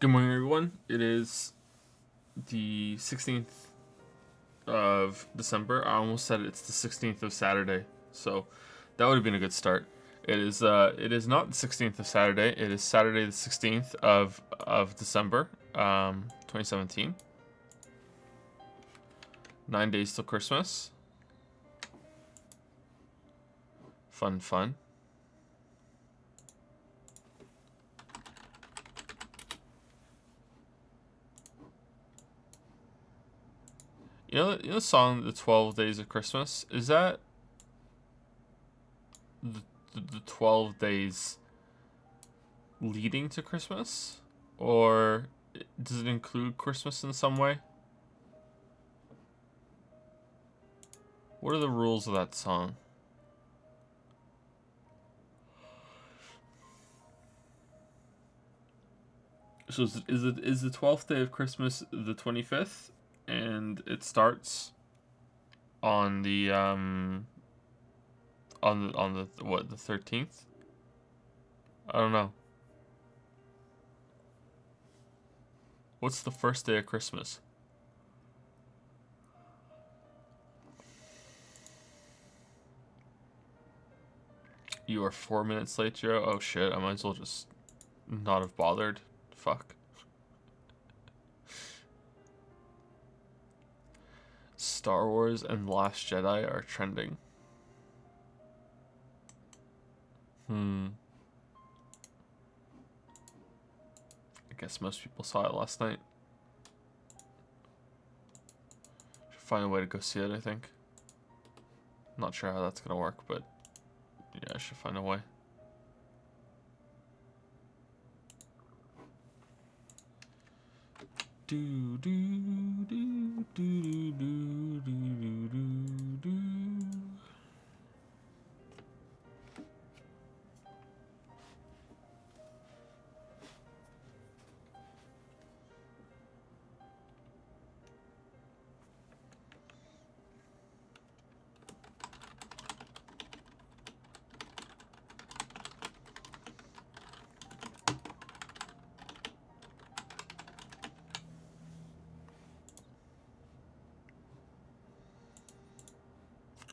Good morning, everyone. It is the 16th of December. I almost said it's the 16th of Saturday, so that would have been a good start. It is not the 16th of Saturday. It is Saturday the 16th of December, 2017. 9 days till Christmas. Fun, fun. You know the song "The 12 Days of Christmas"? Is that the 12 days leading to Christmas, or does it include Christmas in some way? What are the rules of that song? So is the 12th day of Christmas the 25th, and it starts on the on the what, the 13th? I don't know. What's the first day of Christmas? You are 4 minutes late, Joe. Oh shit! I might as well just not have bothered. Fuck. Star Wars and Last Jedi are trending. I guess most people saw it last night. Should find a way to go see it, I think. Not sure how that's gonna work, but yeah, I should find a way. Do do do do do do do do do.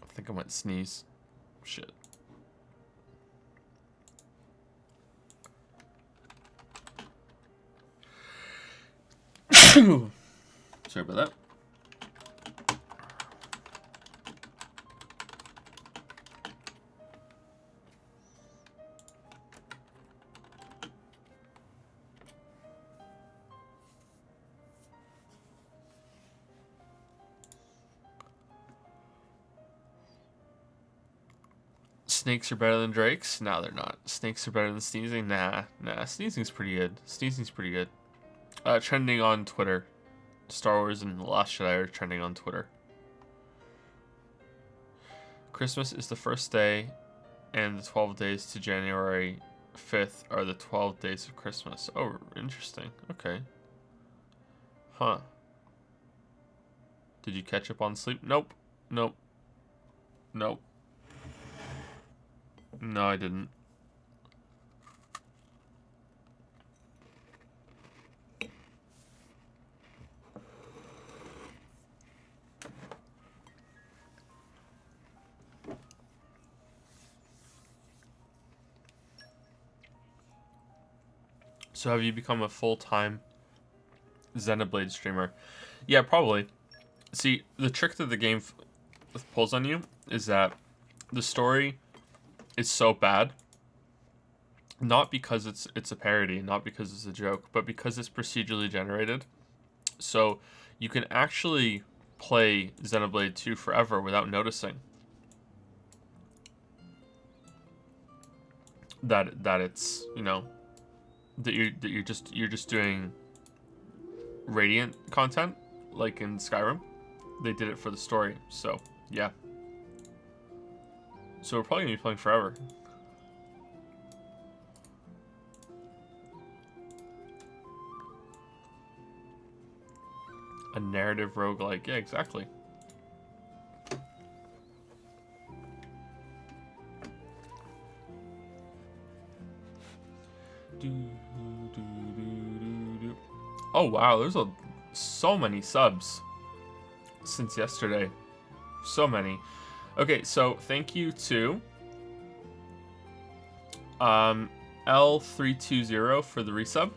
I think I might sneeze. Shit. Sorry about that. Snakes are better than drakes? No, they're not. Snakes are better than sneezing? Nah. Sneezing's pretty good. Trending on Twitter. Star Wars and The Last Jedi are trending on Twitter. Christmas is the first day, and the 12 days to January 5th are the 12 days of Christmas. Oh, interesting. Okay. Huh. Did you catch up on sleep? Nope. No, I didn't. So have you become a full-time Xenoblade streamer? Yeah, probably. See, the trick that the game pulls on you is that the story is so bad, not because it's a parody, not because it's a joke, but because it's procedurally generated. So you can actually play Xenoblade 2 forever without noticing that it's, you know, that you're just doing Radiant content like in Skyrim. They did it for the story. So, yeah. So we're probably going to be playing forever. A narrative roguelike. Yeah, exactly. Do, do, do, do, do. Oh wow, there's so many subs since yesterday. So many. Okay, so thank you to L320 for the resub.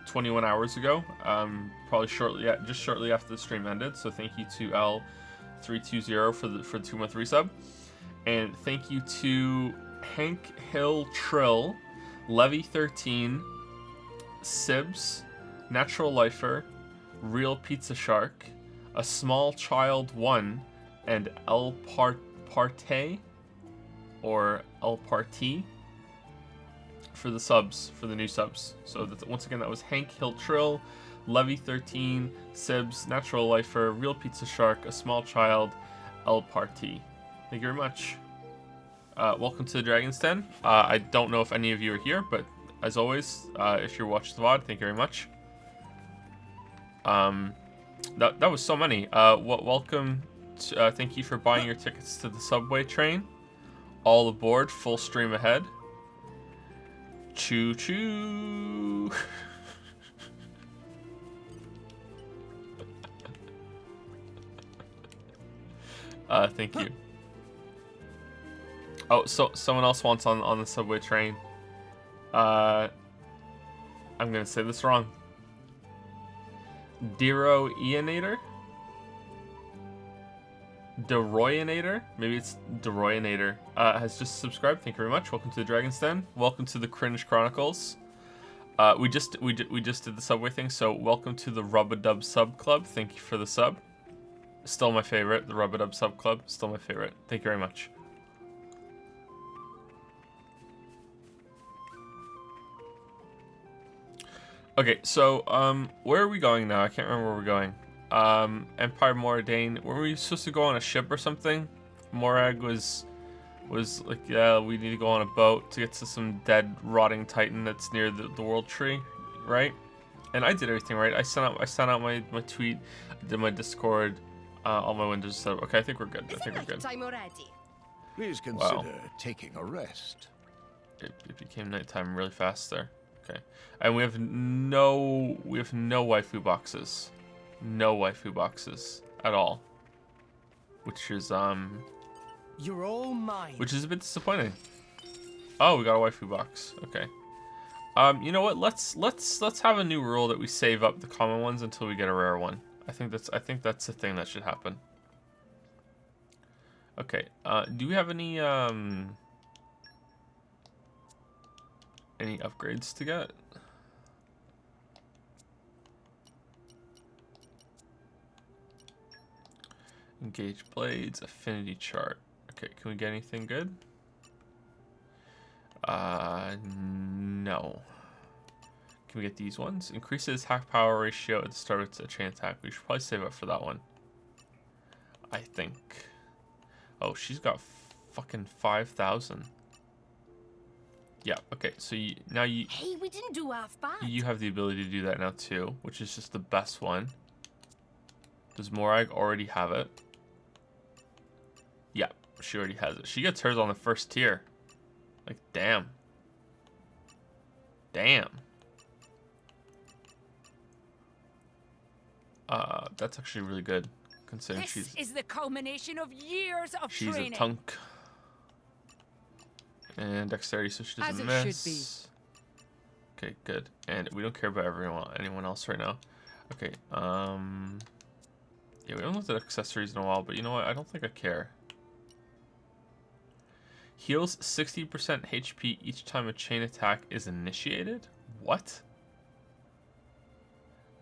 21 hours ago. Probably just shortly after the stream ended. So thank you to L320 for the 2-month resub. And thank you to Hank Hill Trill, Levy 13, Sibs, Natural Lifer, Real Pizza Shark, A Small Child 1, and El Parte or El Party for the subs, for the new subs. So once again, that was Hank Hill Trill, Levy 13, Sibs, Natural Lifer, Real Pizza Shark, A Small Child, El Party. Thank you very much. Welcome to the Dragon's Den. I don't know if any of you are here, but as always, if you're watching the VOD, thank you very much. That was so many. Welcome. Thank you for buying your tickets to the subway train. All aboard. Full stream ahead. Choo choo. Thank you. Oh, so someone else wants on the subway train. I'm gonna say this wrong. Deroyinator? Deroyinator? Maybe it's Deroyinator. Has just subscribed. Thank you very much. Welcome to the Dragon's Den. Welcome to the Cringe Chronicles. We just did the subway thing, so welcome to the Rub-a-Dub Sub Club. Thank you for the sub. Still my favorite. The Rub-a-Dub Sub Club. Still my favorite. Thank you very much. Okay, so where are we going now? I can't remember where we're going. Empire Moradane. Were we supposed to go on a ship or something? Morag was like, yeah, we need to go on a boat to get to some dead, rotting titan that's near the world tree, right? And I did everything right. I sent out my tweet, I did my Discord, all my windows set up. Okay, I think we're good. I think we're good. Please consider taking a rest. It became nighttime really fast there. Okay, and we have no waifu boxes, no waifu boxes at all, which is You're all mine. which is a bit disappointing. Oh, we got a waifu box. Okay. You know what? Let's have a new rule that we save up the common ones until we get a rare one. I think that's the thing that should happen. Okay. Do we have any upgrades to get? Engage blades, affinity chart. Okay, can we get anything good? No. Can we get these ones? Increases hack power ratio at the start of a chain attack. We should probably save up for that one. I think. Oh, she's got fucking 5,000. Yeah, okay, so now you... Hey, we didn't do half bad. You have the ability to do that now too, which is just the best one. Does Morag already have it? Yeah, she already has it. She gets hers on the first tier. Like, damn. Damn. That's actually really good, considering This is the culmination of years of she's training. a tunk. And dexterity, so she doesn't miss. Okay, good. And we don't care about anyone else right now. Okay, yeah, we haven't looked at accessories in a while, but you know what? I don't think I care. Heals 60% HP each time a chain attack is initiated? What?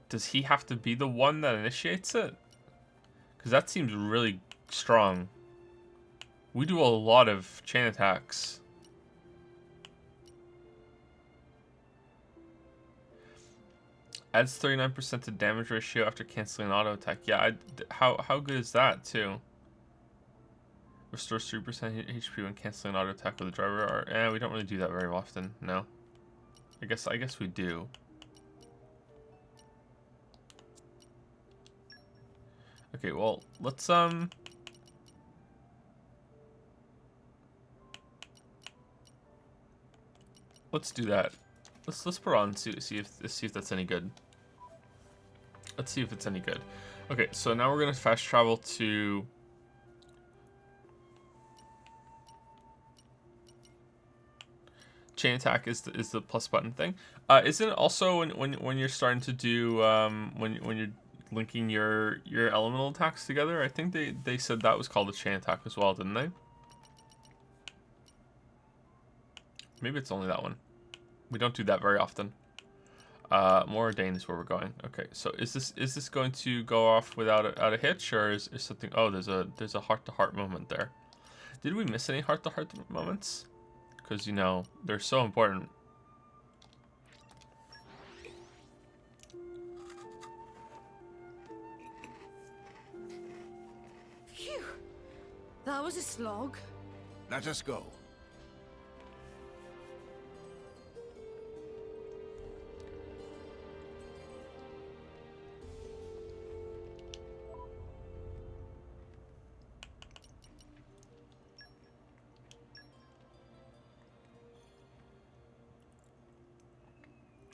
Does he have to be the one that initiates it? Because that seems really strong. We do a lot of chain attacks. Adds 39% to damage ratio after canceling an auto attack. Yeah, how good is that too? Restores 3% HP when canceling an auto attack with a driver. We don't really do that very often. No. I guess we do. Okay, well, let's do that. Let's put it on and see if that's any good. Let's see if it's any good. Okay, so now we're gonna fast travel to. Chain attack is the plus button thing. Isn't it also when you're starting to do when you're linking your elemental attacks together? I think they said that was called a chain attack as well, didn't they? Maybe it's only that one. We don't do that very often. More ordained is where we're going. Okay, so is this going to go off without a hitch, or is something? Oh, there's a heart-to-heart moment there. Did we miss any heart-to-heart moments? Because, you know, they're so important. Phew. That was a slog. Let us go.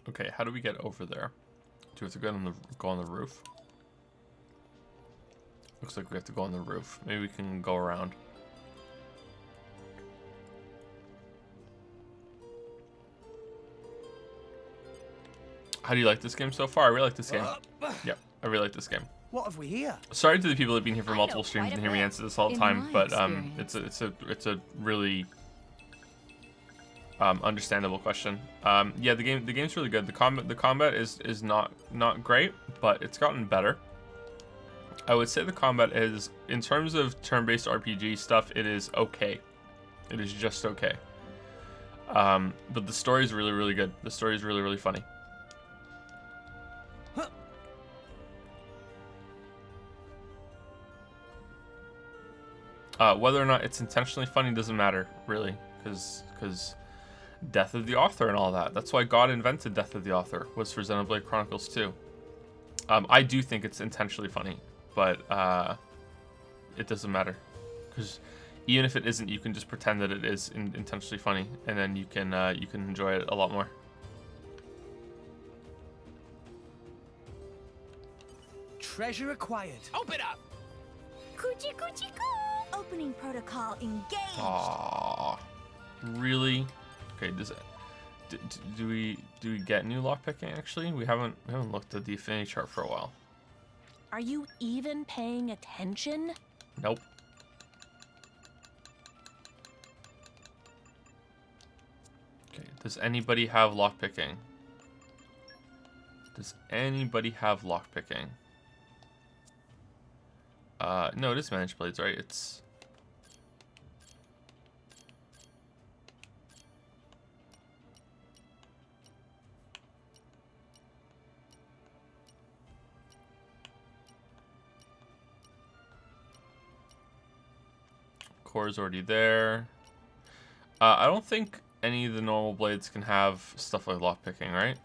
Okay, how do we get over there? Do we have to go on the roof? Looks like we have to go on the roof. Maybe we can go around. How do you like this game so far? I really like this game. Yep, I really like this game. What have we here? Sorry to the people that have been here for multiple streams and hear me answer this all the time, but it's a really understandable question. Yeah, the game's really good. The combat is not great, but it's gotten better. I would say the combat is, in terms of turn-based RPG stuff, it is okay. It is just okay. But the story is really good. The story is really funny. Whether or not it's intentionally funny doesn't matter, really, because death of the author and all that. That's why God invented death of the author, was for Xenoblade Chronicles 2. I do think it's intentionally funny, but it doesn't matter, because even if it isn't, you can just pretend that it is intentionally funny, and then you can enjoy it a lot more. Treasure acquired. Open up! Coochie coochie coo! Opening protocol engaged. Aww, really? Okay, do we get new lockpicking? Actually, we haven't looked at the affinity chart for a while. Are you even paying attention? Nope. Okay, does anybody have lockpicking? Does anybody have lockpicking? No, it is managed blades, right? It's... Core is already there. I don't think any of the normal blades can have stuff like lockpicking, right?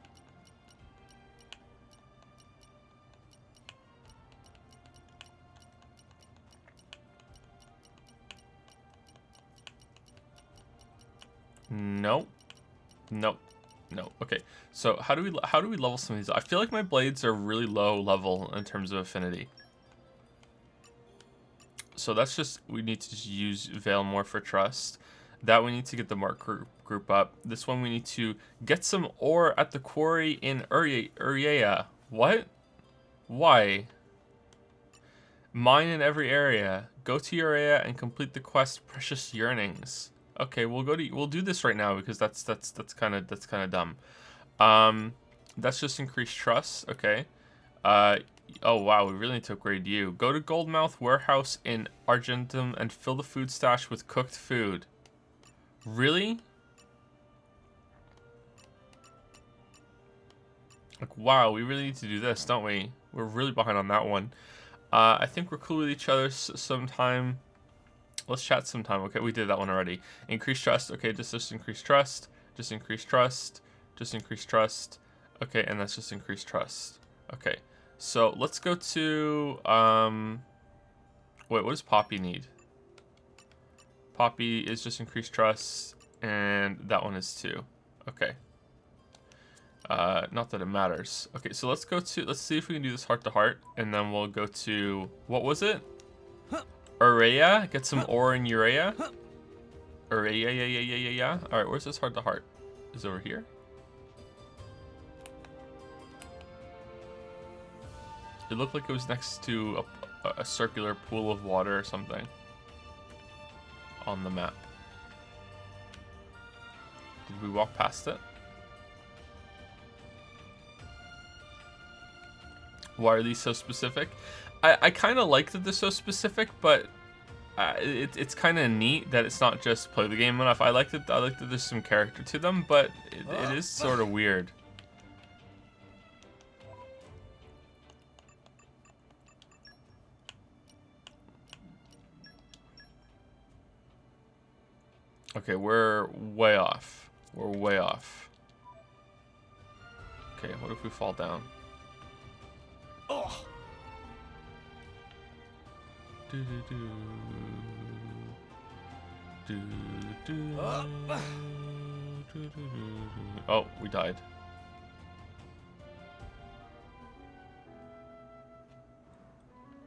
Nope. Nope. No. Okay. So how do we level some of these? I feel like my blades are really low level in terms of affinity. So that's just, we need to just use Veil more for trust. That we need to get the mark group up. This one we need to get some ore at the quarry in Urea. What? Why? Mine in every area. Go to Urea and complete the quest Precious Yearnings. Okay, we'll do this right now because that's kind of dumb. That's just increased trust. Okay. Oh wow, we really need to upgrade you. Go to Goldmouth Warehouse in Argentum and fill the food stash with cooked food. Really? Like, wow, we really need to do this, don't we? We're really behind on that one. I think we're cool with each other sometime. Let's chat sometime. Okay, we did that one already. Increase trust. Okay, just increase trust. Just increase trust. Just increase trust. Okay, and that's just increase trust. Okay, so let's go to wait, what does Poppy need? Poppy is just increased trust, and that one is 2. Okay. Not that it matters. Okay, so let's see if we can do this heart to heart, and then we'll go to, what was it? Urea? Get some ore in urea? Urea, yeah. Alright, where's this heart to heart? Is it over here? It looked like it was next to a circular pool of water or something on the map. Did we walk past it? Why are these so specific? I kind of like that they're so specific, but it's kind of neat that it's not just play the game enough. I like that there's some character to them, but it is sort of weird. Okay, we're way off. We're way off. Okay, what if we fall down? Oh. Oh, we died.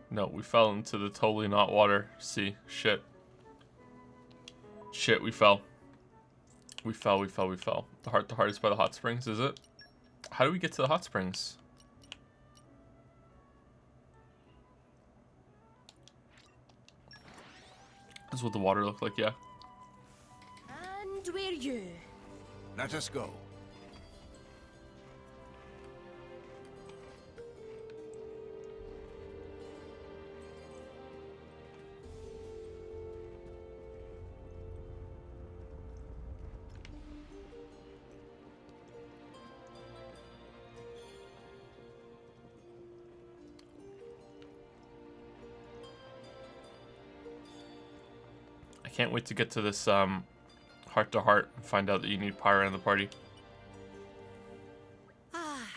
No, we fell into the totally not water. See, shit. Shit, we fell. We fell. The heart is by the hot springs, is it? How do we get to the hot springs? That's what the water looked like, yeah. And we're you. Let us go. I can't wait to get to this heart to heart and find out that you need Pyra in the party.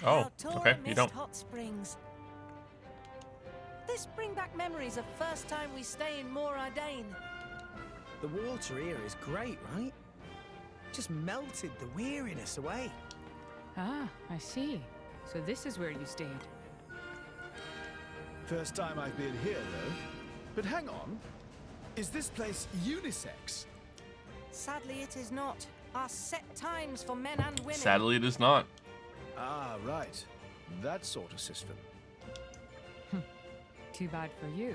Oh, okay, you don't. Hot springs. This bring back memories of first time we stay in Moradane. The water here is great, right? Just melted the weariness away. Ah, I see. So this is where you stayed. First time I've been here, though. But hang on. Is this place unisex? Sadly, it is not. Our set times for men and women. Sadly, it is not. Ah, right. That sort of system. Too bad for you.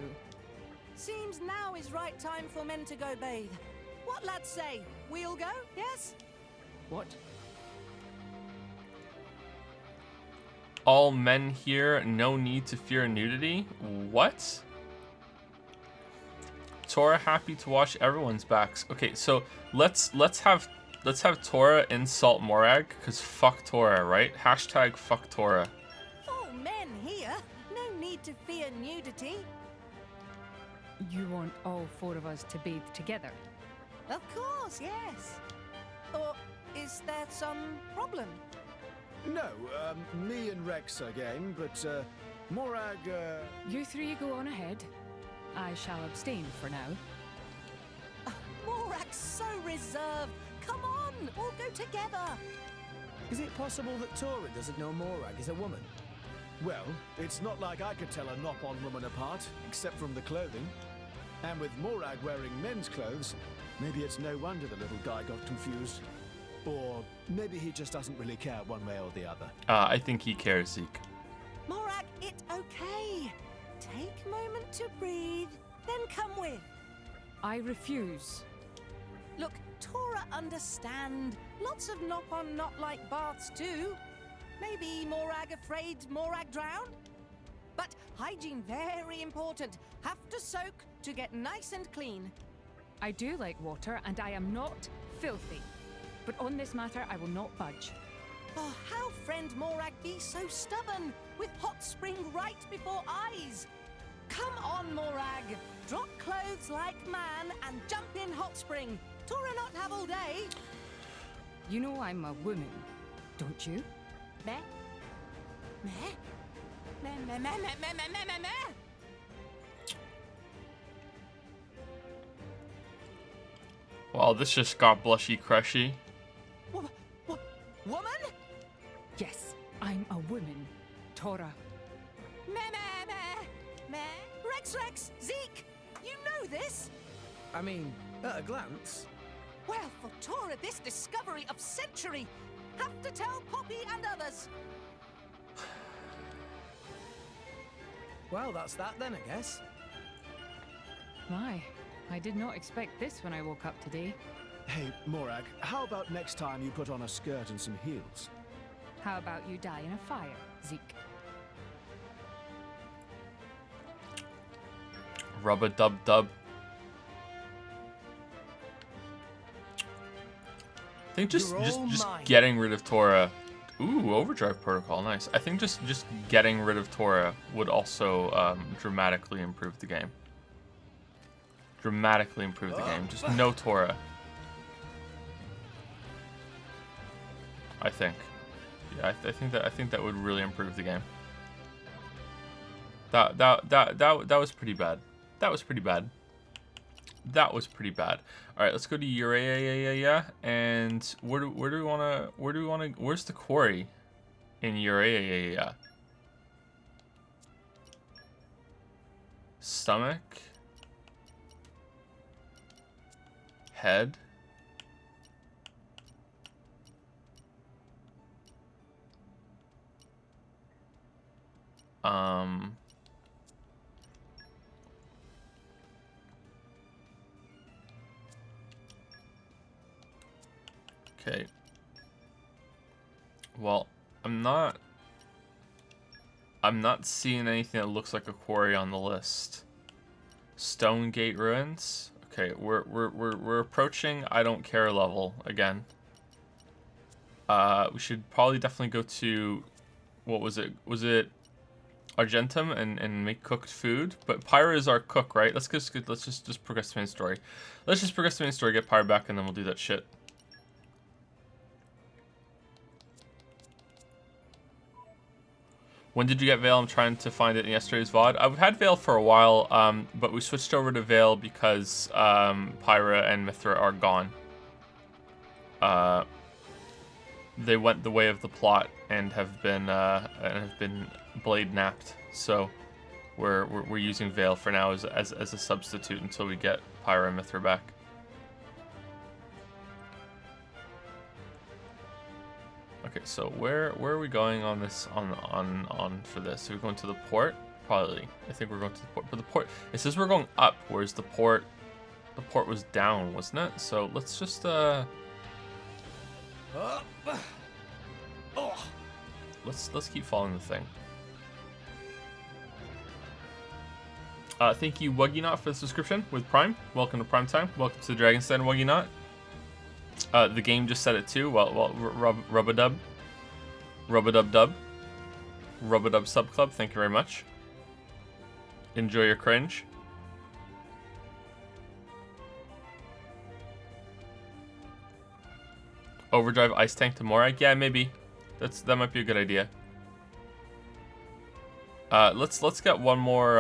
Seems now is right time for men to go bathe. What lads say? We'll go, yes? What? All men here, no need to fear nudity. What? Tora happy to watch everyone's backs. Okay, so let's have Tora insult Morag, cause fuck Tora, right? Hashtag fuck Tora. All men here. No need to fear nudity. You want all four of us to bathe together? Of course, yes. Or is there some problem? No, me and Rex are game, but Morag, You three go on ahead. I shall abstain for now. Morag's so reserved. Come on, we'll go together. Is it possible that Tora doesn't know Morag is a woman? well, it's not like I could tell a Nop-on woman apart, except from the clothing. And with Morag wearing men's clothes, maybe it's no wonder the little guy got confused. Or maybe he just doesn't really care one way or the other. I think he cares, Zeke. Morag, it's okay. Take a moment to breathe, then come with. I refuse. Look, Tora understand. Lots of Nop-on not like baths too. Maybe Morag afraid Morag drown? But hygiene very important. Have to soak to get nice and clean. I do like water, and I am not filthy. But on this matter, I will not budge. Oh, how friend Morag be so stubborn, with hot spring right before eyes? Come on, Morag. Drop clothes like man and jump in hot spring. Tora not have all day. You know I'm a woman, don't you? Meh? Meh? Meh, meh, meh, meh, meh, meh, meh, meh, meh. Well, this just got blushy crushy. Woman? Yes. Tora. Meh, meh, meh. Meh. Rex, Zeke, you know this? I mean, at a glance. Well, for Tora, this discovery of century. Have to tell Poppy and others. Well, that's that then, I guess. My, I did not expect this when I woke up today. Hey, Morag, how about next time you put on a skirt and some heels? How about you die in a fire, Zeke? Rub-a-dub-dub. I think just You're all mine. getting rid of Tora. Ooh, overdrive protocol, nice. I think just getting rid of Tora would also dramatically improve the game. Dramatically improve the game. Just no Tora. I think. Yeah, I think that would really improve the game. That was pretty bad. That was pretty bad. That was pretty bad. All right, let's go to Urea, and where do we wanna? Where's the quarry in Urea? Stomach, head. Okay. Well, I'm not seeing anything that looks like a quarry on the list. Stone Gate Ruins. Okay, we're approaching I don't care level again. We should probably definitely go to, what was it? Was it Argentum and make cooked food? But Pyra is our cook, right? Let's just progress the main story. Let's just progress the main story, get Pyra back, and then we'll do that shit. When did you get Veil? I'm trying to find it in yesterday's VOD. I've had Veil for a while, but we switched over to Veil because Pyra and Mithra are gone. They went the way of the plot and have been blade napped. So we're using Veil for now as a substitute until we get Pyra and Mithra back. Okay, so where are we going on this on for this? Are we going to the port? Probably. I think we're going to the port. But the port, it says we're going up, whereas the port was down, wasn't it? So let's just let's keep following the thing. Thank you, Wuggy for the subscription with Prime. Welcome to Prime Time. Welcome to the Dragon's Den, Wuggy. The game just said it too. Well, Rub-a-dub Sub Club. Thank you very much. Enjoy your cringe. Overdrive Ice Tank to Morag. Yeah, maybe. That might be a good idea. Let's get one more.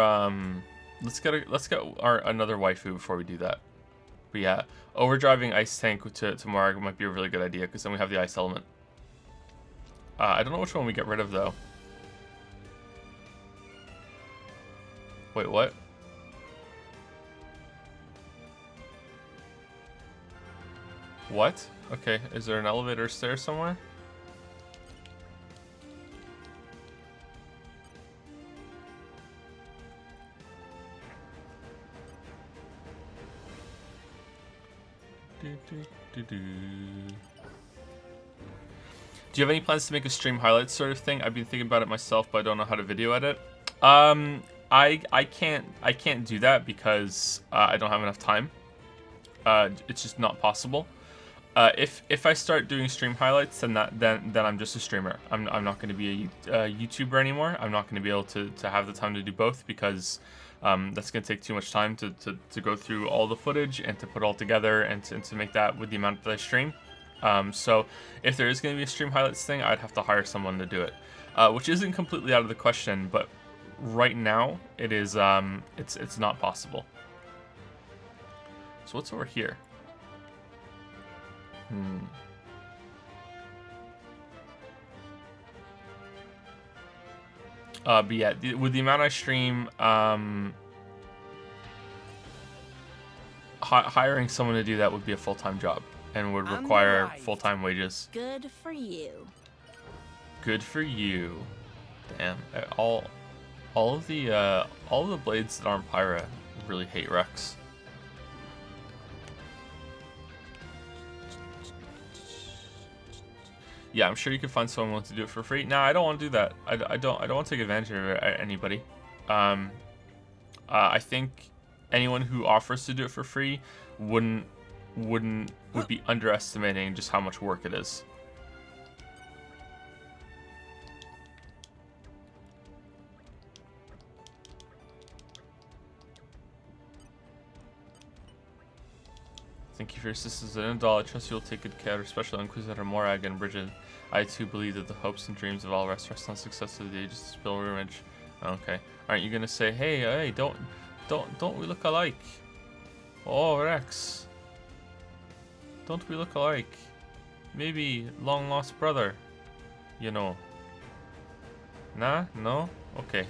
Let's get another waifu before we do that. But yeah, overdriving Ice Tank to Morag might be a really good idea, because then we have the ice element. I don't know which one we get rid of, though. Wait, what? What? Okay, is there an elevator stair somewhere? Do you have any plans to make a stream highlights sort of thing? I've been thinking about it myself, but I don't know how to video edit. I can't do that because I don't have enough time. It's just not possible. If I start doing stream highlights, then I'm just a streamer. I'm not going to be a YouTuber anymore. I'm not going to be able to have the time to do both, because that's going to take too much time to go through all the footage and to put all together and to make that with the amount that I stream. So if there is going to be a stream highlights thing, I'd have to hire someone to do it, which isn't completely out of the question, but right now it is it's not possible. So what's over here? But yeah, with the amount I stream, hiring someone to do that would be a full-time job and would require Underived. full-time wages. Good for you. Good for you. Damn. All of the blades that aren't Pyra really hate Rex. Yeah, I'm sure you can find someone willing to do it for free. Nah, I don't want to do that. I don't want to take advantage of anybody. I think anyone who offers to do it for free would be underestimating just how much work it is. Thank you for your assistance in Indal. I trust you'll take good care, especially on Inquisitor Morag and Bridget. I too believe that the hopes and dreams of all rest on success of the ages to spill ruinage. Okay. Aren't you gonna say, hey, don't we look alike? Oh, Rex. Don't we look alike? Maybe long lost brother. You know. Nah? No? Okay.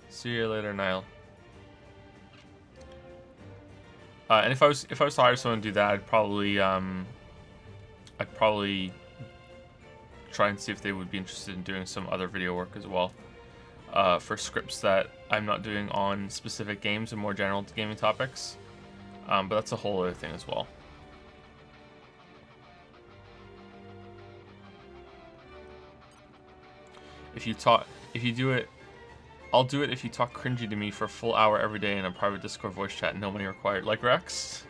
See you later, Niall. And if I was to hire someone to do that, I'd probably try and see if they would be interested in doing some other video work as well, for scripts that I'm not doing on specific games and more general gaming topics. But that's a whole other thing as well. If you do it, I'll do it if you talk cringy to me for a full hour every day in a private Discord voice chat. No money required. Like Rex?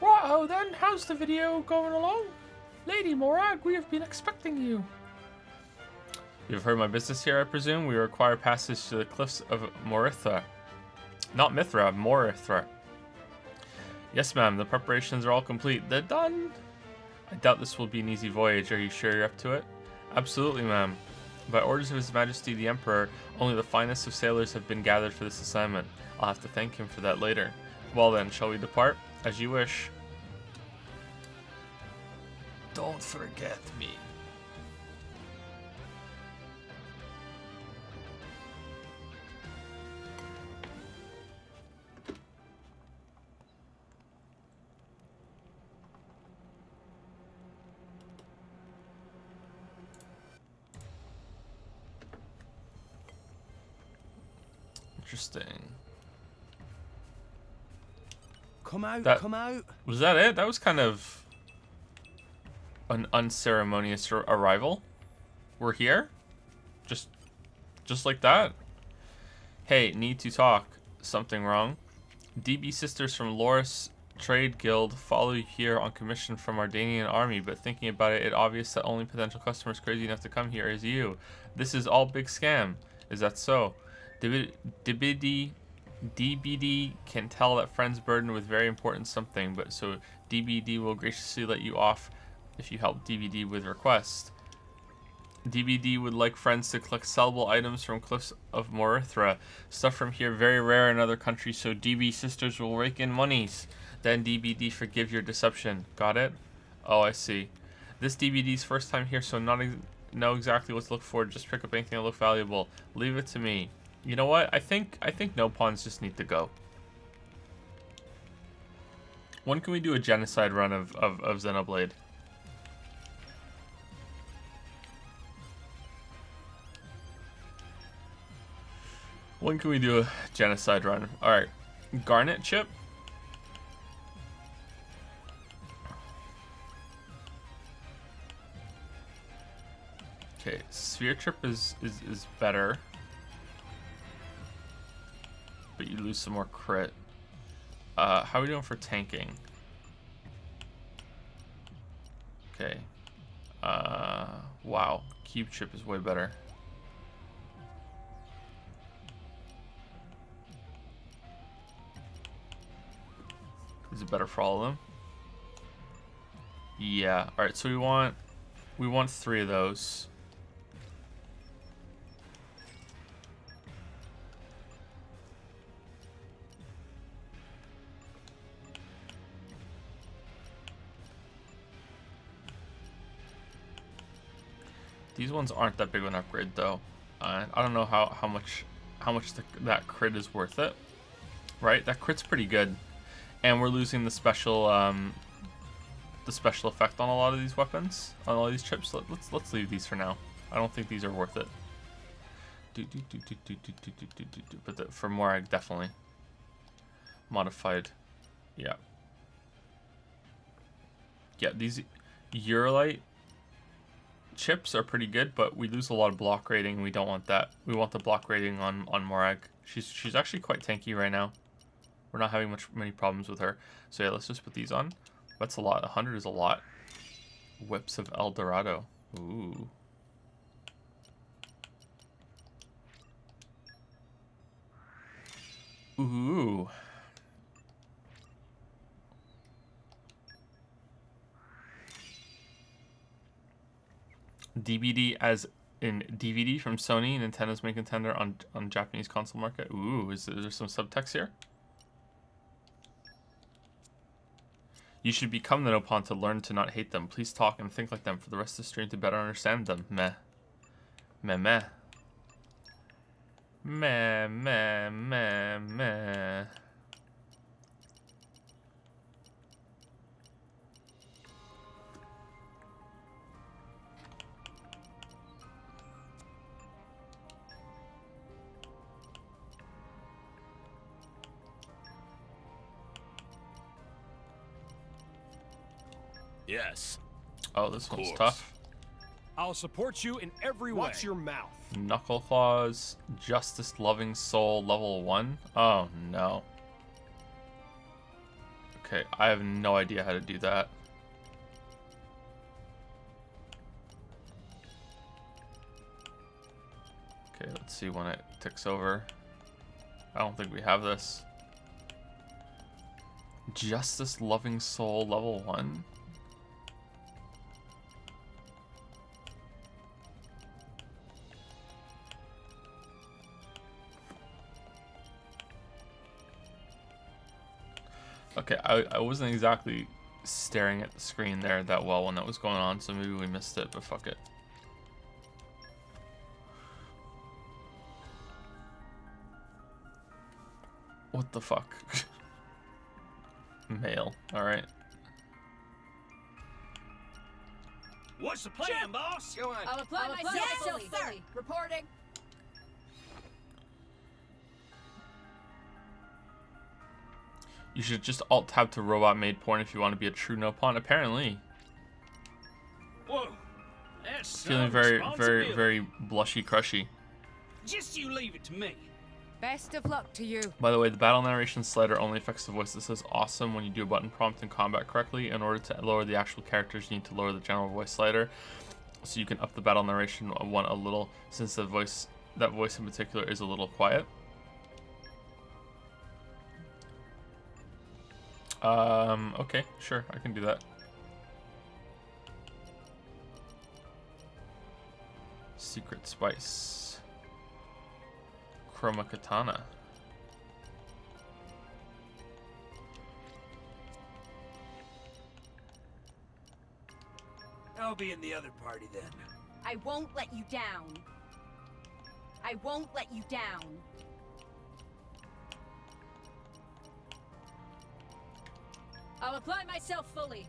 Righto then, how's the video going along? Lady Morag, we have been expecting you. You've heard my business here, I presume? We require passage to the cliffs of Morithra. Not Mithra, Morithra. Yes, ma'am, the preparations are all complete. They're done. I doubt this will be an easy voyage. Are you sure you're up to it? Absolutely, ma'am. By orders of His Majesty the Emperor, only the finest of sailors have been gathered for this assignment. I'll have to thank him for that later. Well then, shall we depart? As you wish. Don't forget me. Interesting. Come out, That- come out. Was that it? That was kind of an unceremonious arrival. We're here? Just like that? Hey, need to talk. Something wrong? DB sisters from Loris Trade Guild follow you here on commission from Ardanian army, but thinking about it, it's obvious that only potential customers crazy enough to come here is you. This is all big scam. Is that so? DBD can tell that friend's burdened with very important something, but so DBD will graciously let you off if you help DBD with request. DBD would like friends to collect sellable items from cliffs of Morithra. Stuff from here very rare in other countries, so DB sisters will rake in monies. Then DBD forgive your deception. Got it? Oh, I see. This DBD's first time here, so not know exactly what to look for. Just pick up anything that look valuable. Leave it to me. You know what? I think no pawns just need to go. When can we do a genocide run of Xenoblade? When can we do a genocide run? Alright. Garnet chip. Okay, sphere trip is better. But you lose some more crit. How are we doing for tanking? Okay. Wow. Cube chip is way better. Is it better for all of them? Yeah. Alright, so we want 3 of those. These ones aren't that big of an upgrade though. I don't know how much that crit is worth it. Right? That crit's pretty good. And we're losing the special effect on a lot of these weapons, on all these chips. Let's leave these for now. I don't think these are worth it. But for Morag, definitely. Modified. Yeah. Yeah, these Eurolite chips are pretty good, but we lose a lot of block rating. We don't want that. We want the block rating on Morag. She's actually quite tanky right now. We're not having many problems with her. So yeah, let's just put these on. That's a lot. 100 is a lot. Whips of El Dorado. Ooh. Ooh. DVD as in DVD from Sony, Nintendo's main contender on Japanese console market. Ooh, is there some subtext here? You should become the Nopon to learn to not hate them. Please talk and think like them for the rest of the stream to better understand them. Meh. Meh meh. Meh meh meh meh. Yes. Oh, this one's tough. I'll support you in every way. Watch your mouth. Knuckle Claws, Justice Loving Soul, level 1. Oh no. Okay, I have no idea how to do that. Okay, let's see when it ticks over. I don't think we have this. Justice Loving Soul, level 1. Okay, I wasn't exactly staring at the screen there that well when that was going on, so maybe we missed it, but fuck it. What the fuck? Mail, alright. What's the plan, boss? Go on. I'll apply myself fully. Reporting. You should just alt-tab to robot made porn if you want to be a true Nopon. Apparently. Whoa. That's Feeling very blushy crushy. Just you leave it to me. Best of luck to you. By the way, the battle narration slider only affects the voice. This is awesome when you do a button prompt in combat correctly. In order to lower the actual characters, you need to lower the general voice slider, so you can up the battle narration one a little, since that voice in particular is a little quiet. Okay, sure, I can do that. Secret Spice. Chroma Katana. I'll be in the other party then. I won't let you down. I won't let you down. I'll apply myself fully.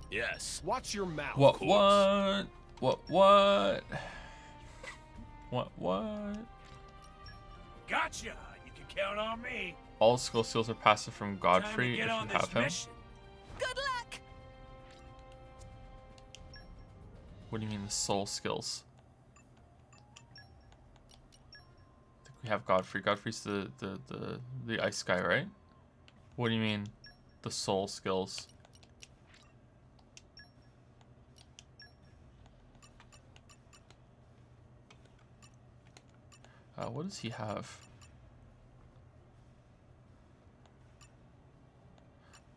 Yes. Watch your mouth. What? Gotcha. You can count on me. All skill seals are passive from Godfrey if you have him. Good luck! What do you mean the soul skills? I think we have Godfrey. Godfrey's the ice guy, right? What do you mean the soul skills? What does he have?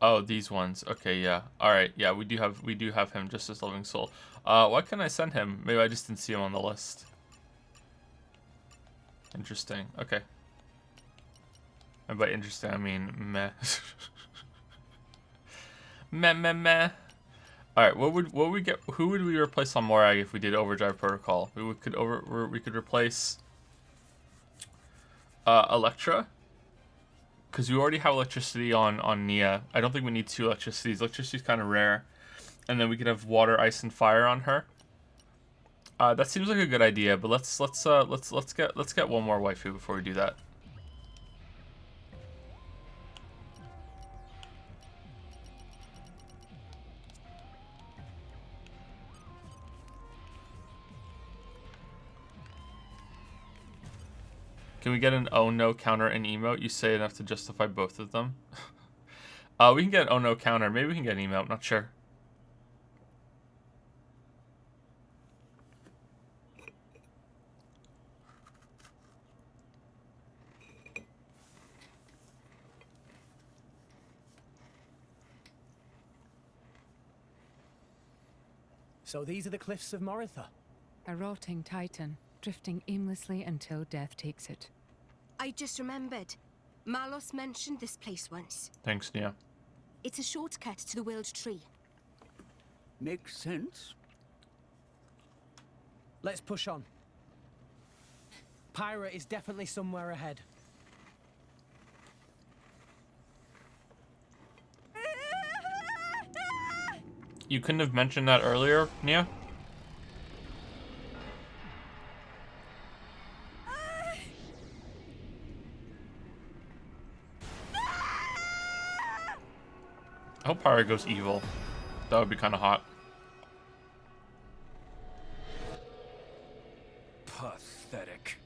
Oh, these ones. Okay, yeah. All right, yeah. We do have him, just as Loving Soul. Why can't I send him? Maybe I just didn't see him on the list. Interesting. Okay. And by interesting, I mean meh. Meh. All right, what would we get? Who would we replace on Morag if we did Overdrive Protocol? We could replace Electra, because we already have electricity on Nia. I don't think we need 2 electricities. Electricity's kind of rare, and then we could have water, ice, and fire on her. That seems like a good idea, but let's get one more waifu before we do that. Can we get an oh no counter and emote? You say enough to justify both of them. We can get an oh no counter. Maybe we can get an emote. Not sure. So these are the cliffs of Moritha. A rotting titan, drifting aimlessly until death takes it. I just remembered. Malos mentioned this place once. Thanks, Nia. It's a shortcut to the World Tree. Makes sense. Let's push on. Pyra is definitely somewhere ahead. You couldn't have mentioned that earlier, Nia? I hope Pyra goes evil. That would be kind of hot. Pathetic.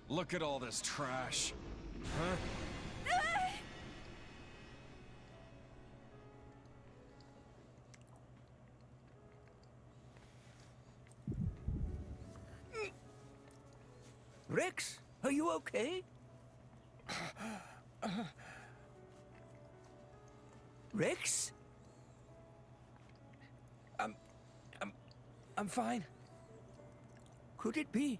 Look at all this trash. Huh? Rex, are you okay? Rex? I'm fine. Could it be?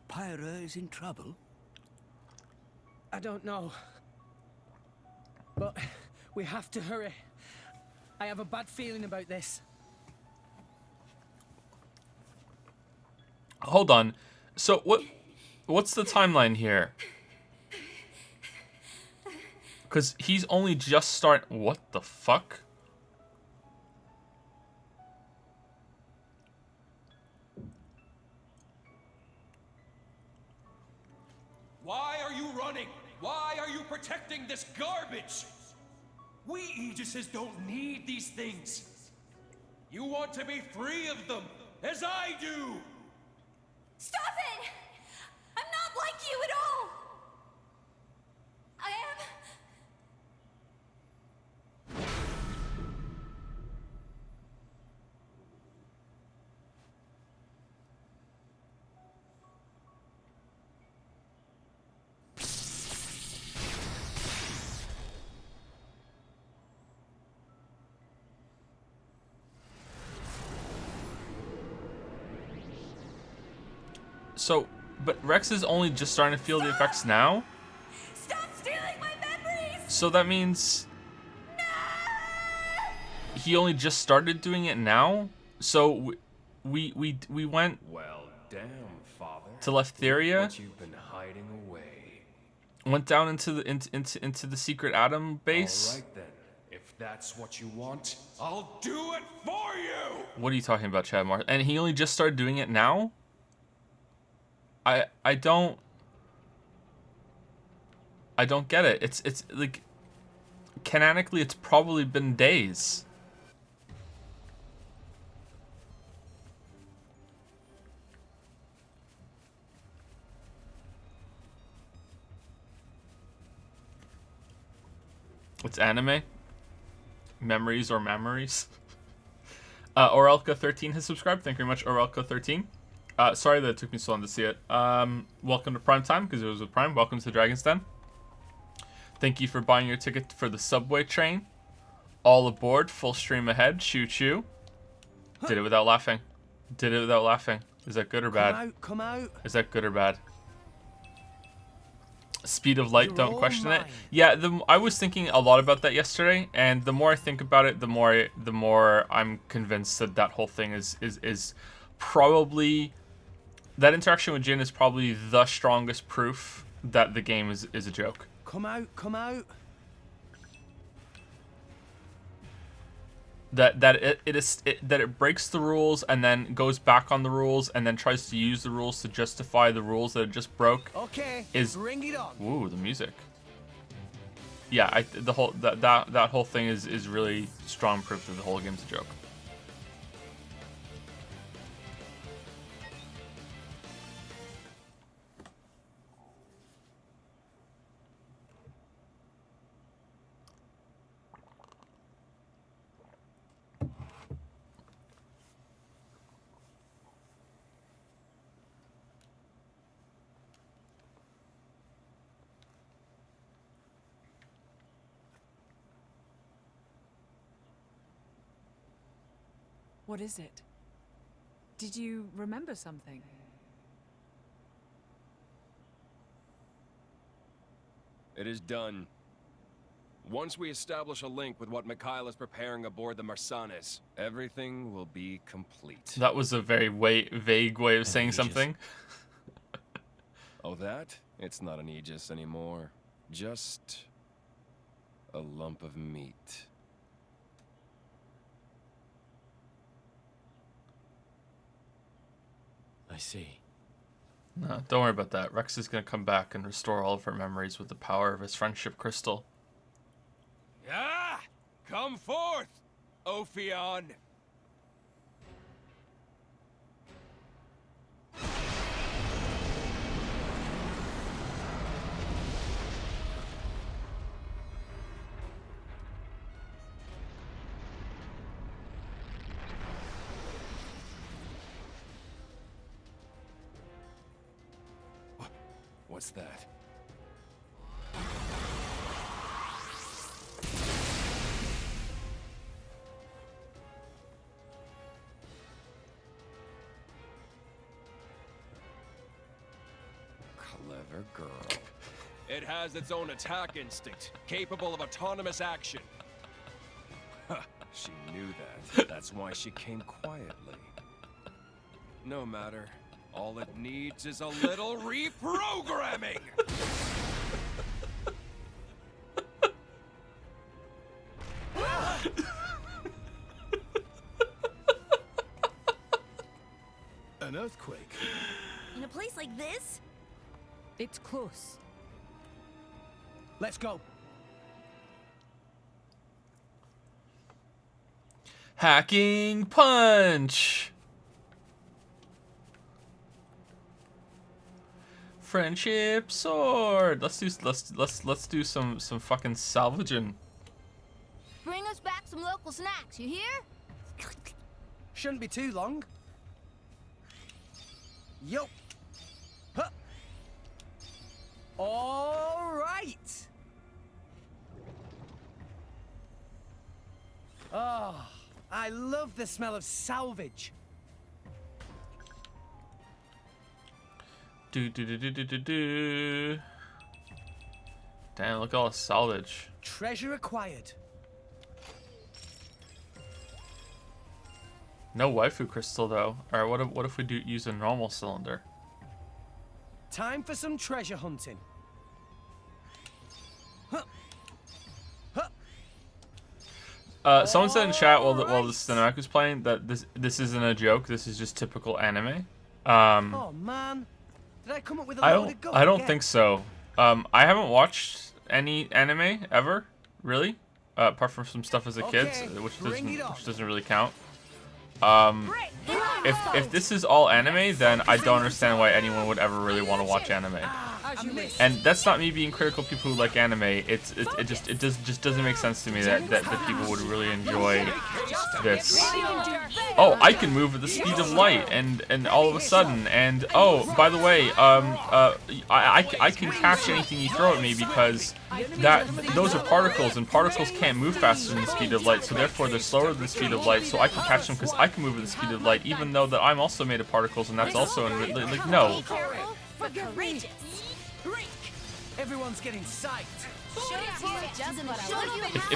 Pyra is in trouble? I don't know. But we have to hurry. I have a bad feeling about this. Hold on. So what's the timeline here? Because he's only just what the fuck? Why are you running? Why are you protecting this garbage? We Aegises don't need these things. You want to be free of them, as I do. Stop it! I'm not like you at all! I am... So, but Rex is only just starting to feel the effects now? Stop stealing my memories! So that means... He only just started doing it now? So we went... Well, damn, Father. To Leftheria? What you've been hiding away. Went down into the secret atom base? All right then. If that's what you want, I'll do it for you! What are you talking about, Chad Mars? And he only just started doing it now? I don't get it. It's like canonically it's probably been days. It's anime. Memories or memories. Orelka13 has subscribed. Thank you very much, Orelka13. Sorry that it took me so long to see it. Welcome to Prime Time, because it was with Prime. Welcome to Dragon's Den. Thank you for buying your ticket for the subway train. All aboard, full stream ahead, choo choo. Did it without laughing. Did it without laughing. Is that good or bad? Come out. Is that good or bad? Speed of light, You're don't all question it. mine. Yeah, I was thinking a lot about that yesterday, and the more I think about it, the more I'm convinced that that whole thing is probably, that interaction with Jin is probably the strongest proof that the game is a joke. Come out, come out. That it breaks the rules and then goes back on the rules and then tries to use the rules to justify the rules that it just broke. Okay, Is bring it on. ooh, the music. Yeah, the whole that whole thing is really strong proof that the whole game's a joke. What is it? Did you remember something? It is done. Once we establish a link with what Mikhail is preparing aboard the Marsanis, everything will be complete. That was a very vague way of saying something. Oh, that? It's not an Aegis anymore. Just a lump of meat. I see. No, don't worry about that. Rex is gonna come back and restore all of her memories with the power of his friendship crystal. Ah! Come forth, Ophion! What's that? Clever girl. It has its own attack instinct, capable of autonomous action. She knew that. That's why she came quietly. No matter. All it needs is a little reprogramming! An earthquake? In a place like this? It's close. Let's go. Hacking punch. Friendship sword. Let's do some fucking salvaging. Bring us back some local snacks, you hear? Shouldn't be too long. Yo. Huh. All right. Oh, I love the smell of salvage. Do. Damn, look at all the salvage. Treasure acquired. No waifu crystal though. Alright, what if we use a normal cylinder? Time for some treasure hunting. Someone said in chat while the cinematic was playing that this isn't a joke. This is just typical anime. Oh man, did I come up with a load of guff I don't again? think so. I haven't watched any anime ever, really, apart from some stuff as a kid, which doesn't really count. If this is all anime, then I don't understand why anyone would ever really want to watch anime. And that's not me being critical of people who like anime. It just doesn't make sense to me that people would really enjoy this. Oh, I can move at the speed of light, and all of a sudden, and oh, by the way, I can catch anything you throw at me because those are particles, and particles can't move faster than the speed of light, so therefore they're slower than the speed of light. So I can catch them because I can move at the speed of light, even though that I'm also made of particles, and that's also like no. Everyone's getting psyched.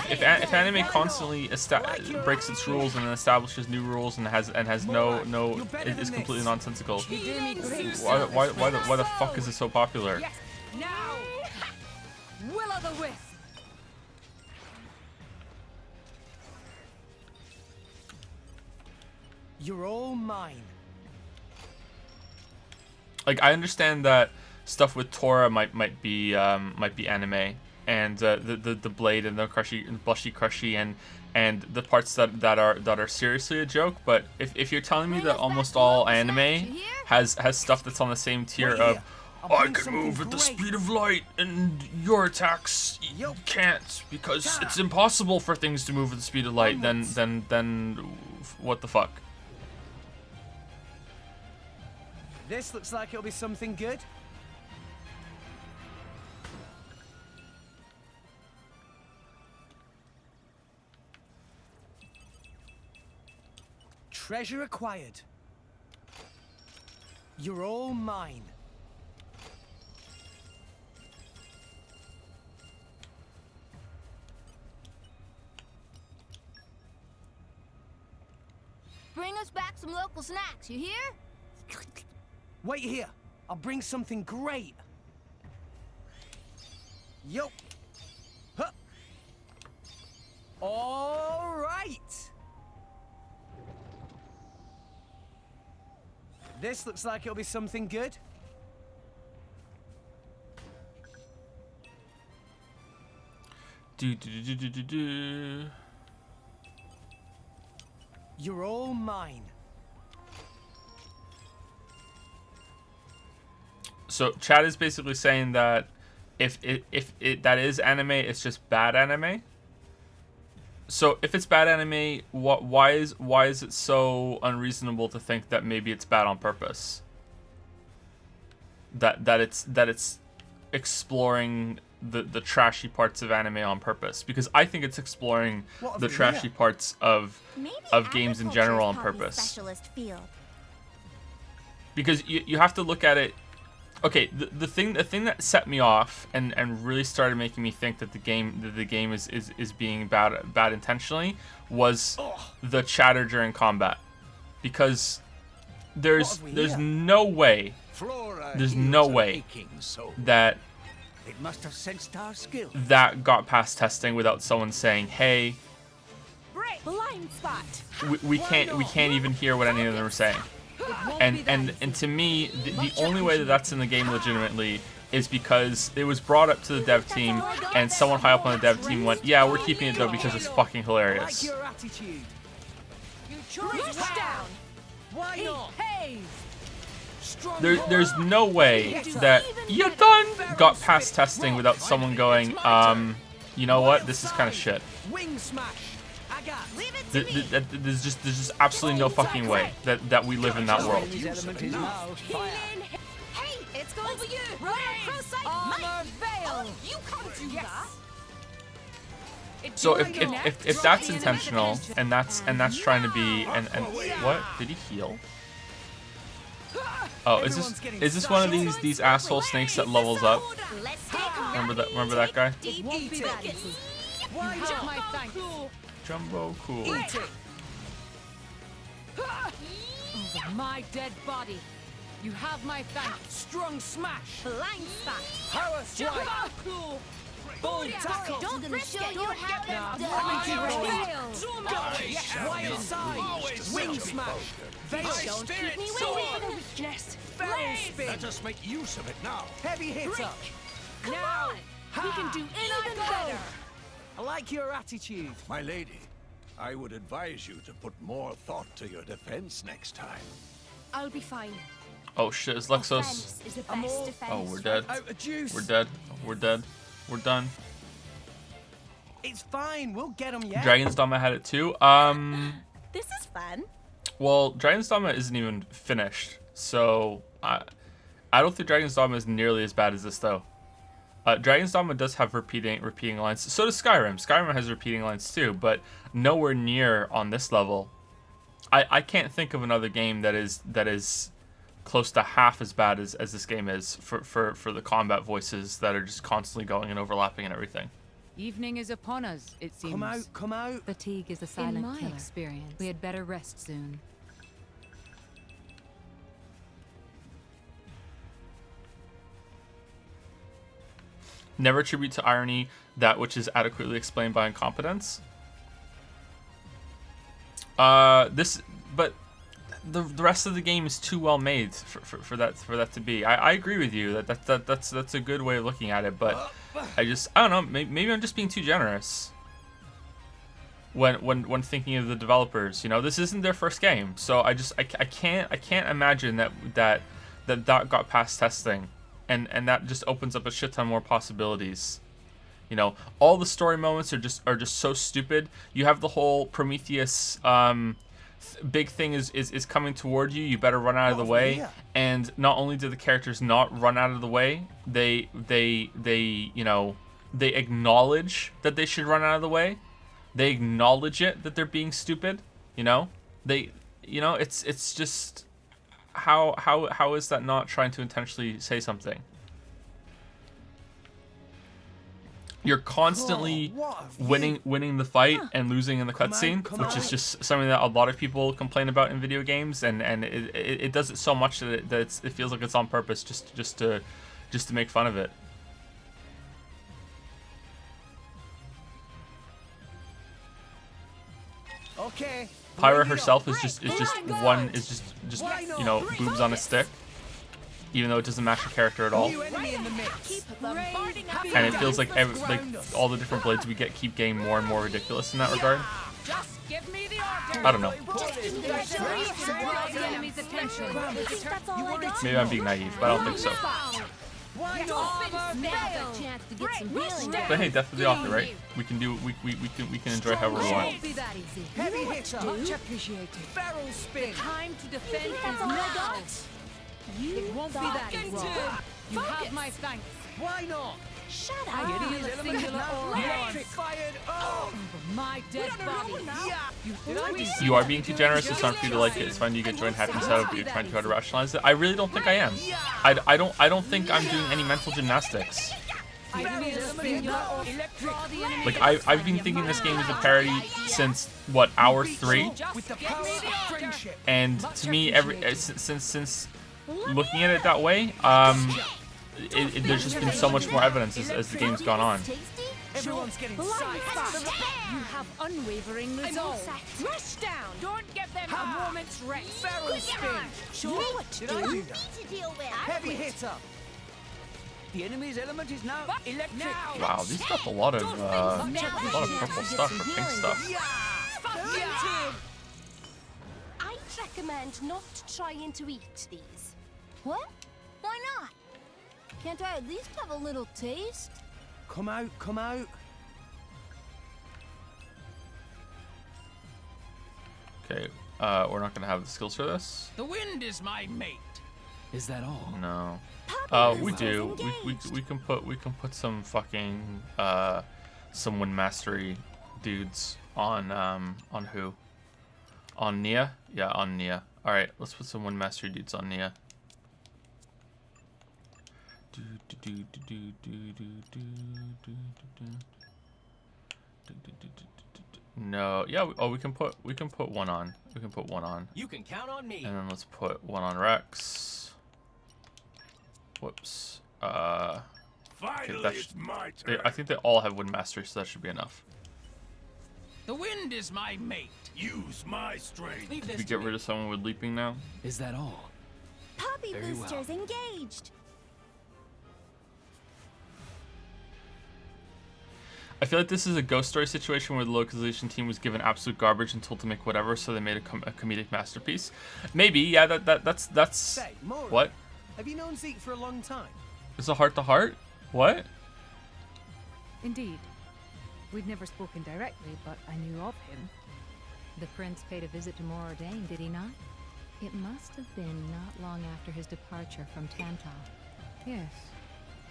If anime constantly breaks its rules and then establishes new rules and has it is completely nonsensical. Why the fuck is it so popular? Yes. Now. Will-o'-the-wisp. You're all mine. Like, I understand that stuff with Tora might be anime, and the blade and the blushy crushy and the parts that are seriously a joke. But if you're telling me that almost all anime has stuff that's on the same tier of I can move at the speed of light and your attacks can't because it's impossible for things to move at the speed of light, then what the fuck? This looks like it'll be something good. Treasure acquired. You're all mine. Bring us back some local snacks, you hear? Wait here. I'll bring something great. Yo. Huh. All right. This looks like it'll be something good. Do. You're all mine. So Chad is basically saying that if that is anime, it's just bad anime. So if it's bad anime, why is it so unreasonable to think that maybe it's bad on purpose? That it's exploring the trashy parts of anime on purpose, because I think it's exploring the trashy parts of games in general on purpose. Because you have to look at it. Okay, the thing that set me off and really started making me think that the game is being bad intentionally was the chatter during combat, because there's no way that it must have sensed our skill. That got past testing without someone saying, "Hey, blind spot." We can't even hear what any of them are saying." And to me, the only way that that's in the game legitimately is because it was brought up to the dev team, and someone high up on the dev team went, "Yeah, we're keeping it though because it's fucking hilarious." Why not? There's no way that you done got past testing without someone going, you know what, this is kind of shit. Wing smash. There's just absolutely no fucking way that we live in that world. Hey, it's going over you. Armor veil. You can't do that. So if that's intentional and that's trying to be and what, did he heal? Oh, is this one of these asshole snakes that levels up? Remember that guy? Jumbo cool. Over my dead body. You have my thanks. Strong smash. Blind spot. Power strike. Cool. Bull tackle. Don't risk it, you're having Wild side. Wing smash. Don't keep me waiting for the weakness. Barrel spin. Let us make use of it now. Heavy hitter. Now we can do even better. I like your attitude. My lady, I would advise you to put more thought to your defense next time. I'll be fine. Oh shit, is Lexos? Defense is the best defense. Oh, we're dead. Out of juice. We're dead. We're dead. We're done. It's fine. We'll get them yet. Dragon's Dogma had it too. This is fun. Well, Dragon's Dogma isn't even finished, so I don't think Dragon's Dogma is nearly as bad as this though. Dragon's Dogma does have repeating lines. So does Skyrim. Skyrim has repeating lines too, but nowhere near on this level. I can't think of another game that is close to half as bad as this game is for the combat voices that are just constantly going and overlapping and everything. Evening is upon us, it seems. Come out, come out. Fatigue is a silent In my killer. experience, We had better rest soon. Never attribute to irony that which is adequately explained by incompetence. But the rest of the game is too well made for that to be. I agree with you that's a good way of looking at it, but I don't know, maybe I'm just being too generous when thinking of the developers. You know, this isn't their first game, so I can't imagine that got past testing. And that just opens up a shit ton more possibilities. You know, all the story moments are just so stupid. You have the whole Prometheus big thing is coming toward you. You better run out of the way. And not only do the characters not run out of the way, they you know, they acknowledge that they should run out of the way. They acknowledge it that they're being stupid. You know, it's just. How is that not trying to intentionally say something? You're constantly winning the fight and losing in the cutscene, which is just something that a lot of people complain about in video games, and it does it so much that it feels like it's on purpose, just to make fun of it. Okay. Pyra herself is just you know, boobs on a stick, even though it doesn't match her character at all. And it feels like all the different blades we get keep getting more and more ridiculous in that regard. I don't know. Maybe I'm being naive, but I don't think so. But hey, death of the author, right? We can enjoy however we want. Heavy hitter. Much appreciated. Barrel spin. Time to defend is now. It won't be that wrong. You have my thanks. Why not? Shut I up. feel a singular aura Electric fired. Oh. over my dead body. Yeah. You are being too generous. It's not for you to like it. It's fine. You get joy and happiness out of it. You're trying to try to rationalize it. I really don't think I am. I don't think I'm doing any mental gymnastics. Like I've been thinking this game is a parody since what, hour 3, and to me since looking at it that way, there's just been so much more evidence as the game's gone on. Everyone's getting psyched. You have unwavering resolve. Rush down. Don't give them a moment's rest. Barrel spin. Sure what to Did I do that? to deal with. Heavy hitter. The enemy's element is now electric. Wow, these got a lot of purple stuff or pink stuff. I'd recommend not trying to eat these. What? Why not? Can't I at least have a little taste? Come out, come out. Okay, we're not gonna have the skills for this. The wind is my mate. Is that all? No. We do. We can put some fucking some wind mastery dudes on who? On Nia? Yeah, on Nia. All right, let's put some wind mastery dudes on Nia. No, yeah. We can put one on. We can put one on. You can count on me. And then let's put one on Rex. Whoops. Finally, Okay, it's my turn. I think they all have wind mastery, so that should be enough. The wind is my mate. Use my strength. Leave Did this we to get me. rid of someone with leaping now? Is that all? Poppy Very well. boosters engaged. I feel like this is a Ghost Story situation where the localization team was given absolute garbage and told to make whatever, so they made a comedic masterpiece. Maybe, yeah. That's. Say, Mora, What? have you known Zeke for a long time? Is a heart to heart? What? Indeed. We'd never spoken directly, but I knew of him. The prince paid a visit to Morordain, did he not? It must have been not long after his departure from Tantal. Yes.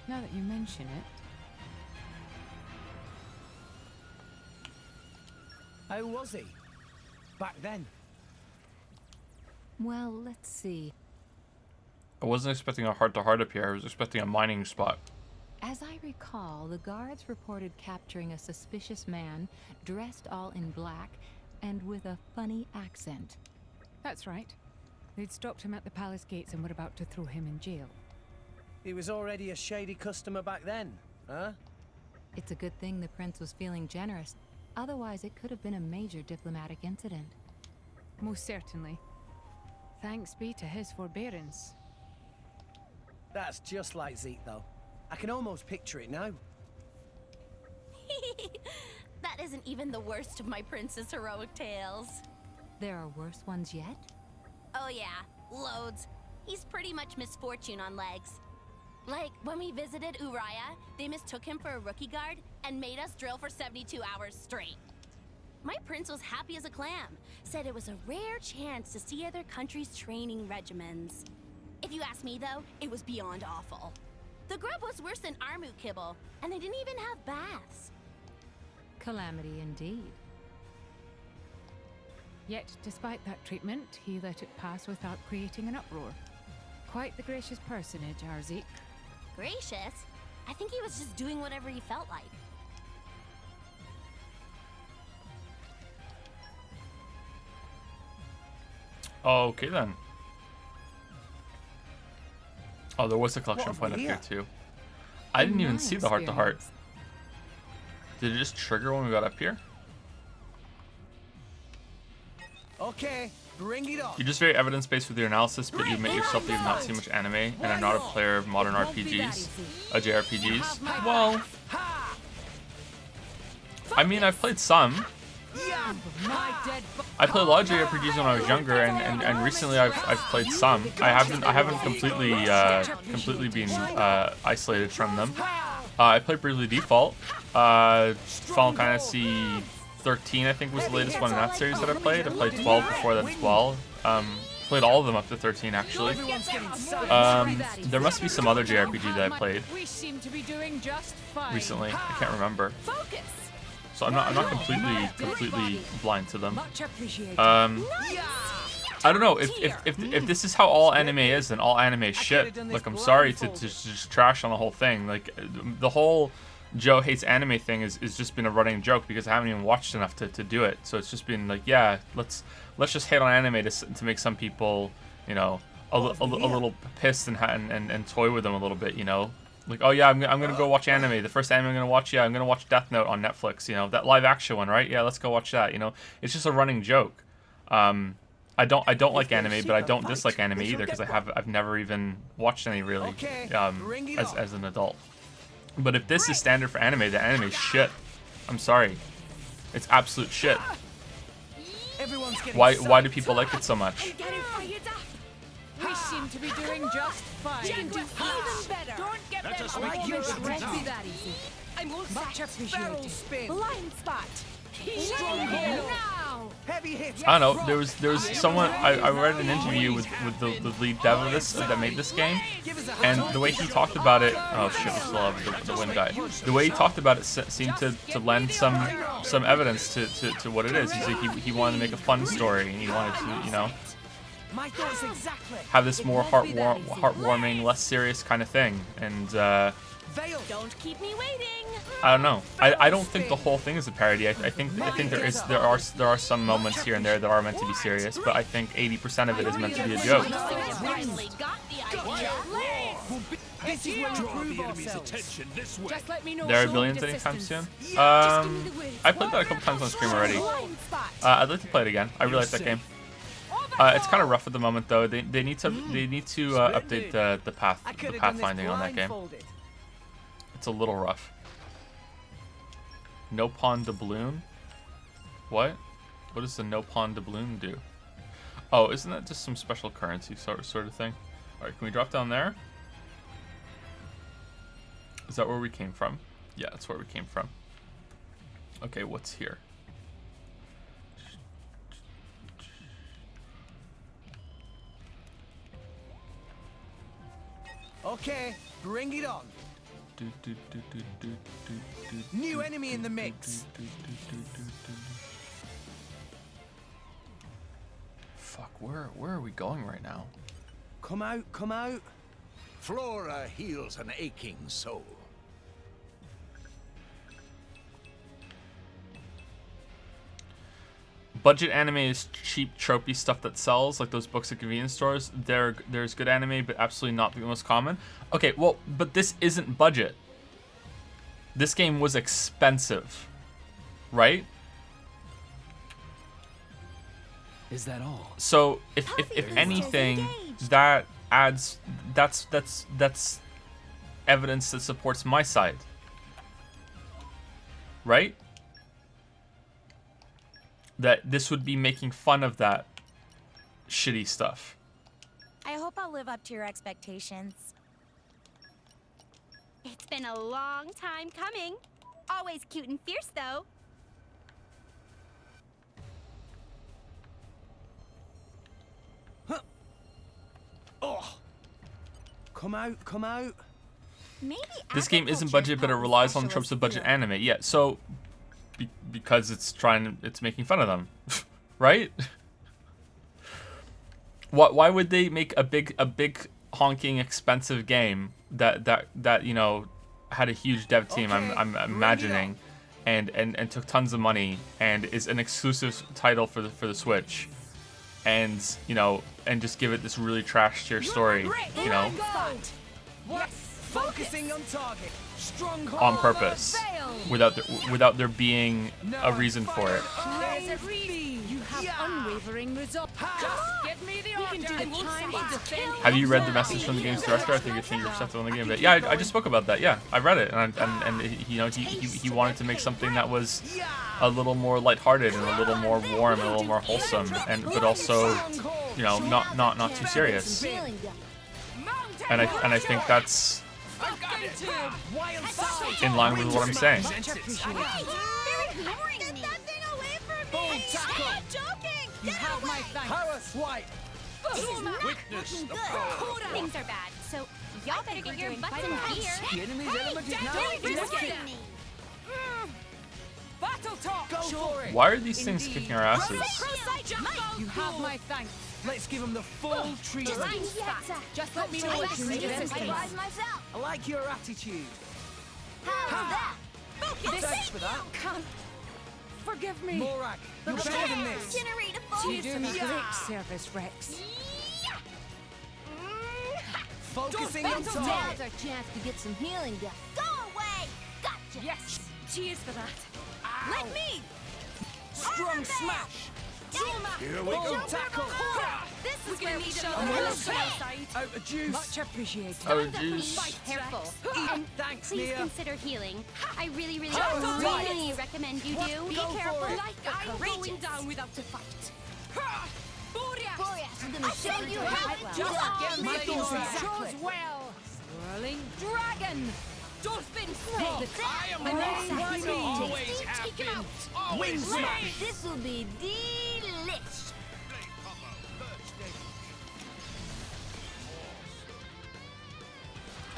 Now that you mention it. How was he? Back then? Well, let's see. I wasn't expecting a heart-to-heart up here. I was expecting a mining spot. As I recall, the guards reported capturing a suspicious man dressed all in black and with a funny accent. That's right. They'd stopped him at the palace gates and were about to throw him in jail. He was already a shady customer back then, huh? It's a good thing the prince was feeling generous. Otherwise, it could have been a major diplomatic incident. Most certainly. Thanks be to his forbearance. That's just like Zeke, though. I can almost picture it now. That isn't even the worst of my prince's heroic tales. There are worse ones yet? Oh yeah, loads. He's pretty much misfortune on legs. Like, when we visited Uriah, they mistook him for a rookie guard and made us drill for 72 hours straight. My prince was happy as a clam, said it was a rare chance to see other countries' training regimens. If you ask me though, it was beyond awful. The grub was worse than Armut kibble, and they didn't even have baths. Calamity indeed. Yet, despite that treatment, he let it pass without creating an uproar. Quite the gracious personage, our Zeke. Gracious? I think he was just doing whatever he felt like. Okay then. Oh, there was a collection What point up have we here here? too. I didn't In even my see the heart-to-heart. experience. Did it just trigger when we got up here? Okay, bring it on. You're just very evidence-based with your analysis, but you admit yourself that you've not seen much anime and are not a player of modern RPGs, JRPGs. Well, I mean, I've played some. I played a lot of JRPGs when I was younger, and recently I've played some. I haven't completely been isolated from them. I played Bravely Default. Final Fantasy 13, I think, was the latest one in that series that I played. I played 12 before that as well. Played all of them up to 13 actually. There must be some other JRPG that I played We seem to be doing just fine. recently. I can't remember. Focus. So I'm not completely blind to them. Much appreciated. I don't know if this is how all anime is, then all anime is shit. Like, I'm sorry to just trash on the whole thing. Like, the whole Joe hates anime thing is just been a running joke because I haven't even watched enough to do it. So it's just been like, yeah, let's just hate on anime to make some people, you know, a little pissed and toy with them a little bit, you know. Like, oh yeah, I'm gonna go watch anime. The first anime I'm gonna watch, yeah, I'm gonna watch Death Note on Netflix. You know, that live action one, right? Yeah, let's go watch that. You know, it's just a running joke. I don't like anime, but I don't dislike anime either because I've never even watched any really as an adult. But if this is standard for anime, then anime is shit. I'm sorry, it's absolute shit. Why do people like it so much? We seem to be doing just fine. Can do even better. Don't get Let us them make all you this a won't be now. that easy. I'm all Much set. appreciated. Barrel spin. Blind spot. Strong Here hold. now. Heavy hit. I don't know. There was someone I read an interview with the lead dev of this that made this game, and the way he talked about it. Oh shit, we still have the wind guy. The way he talked about it seemed to lend some evidence to what it is. He's like he wanted to make a fun story, and he wanted to, you know, My thoughts exactly. have this more heartwarming, less serious kind of thing. And Veil. Don't keep me waiting. I don't know. I don't think the whole thing is a parody. I think there are some moments here and there that are meant to be serious, but I think 80% of it is meant to be a joke. Finally got the idea. This is where we prove ourselves. Just let me know. There are showing billions anytime soon. assistance. I played that a couple times on stream already. I'd like to play it again. I really like that game. It's kind of rough at the moment though. They need to update the pathfinding on that game. It's a little rough. No pawn doubloon? What? What does the no pawn doubloon do? Oh, isn't that just some special currency sort of thing? Alright, can we drop down there? Is that where we came from? Yeah, that's where we came from. Okay, what's here? Okay, bring it on. New enemy in the mix. Fuck, where are we going right now? Come out, come out. Flora heals an aching soul. Budget anime is cheap, tropey stuff that sells, like those books at convenience stores. There's good anime, but absolutely not the most common. Okay, well, but this isn't budget. This game was expensive, right? Is that all? So if anything, that adds that's evidence that supports my side, right? That this would be making fun of that shitty stuff. I hope I'll live up to your expectations. It's been a long time coming. Always cute and fierce, though. Oh. Come out, come out. Maybe This game isn't budget, but it relies on the tropes of budget anime. Yeah, so because it's making fun of them, right? Why would they make a big honking expensive game that you know had a huge dev team? I'm imagining, and took tons of money and is an exclusive title for the Switch, and you know, and just give it this really trash tier story, you know, Focusing on target. Stronghold on purpose, without there being a reason for it. You have unwavering resolve. Just give me the order. Have you read the message from the game's director? I think it changed your perspective on the game. But yeah, I just spoke about that. Yeah, I read it, and he, you know, he wanted to make something that was a little more lighthearted and a little more warm and a little more wholesome, but also, you know, not too serious. And I think that's in line with what I'm saying. You have my thanks. White. Witness the power. Things are bad, so y'all better get your butts in gear. The enemy's element is now Risking me. Battle talk. Go for it. Why are these things kicking our asses? You have my thanks. Let's give him the full treatment. Just let me know what you need assistance. I like your attitude. How's that? Thanks for that. Can't. Forgive me. Morag, you're better than this. Generate a You focus. do me great service, Rex. Focusing on Now's target. our chance to get some healing done. Go away! Gotcha! Yes. Cheers for that. Let me! Strong smash. Here we go. Tackle. This is where we show I'm the well real set. Out of juice. Much appreciated. Oh, jeez. Careful. And thanks, Please Nia. consider healing. I really Right. recommend you do. Be Go for careful. it. Like I'm going down without a fight. Boreas, I'm gonna show you how to do Just it. give me the order. Exactly. Chose well. Swirling dragon. Dolphin snake. I am Always happen. Always smash. This will be delish.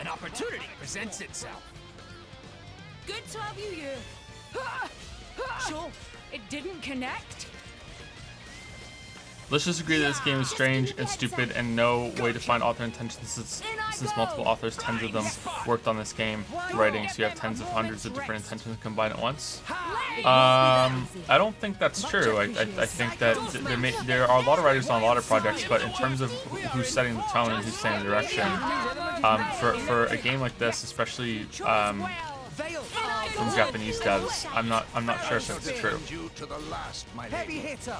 An opportunity presents itself. Good to have you here. Sure, it didn't connect. Let's just agree that this game is strange and stupid and no way to find author intentions since multiple authors, tens of them, worked on this game writing, so you have tens of hundreds of different intentions combined at once. I don't think that's true. I think that there are a lot of writers on a lot of projects, but in terms of who's setting the tone and who's setting the direction, for a game like this, especially from Japanese devs, I'm not sure if that's true. You to the last, my Heavy lady. hitter.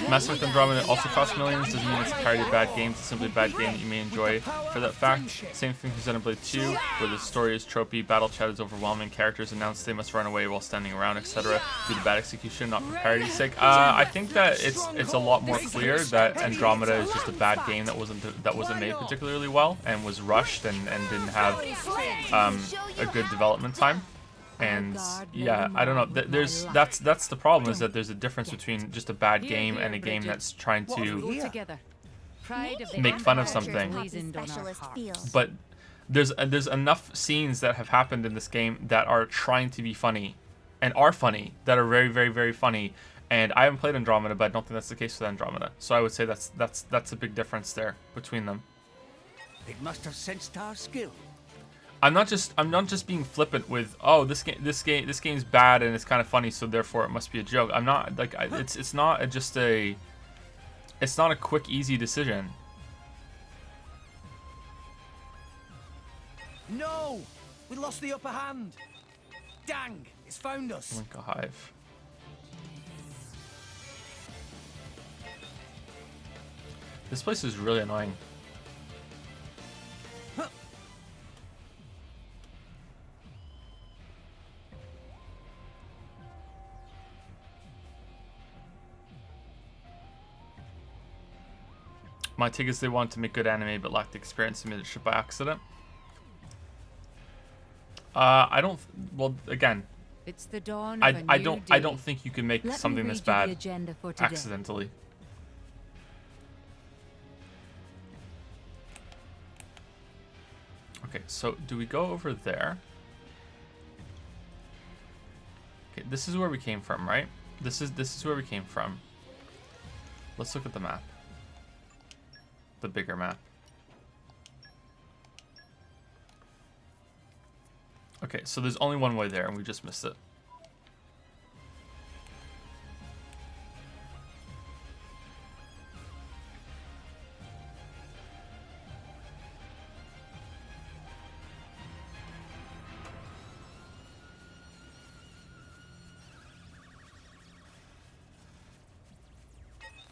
Mass Effect Andromeda also costs millions, doesn't mean it's entirely a bad game, it's simply a bad game that you may enjoy for that fact. Same thing for Xenoblade 2, where the story is tropey, battle chat is overwhelming, characters announce they must run away while standing around, etc. due to bad execution, not for parity's sake. I think that it's a lot more clear that Andromeda is just a bad game that wasn't made particularly well and was rushed and didn't have a good development time. And yeah, I don't know. That's the problem, is that there's a difference between just a bad game and a game that's trying to make fun of something. But there's enough scenes that have happened in this game that are trying to be funny, and are funny, that are very, very, very funny, And I haven't played Andromeda, but I don't think that's the case with Andromeda. So I would say that's a big difference there between them. It must have sensed our skill. I'm not just being flippant with, oh, this game's bad and it's kind of funny, so therefore it must be a joke. I'm not like it's not a quick, easy decision. No! We lost the upper hand. Dang! It's found us. Link a hive. This place is really annoying. My take is they wanted to make good anime but lacked the experience and made it shit by accident. I don't. Well, again, it's the dawn of a new day. I don't think you can make Let something me this read you bad the agenda for today. accidentally. Okay, so do we go over there? Okay, this is where we came from, right? This is where we came from. Let's look at the map. The bigger map. Okay, so there's only one way there, and we just missed it.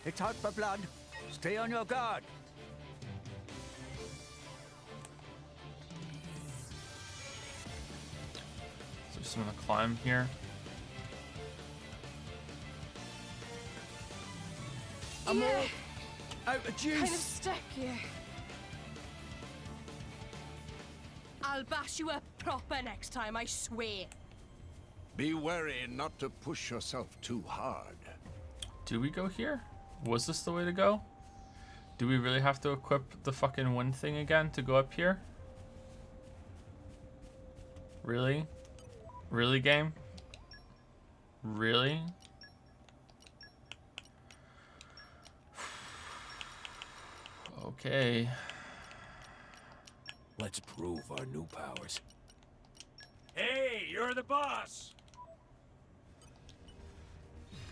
It's out for blood. Stay on your guard. So just gonna climb here. I'm all out of juice. Kind of stuck here. I'll bash you up proper next time, I swear. Be wary not to push yourself too hard. Do we go here? Was this the way to go? Do we really have to equip the fucking wind thing again to go up here? Really? Really, game? Really? Okay. Let's prove our new powers. Hey, you're the boss.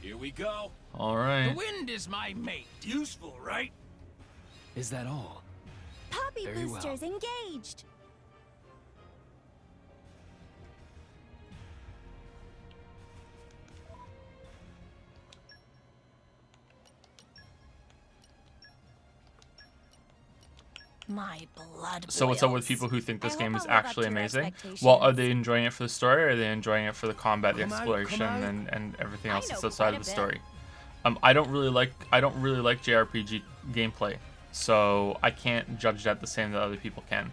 Here we go. All right. The wind is my mate. Useful, right? Is that all? Poppy Very well. boosters engaged. My blood So what's up with boils. people who think this I game hope is I'll live up actually to your amazing? expectations. Well, are they enjoying it for the story, or are they enjoying it for the combat, the Come out, exploration, come out. and everything I else know that's outside quite of a the bit. story? I don't really like JRPG gameplay, so I can't judge that the same that other people can.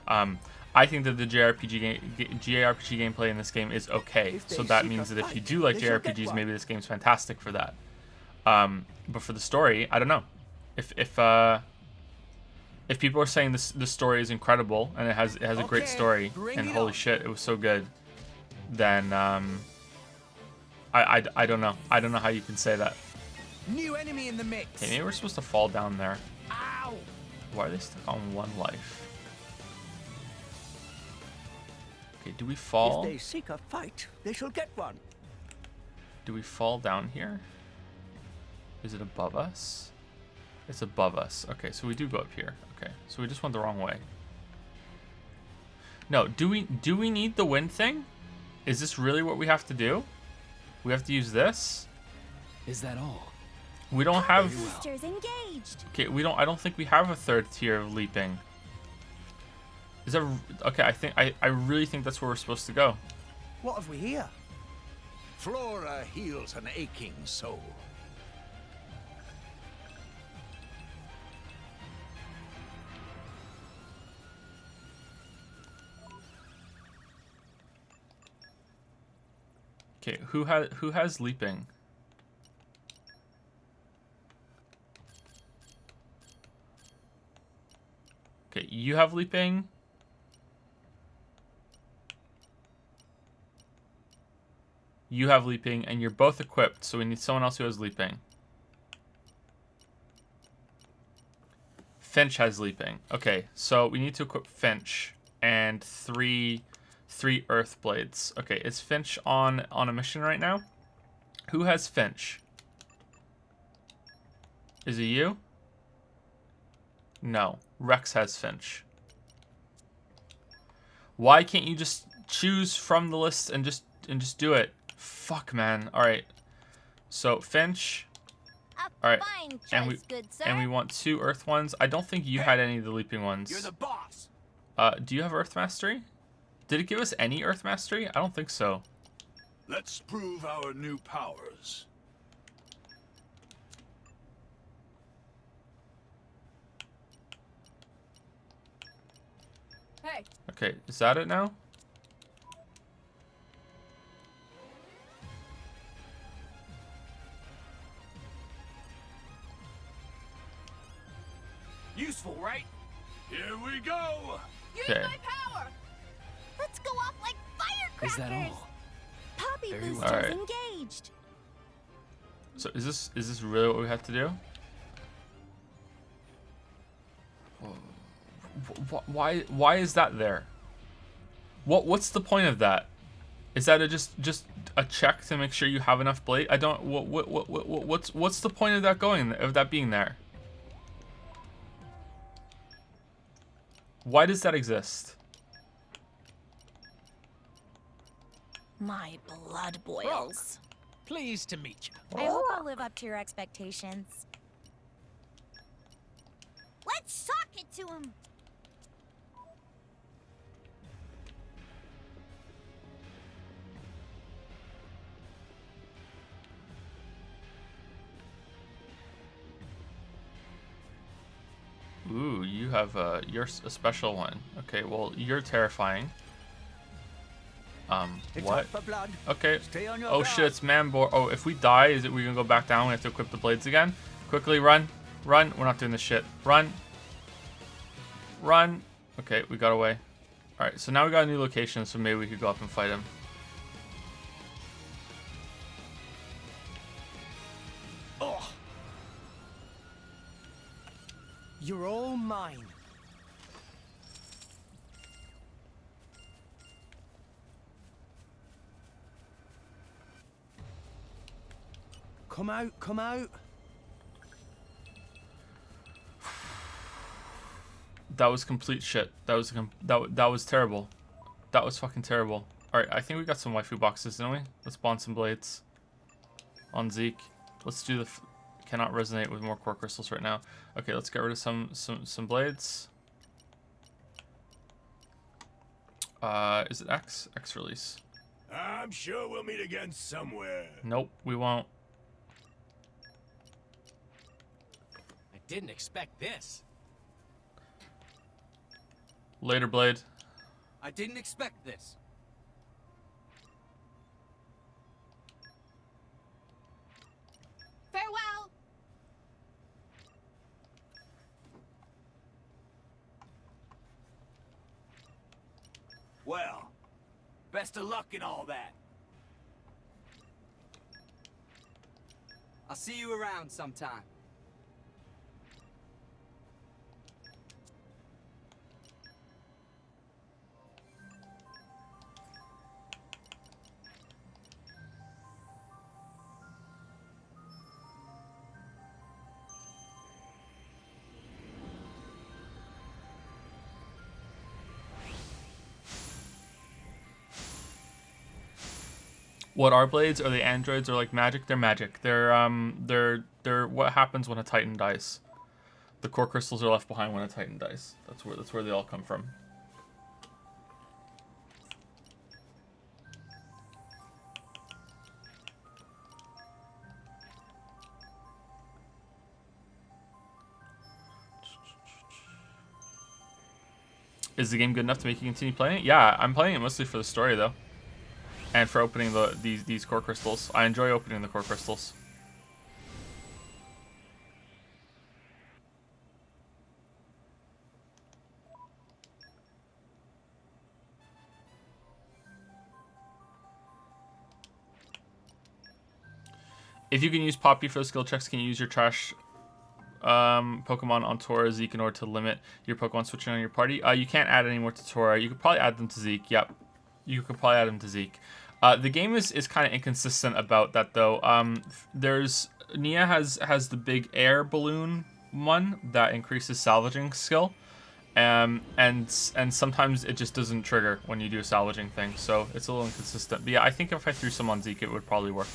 I think that the JRPG gameplay in this game is okay, If they so that seek means a that if you fight, do like they shall get JRPGs, one. maybe this game's fantastic for that. But for the story, I don't know. If people are saying the story is incredible and it has a great Okay, story bring and it holy on. shit, it was so good, then I don't know. I don't know how you can say that. New enemy in the mix. Okay, maybe we're supposed to fall down there. Ow! Why are they stuck on one life? Okay, do we fall? If they seek a fight, they shall get one. Do we fall down here? Is it above us? It's above us. Okay, so we do go up here. Okay, so we just went the wrong way. No, do we need the wind thing? Is this really what we have to do? We have to use this? Is that all? We don't have... Boosters engaged. Okay, we don't... I don't think we have a third tier of leaping. Is that... Okay, I really think that's where we're supposed to go. What have we here? Flora heals an aching soul. Okay, who has leaping? Okay, you have leaping. You have leaping, and you're both equipped, so we need someone else who has leaping. Finch has leaping. Okay, so we need to equip Finch and three earth blades. Okay, is Finch on a mission right now? Who has Finch? Is it you? No. Rex has Finch. Why can't you just choose from the list and just do it? Fuck, man. All right. So Finch. All right. And we want 2 earth ones. I don't think you had any of the leaping ones. You're the boss. Do you have earth mastery? Did it give us any earth mastery? I don't think so. Let's prove our new powers. Hey. Okay, is that it now? Useful, right? Here we go. Use Okay. my power. Let's go off like firecrackers. Is that all? Poppy Very well. boosters Alright. engaged. So is this really what we have to do? Why is that there? What's the point of that? Is that just a check to make sure you have enough blade? I don't. What's the point of that being there? Why does that exist? My blood boils. Pleased to meet you. I hope I'll live up to your expectations. Let's sock it to him. Ooh, you have you're a special one. Okay, well you're terrifying. It's What? up for blood. Okay. Stay on your Oh guard. shit, it's Manbor. Oh, if we die, is it we gonna go back down? We have to equip the blades again. Quickly, run, run. We're not doing this shit. Run, run. Okay, we got away. All right, so now we got a new location, so maybe we could go up and fight him. Oh. You're all mine. Come out, come out. That was complete shit. That was terrible. That was fucking terrible. All right, I think we got some waifu boxes, didn't we? Let's bond some blades on Zeke. Let's do the. Cannot resonate with more core crystals right now. Okay, let's get rid of some blades. Is it X? X release. I'm sure we'll meet again somewhere. Nope, we won't. I didn't expect this. Later, Blade. I didn't expect this. Farewell. Well, best of luck in all that. I'll see you around sometime. What are blades? Are they androids or like magic? They're magic. They're what happens when a Titan dies. The core crystals are left behind when a Titan dies. That's where they all come from. Is the game good enough to make you continue playing it? Yeah, I'm playing it mostly for the story though. And for opening these core crystals. I enjoy opening the core crystals. If you can use Poppy for skill checks, can you use your trash Pokemon on Tora, Zeke in order to limit your Pokemon switching on your party? You can't add any more to Tora. You could probably add them to Zeke. Yep. You could probably add them to Zeke. The game is kind of inconsistent about that, though. Nia has the big air balloon one that increases salvaging skill. And sometimes it just doesn't trigger when you do a salvaging thing. So it's a little inconsistent. But yeah, I think if I threw some on Zeke, it would probably work.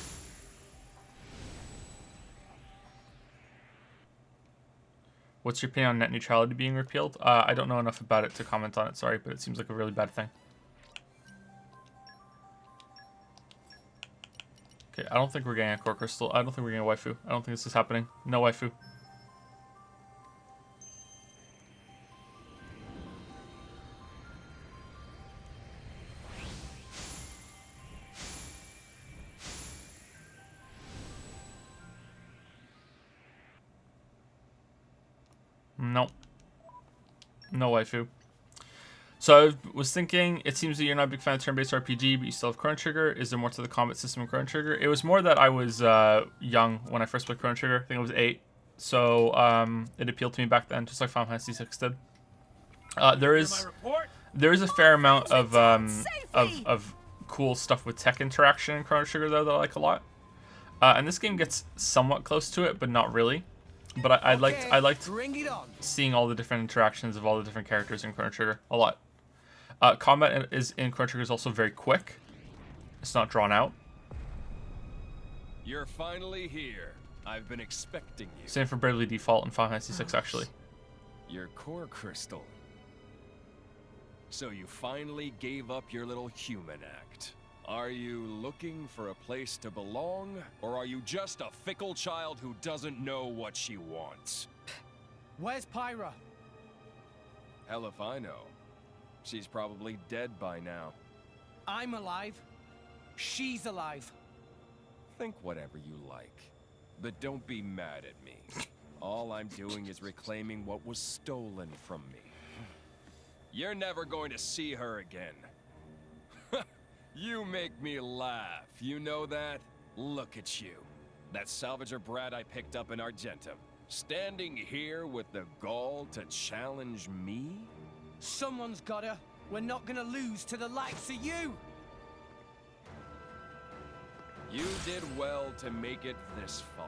What's your opinion on net neutrality being repealed? I don't know enough about it to comment on it, sorry, but it seems like a really bad thing. Okay, I don't think we're getting a core crystal. I don't think we're getting a waifu. I don't think this is happening. No waifu. Nope. No waifu. So I was thinking, it seems that you're not a big fan of turn-based RPG, but you still have Chrono Trigger. Is there more to the combat system in Chrono Trigger? It was more that I was young when I first played Chrono Trigger. I think I was 8. So it appealed to me back then, just like Final Fantasy VI did. There is a fair amount of cool stuff with tech interaction in Chrono Trigger, though, that I like a lot. And this game gets somewhat close to it, but not really. But I liked seeing all the different interactions of all the different characters in Chrono Trigger a lot. Combat in Chrono Trigger is also very quick. It's not drawn out. You're finally here. I've been expecting you. Same for Bravely Default in Final Fantasy VI, actually. Your core crystal. So you finally gave up your little human act. Are you looking for a place to belong, or are you just a fickle child who doesn't know what she wants? Where's Pyra? Hell if I know. She's probably dead by now. I'm alive. She's alive. Think whatever you like, but don't be mad at me. All I'm doing is reclaiming what was stolen from me. You're never going to see her again. You make me laugh, you know that? Look at you. That salvager brat I picked up in Argentum. Standing here with the gall to challenge me? Someone's gotta. We're not gonna lose to the likes of you! You did well to make it this far.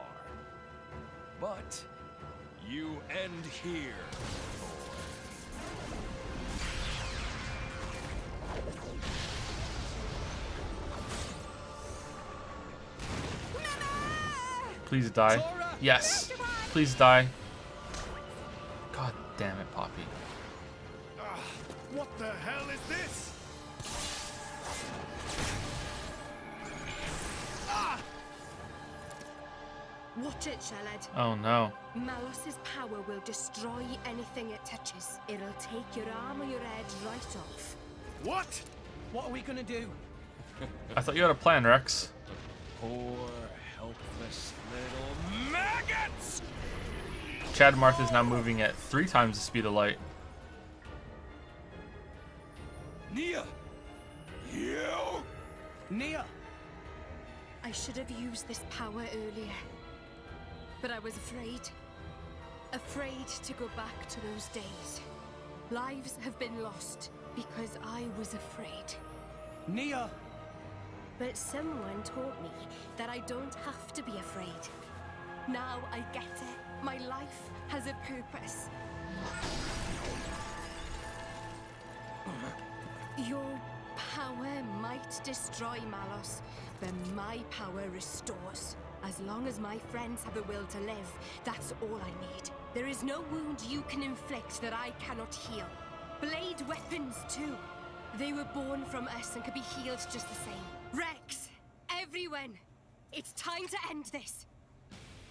But you end here. Please die. Yes. Please die. God damn it, Poppy. What the hell is this? Watch it, Shalad. Oh no. Malos's power will destroy anything it touches. It'll take your arm or your head right off. What? What are we gonna do? I thought you had a plan, Rex. Poor, helpless little maggots! Chad Marth is now moving at 3 times the speed of light. Nia! You! Nia! I should have used this power earlier. But I was afraid. Afraid to go back to those days. Lives have been lost because I was afraid. Nia! But someone taught me that I don't have to be afraid. Now I get it. My life has a purpose. Your power might destroy Malos, but my power restores. As long as my friends have a will to live, that's all I need. There is no wound you can inflict that I cannot heal. Blade weapons, too. They were born from us and could be healed just the same. Rex! Everyone! It's time to end this!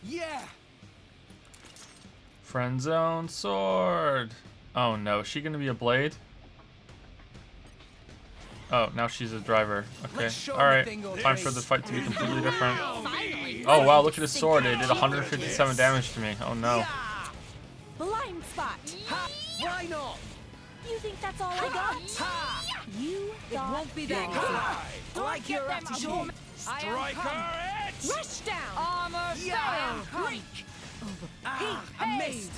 Yeah! Friend zone sword. Oh no, is she gonna be a blade? Oh, now she's a driver. Okay. Alright. Time for the fight to be completely different. Oh wow, look at his sword. It did 157 damage to me. Oh no. Blind spot. Ha! Why not? You think that's all I got? Ha! You It won't be that easy. Like your attitude. Strike her! Rush down. Armor Yeah. fail. I missed.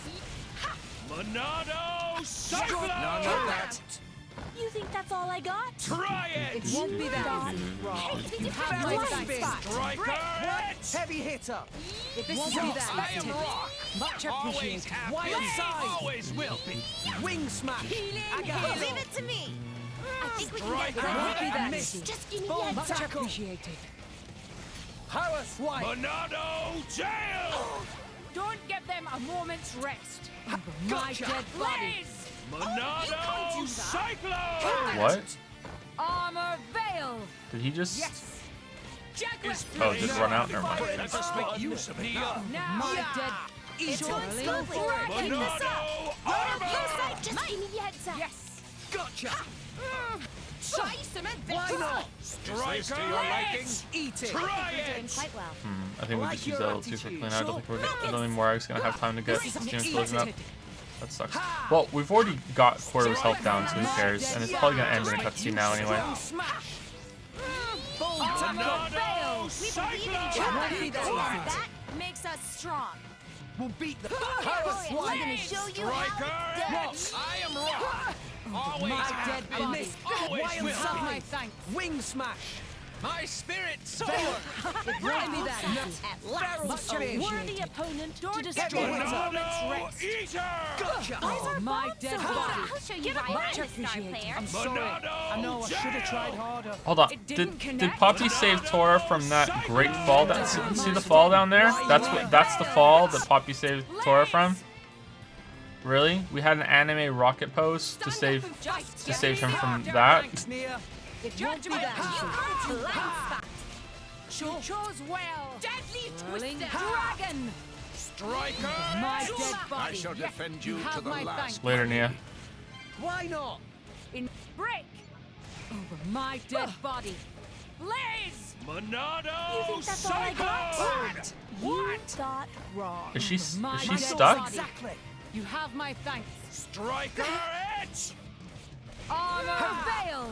Monado Cyclone! None of that. You think that's all I got? Try it! It won't be that easy. Hey, did you Have have my my thanks. spot? Striker it! Heavy hitter. This is Rock, I am unexpected. Rock! Much Always appreciated. have Wild been, side. always will be! Wing smash. I got it. Leave it to me. I think we can get Striker Won't be it! that missed. easy. Just give me Boom, the Much heads up. appreciated. Power swipe. Monado Jail! Don't give them a moment's rest. Over my Gotcha. dead body. Monado Cyclone! What? Armor veil. Did he just? Yes. Jaguar. Oh, just run out. Never mind. Let us make use of it. Now my dead. It's Surely. going smoothly. Keep this up. Monado Blue Armor! side, just give me the heads up. Yes. Gotcha. Try some Why not? Striker to your liking? it! Eat it. Try You're doing it! quite well. I think we Like just used your that a little too attitude. quickly. Now I don't think we're Sure. I don't think Morag's gonna have time to get This is Steam unexpected. Explosion up. That sucks. Well, we've already got quarter of his health down, so who cares? And it's probably gonna end in a cutscene now anyway. Strong smash. Boom Monado tackle. We believe in each Cyclone! other. Be that easy. That makes us strong. We'll beat the Power power I'm swipe. gonna show you Striker how it's it! I am Rock! Always My have dead been, body. always Wild will side. be! My thanks. Wing smash. My spirit soar! It won't be that easy. at last. Barrel Much spin. appreciated. opponent to Heavy destroy. hitter. Monado Eater! Gotcha. Oh, my dead body. I'll show you why Much I'm a star appreciated. player. I'm sorry. Monado I know I should have tried Jail! harder. Hold on. It Did didn't connect. Poppy save Tora from that great fall? See the fall down there? That's the fall that Poppy saved Tora from. Really? We had an anime rocket pose to save him from that. Thanks, Nia. It won't be that easy. Blind spot. You chose well. Deadly Whirling twister. dragon. Striker My it! dead body. I shall defend you to have the my last. thanks. Later, Nia. Why not? In break. Over my dead body. Blaze. Monado You think that's all I got? Cyclone! You got wrong. Is she My dead stuck? body. Exactly. You have my thanks. Striker it! Armor veil.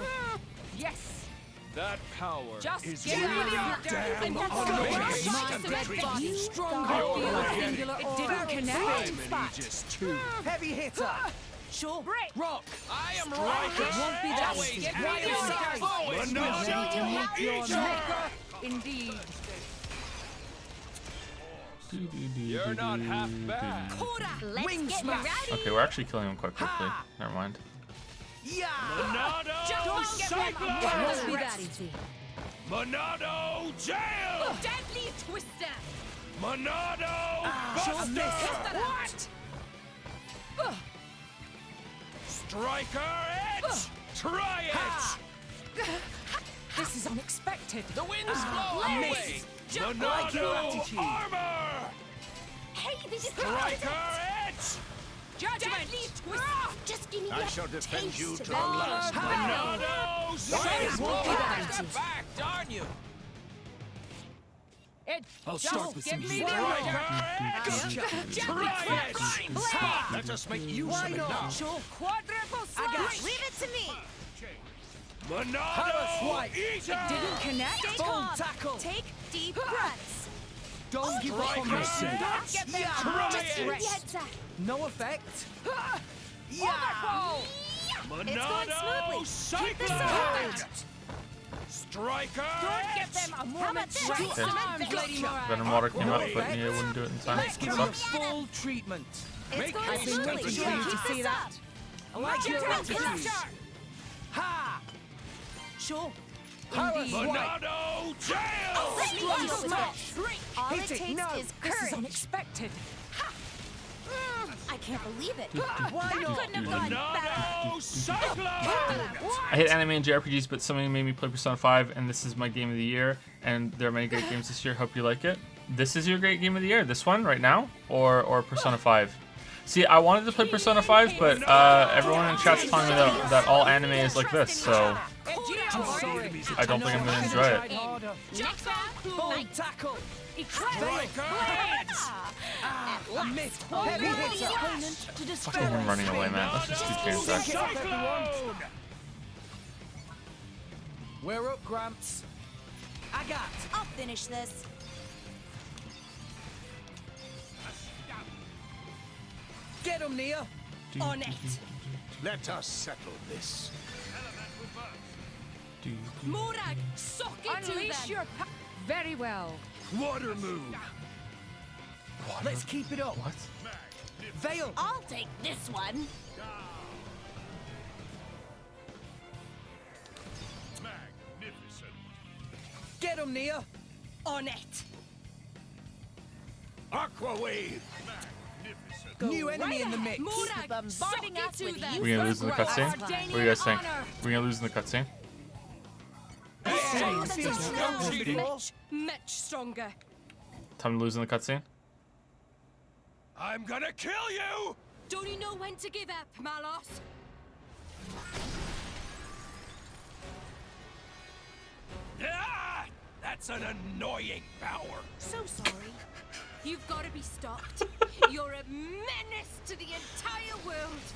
Yes. That power Just is give really me your damn and that's amazing. my dead body. You strong I feel hold. a singular it didn't connect. I'm an Aegis too. Heavy hitter. Sure. Break. Rock. I am It Rock! won't be that Always easy. have Wild been, side. always will Monado be. your Eater! maker. Indeed. You're not half bad. Let's Wing get smash. rowdy. Okay, we're actually killing him quite quickly. Never mind. Yeah. Monado Won't be Cyclone! that easy. Monado Jail! Deadly twister. Monado Buster! What? Striker it! Try it! This is unexpected. The winds blow away! Just like your Monado attitude. Armor! Hey, they just Striker it! Judgment. Deadly twist. Just give me I that shall defend taste you of to the that. last. Monado Won't Cyclone! be that easy. Step back, darn you! It I'll just start with give some me heat. the Striker Gotcha. it! Try it! Let us make use Why of it not? now. Sure. Quadruple I got slash. Leave it to me. Monado swipe. Eater! Didn't connect. Stay Boom calm. tackle. Take deep breaths. Don't give up on Striker yourself. it! Get them. Try Just give me the it! heads up. No effect. Wonderful. It's going Monado smoothly. Keep this Cyclone! up. Striker Don't give it! them a How about moment's this? rest. Okay. Arms, Lady Morag. Venom water came up, but Nia wouldn't do it in time. Let's That give you sucks. full treatment. It's Make going I've been smoothly. waiting for Yeah, you to keep see this that. up. I like your Judgment attitude. Crusher. Ha! Sure. Indeed. Monado Jail! Let me Strong deal with smash. it. All Hit it it. takes No. is This is courage. unexpected. I can't believe it. Why That not? couldn't have gone better. Monado Cyclone! I hate anime and JRPGs, but something made me play Persona 5, and this is my game of the year. And there are many great games this year. Hope you like it. This is your great game of the year. This one right now, or Persona 5. See, I wanted to play Persona 5, but everyone in chat's telling me that all anime is like this, so I'm sorry. I don't think I'm gonna enjoy it. Tried harder. Next round. Boom tackle. Striker it! I missed. Heavy hitter. Opponent to destroy. Fucking him running away, man. Let's just do change that. Cyclone! We're up, Gramps. I got. I'll finish this. Get him, Nia. On it. Let us settle this. Morag, sock it to Unleash them. your very well. Water move. Let's keep it up. What? Veil. I'll take this one. Get him, Nia. On it. Aqua wave. New enemy in the mix. Morag, bombarding sock it us to with them. you. We gonna lose in the cutscene? Our What do you guys think? honor. We gonna lose in the cutscene? Much stronger. Time to lose in the cutscene? I'm gonna kill you! Don't you know when to give up, Malos? Ah! That's an annoying power. So sorry. You've got to be stopped. You're a menace to the entire world.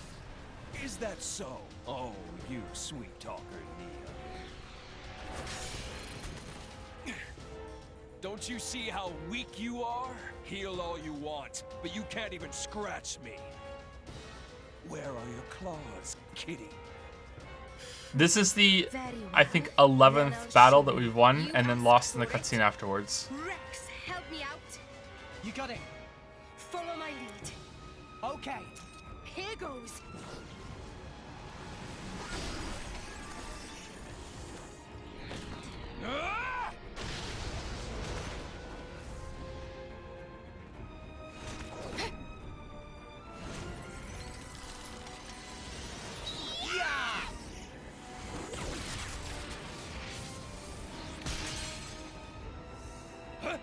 Is that so? Oh, you sweet talker, Nia. Don't you see how weak you are? Heal all you want, but you can't even scratch me. Where are your claws, kitty? This is the, I think, 11th battle that we've won and then lost in the cutscene afterwards. Rex, help me out. You got it. Follow my lead. Okay. Here goes. Ah! Huh?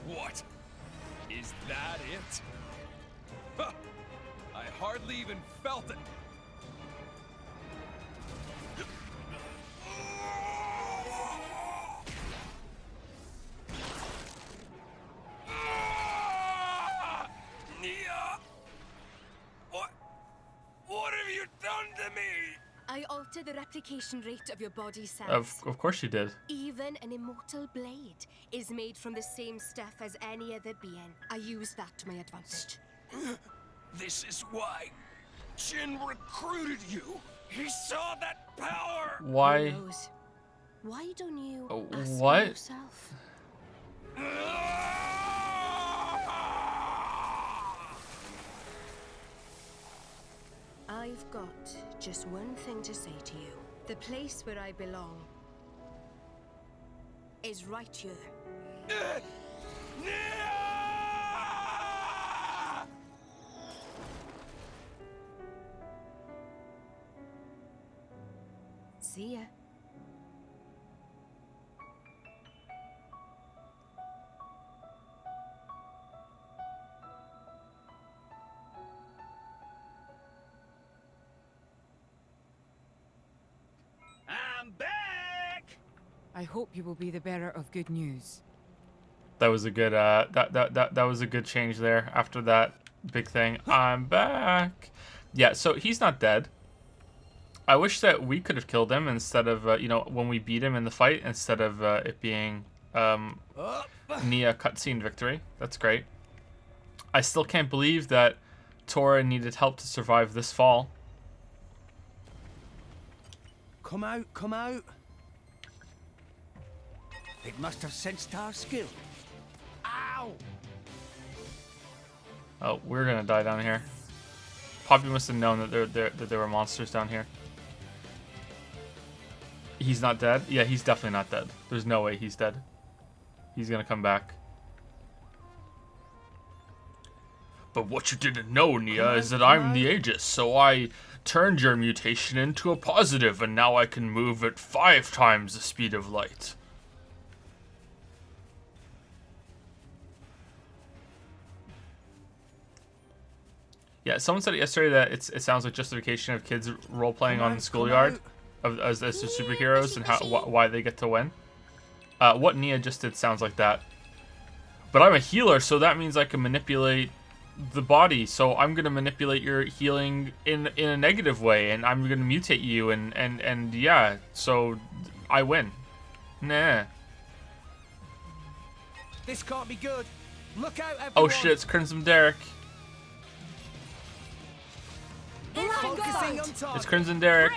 What? Is that it? Huh. I hardly even felt it. Ah! Nia! What have you done to me? I alter the replication rate of your body cells. Of course you did. Even an immortal blade is made from the same stuff as any other being. I use that to my advantage. This is why Jin recruited you. He saw that power. Why? Who knows? Why don't you ask What? yourself? I've got just one thing to say to you. The place where I belong is right here. See ya. I'm back! I hope you will be the bearer of good news. That was a good that was a good change there after that big thing. I'm back. Yeah, so he's not dead. I wish that we could have killed him instead of you know, when we beat him in the fight, instead of it being Nia cutscene victory. That's great. I still can't believe that Tora needed help to survive this fall. Come out, come out. It must have sensed our skill. Ow! Oh, we're gonna die down here. Poppy must have known that there were monsters down here. He's not dead? Yeah, he's definitely not dead. There's no way he's dead. He's gonna come back. But what you didn't know, Nia, is that I'm the Aegis, so I turned your mutation into a positive, and now I can move at 5 times the speed of light. Yeah, someone said it yesterday that it sounds like justification of kids role-playing on the schoolyard as the superheroes and why they get to win. What Nia just did sounds like that. But I'm a healer, so that means I can manipulate the body. So I'm going to manipulate your healing in a negative way, and I'm going to mutate you, and yeah, so I win. Nah. This can't be good. Look out, everyone. Oh shit, it's Crimson Derek. Everything on target. It's Crimson Derek.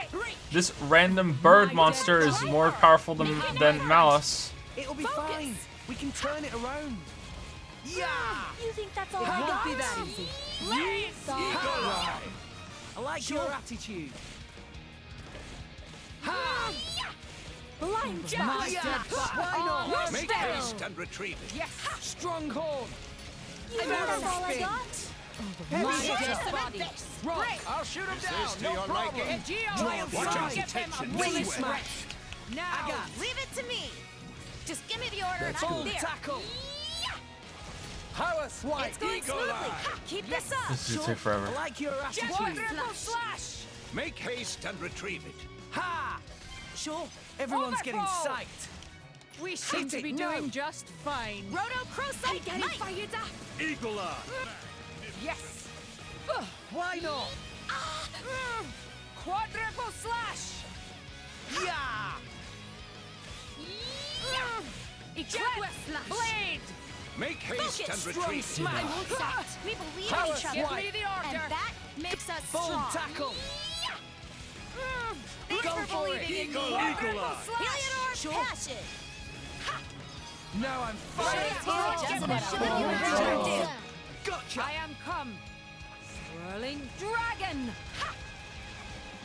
This random bird monster is more powerful than Malice. It'll be fine. We can turn it around. Yeah! You think that's all It I won't got? be that easy. Eagle Eye. I like your attitude. Ha! Blind Why not? Make haste and retrieve it. Yes! Stronghold! You think that's all I got? Right, I'll shoot him Is down. this to No your problem. liking? Wild Watch out, side. attention Wing this way. smash. Now, I got leave it to me. Just give me the order and Full I'm there. tackle. Power swipe. It's going Eagle smoothly. eye. Keep this up. This is gonna take forever. I like your attitude. Quadruple slash. Make haste and retrieve it. Ha! Sure, everyone's getting psyched. We seem to be doing just fine. Roto Crowsight. Getting fired up. Eagle eye. Yes. Why not? Quadruple slash. Yeah! Eclipse blade. Make haste and Strong retrieve it. smash. We believe Power in each other. swipe. And that makes us Full strong. tackle. Thanks Go for for it. believing in me. Eagle eye. Heliodor Sure. passion. Now I'm Sure, fired. it's here. Gotcha. I am come. Swirling dragon.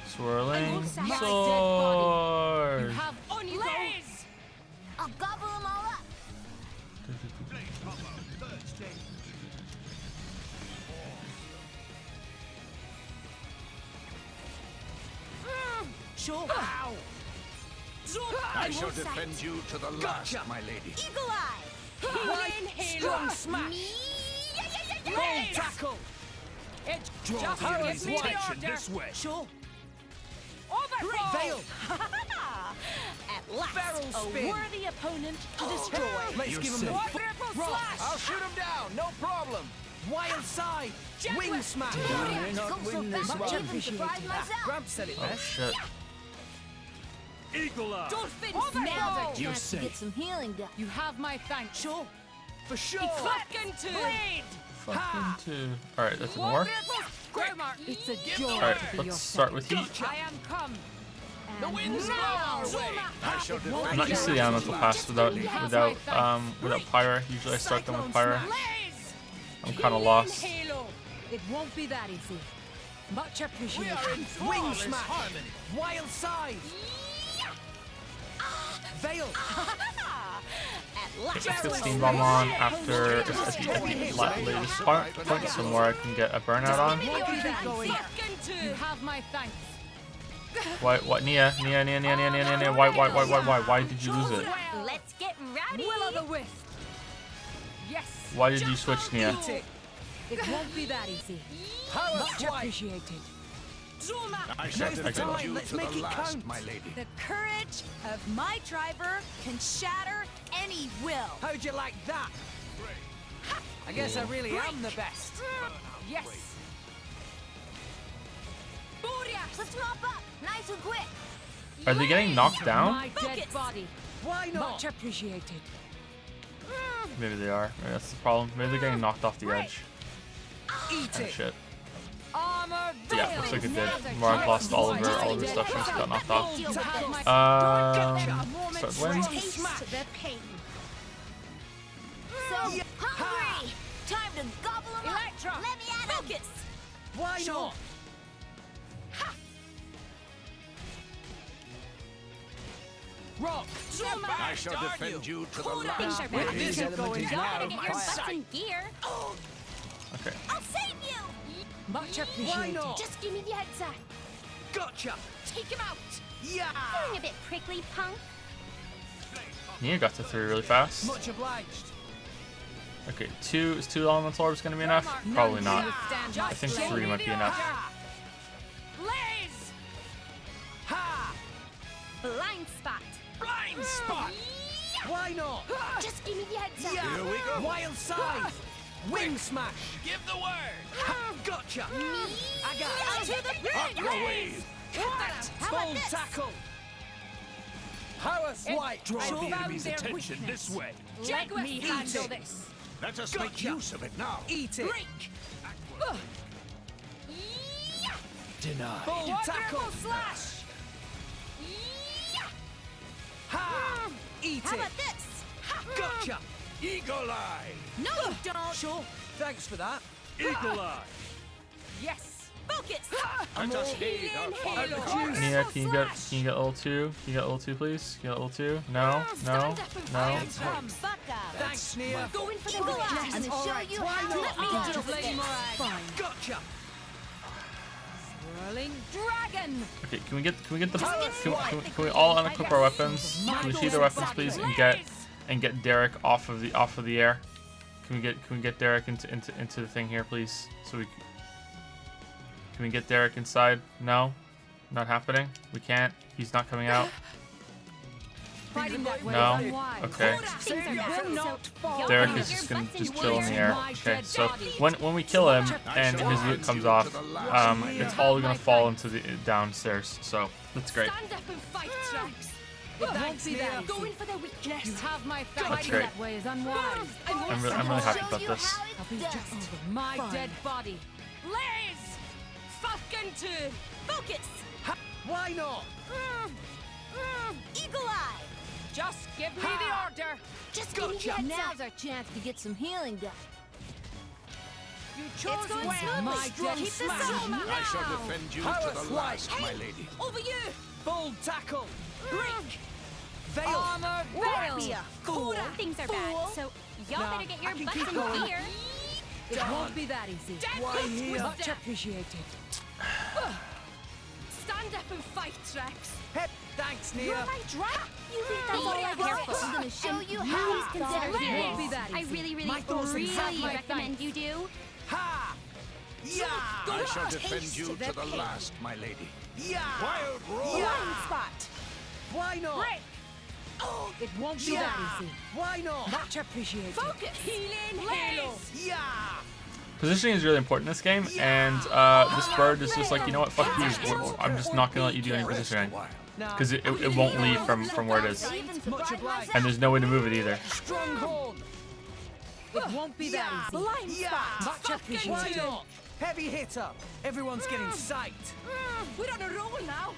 Swirling My dead sword. You have on you Blaze. I'll gobble them all up. Sure. Ow. I shall defend you to the last, my lady. Eagle eye. Strong smash. Full tackle. It Draw just the give enemy's me the attention order. this way. Sure. Overthrow. Veil. At last, Barrel a spin. worthy opponent to destroy. Let's You're give him the safe. Quadruple Rock. slash. I'll shoot him down. No problem. Wild side. Jet Wing whip. smash. Don't go so fast, one. I'll even surprise myself. Gramp said it Oh best. shit. Eagle eye. Dolphin Now's overthrow. our chance to get some healing done. You have my thanks. Sure. For sure. Fucking blade. Fucking two. Alright, that's more. Gromar. It's a joy Alright, to be your let's start with heat. I am come. The And wind's now. blowing our way. I shall I'm defend not you used to to the the elemental last. pass without Pyra. Usually I start them with Pyra. Blaze. I'm kind of lost. Halo. It won't be that easy. Much We appreciated. are in wing smash. Wild side. Veil. At last, Let's get Steam Bomb on after at the latest point, somewhere I can get a burnout on. What do you think going? You have my thanks. What, Nia? Why did you lose it? Let's get rowdy. Will o' the wisp. Yes. Why did you switch, Nia? Eat it. It won't be that easy. Power Much swipe. appreciated. I shall Now's the defend time. you Let's to make the it last, count. my lady. the courage of my driver can shatter any will. How'd you like that? I guess I really am the best. Yes. Let's mop up. Nice and quick. Are they getting knocked down? My dead body. Why not? Much appreciated. Maybe they are. Maybe that's the problem. Maybe they're getting knocked off the edge. Eat Kind of it. shit. Armor. Yeah, looks like it did. Mark lost all of her stuff. She just got knocked off. You have my Start the win. Taste the pain. So hungry. Time to gobble them Electra. up. Let me at 'em. Focus. Why not? Rock. I shall defend you to the last. With this going Gotta down, get your butts in gear. Okay. I'll save you. Much Why appreciated. not? Just give me the heads up. Gotcha. Take him out. Yeah. Feeling a bit prickly, punk. Nia got to 3 really fast. Much obliged. Okay, is 2 elemental orbs gonna be enough? Probably not. I think 3 might be enough. Blaze. Ha. Blind spot. Blind spot. Why not? Just give me the heads up. Yeah. Here we go. Wild side. Wing smash. Give the word. Ha. Gotcha. I got Out it. to the Up your ways. Full tackle. Power swipe. Draw Sure. the enemy's their attention weakness. this way. Let me Eat handle it. this. Let us make Gotcha. use of it now. Eat it. Break. Denied. Full tackle. slash. Ha! Eat How it. about this? Gotcha. Eagle Eye! No, you don't. Sure. Thanks for that. Eagle Eye. Yes. Focus. Let us aid our father. Nia, can you get level 2? Can you get level 2, please? Can you get level 2? No, no, no. Thanks, Nia. Going for the weakness. I'm gonna show you Why how not? to I'll do just this. Lady Morag. Fine. Gotcha. Swirling dragon. Okay, can we get the can we all unequip our weapons? Can we see the weapons, please, and get Derek off of the air? Can we get Derek into the thing here, please? So we can we get Derek inside? No, not happening. We can't. He's not coming out. Fighting that way No. is unwise. Okay. Things are bad. Derek is just gonna chill in the air. Okay, so when we kill him and his loot comes off, it's all gonna fall into the downstairs. So that's great. Stand up and fight, Trunks. It won't be that easy. Going for the weakness. You have my That's fighting great. that way is unwise. I'm really happy about this. I'll be just over my dead body. Liz! Fucking two! Focus. Why not? Eagle eye. Just give me the order. Just gotcha. Now's our chance to get some healing done. You chose It's going well. smoothly. My dead Keep this smash. up. I shall defend you Power to the slice. last, my lady. Over you. Full tackle. Break. Veil. Armor veil. Fool. Things are bad, so y'all Nah, better get your I can butts keep in going. gear. It won't be that easy. Why here? Much appreciated. Stand up and fight, Trunks. Hep. Thanks, Nia. You're my drag. You think that's Be all I care careful. for? I'm gonna show you And how please it's consider done. It won't be this. that I easy. really, My thoughts and have my recommend you do. Ha! Yeah! I shall defend you to the last, my lady. Yeah! Wild roar! Blind spot. Why not? Break. It won't be Yeah! that easy. Why not? Much appreciated. Focus. Healing halo. Yeah! Positioning is really important in this game, and this bird is just like, you know what, fuck you. I'm just not gonna let you do any positioning, because it won't leave from where it is, Much obliged. and there's no way to move it either. Stronghold. It won't be that easy. Blind Yeah! Much Why appreciated. not? Heavy hitter. Everyone's getting psyched. We're on a roll now.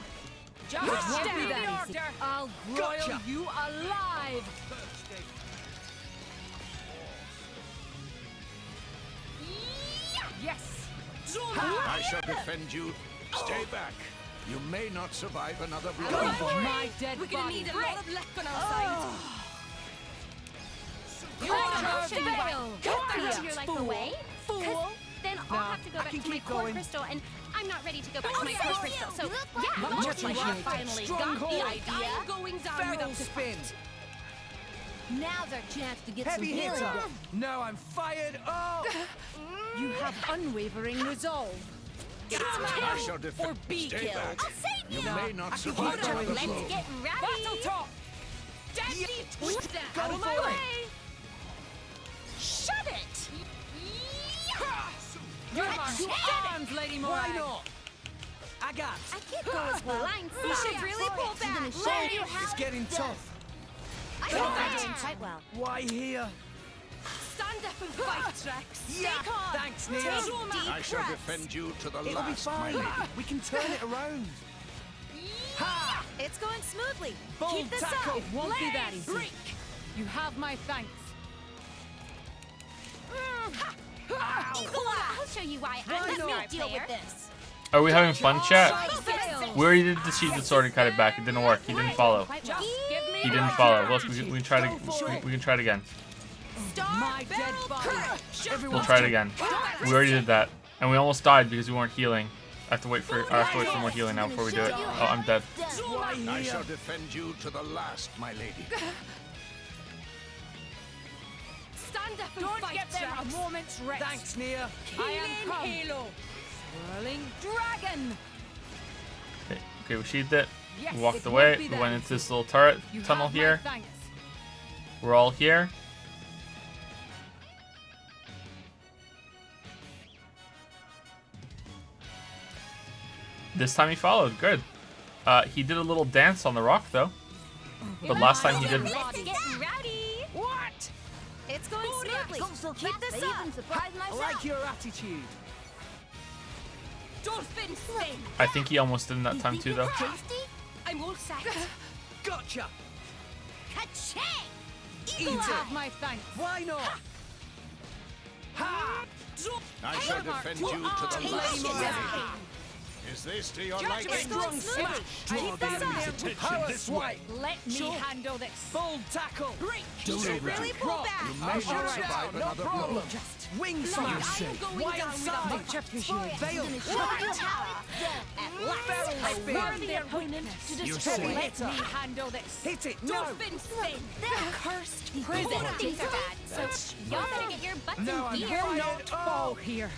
It won't be down. that easy. I'll broil Gotcha. you alive. Yes. I shall defend you. Stay back. You may not survive another blow. My dead We're gonna body. need a lot of luck on our side. I'll show you why. Veil. Cut the rest of your life away. 'Cause then I'll Nah, have to go I back can to my keep core going. crystal, and I'm not ready to go back to my core crystal. So yeah, Much looks like you appreciated. finally got Stronghold. the idea. I'm going down Feral without a spin. fight. Now's our chance to get Heavy some healing hitter. done. No, I'm fired. Oh! You have unwavering resolve. I shall Or defend. be Stay killed. back. I'll save You you. may not I can survive keep going. another Let's blow. get ready. Battle top. Deadly twist Go out of my for it. way. Shut it. You're two arms, Lady Why Morag. not? I got. I can't go as well. Blind You spot. should really pull back. I'm gonna show you how It's getting tough. I think I'm doing quite well. Why here? Stand up and fight, Trunks. Yeah! calm. Thanks, Nia. Take deep I shall breaths. defend you to the It'll be last, my fine. lady. We can turn it around. Ha! It's going smoothly. Full Keep this tackle. up. It won't be that easy. Break. You have my thanks. Eagle Eye. I'll show you why I'm Let the me smart deal player. with this. Are we having fun, chat? Veil. We already did the cheated sword and cut it back. It didn't work. He didn't follow. Quite Just well. give me He the didn't order. follow. Well, we can try to we can try it again. Star My dead barrel body. courage. We'll try it again. We already did that, and we almost died because we weren't healing. I have to wait for more healing now before we do it. Oh, I'm dead. Why I here? shall defend you to the last, my lady. Stand up and Don't fight, give them a Trunks. moment's rest. Thanks, Nia. I am Healing come. halo. Whirling dragon. Okay, we sheathed it. Yes, We it walked won't away. be We that went easy. into this little turret You tunnel have my here. thanks. We're all here. This time he followed. Good. He did a little dance on the rock though. But last time he didn't. Let's get rowdy. What? It's going smoothly. Go so Keep fast, this I up. even surprised I myself. like your attitude. Dolphin spin. I think he almost did in that time too, though. I'm all set. Gotcha! Ka-ching! Eat it! My thanks. Why not? Ha! I shall defend you to the last man. Is this to your liking? Strong smash! Draw the enemy's attention Power this swipe! Let me handle this. Full tackle! Break! Do You it, really pull Rock. back. You may not Alright, survive no another problem. blow. Wing smash! I am going Wild down with a side! much appreciated. Veil! At last, Barrel I spin. warn the opponent to You destroy silly it. hitter. Let me handle this. Hit it! No! Dolphin spin. Cursed prison. Things are bad, so y'all better get your butts No, I'm in gear. fired. Not fall here.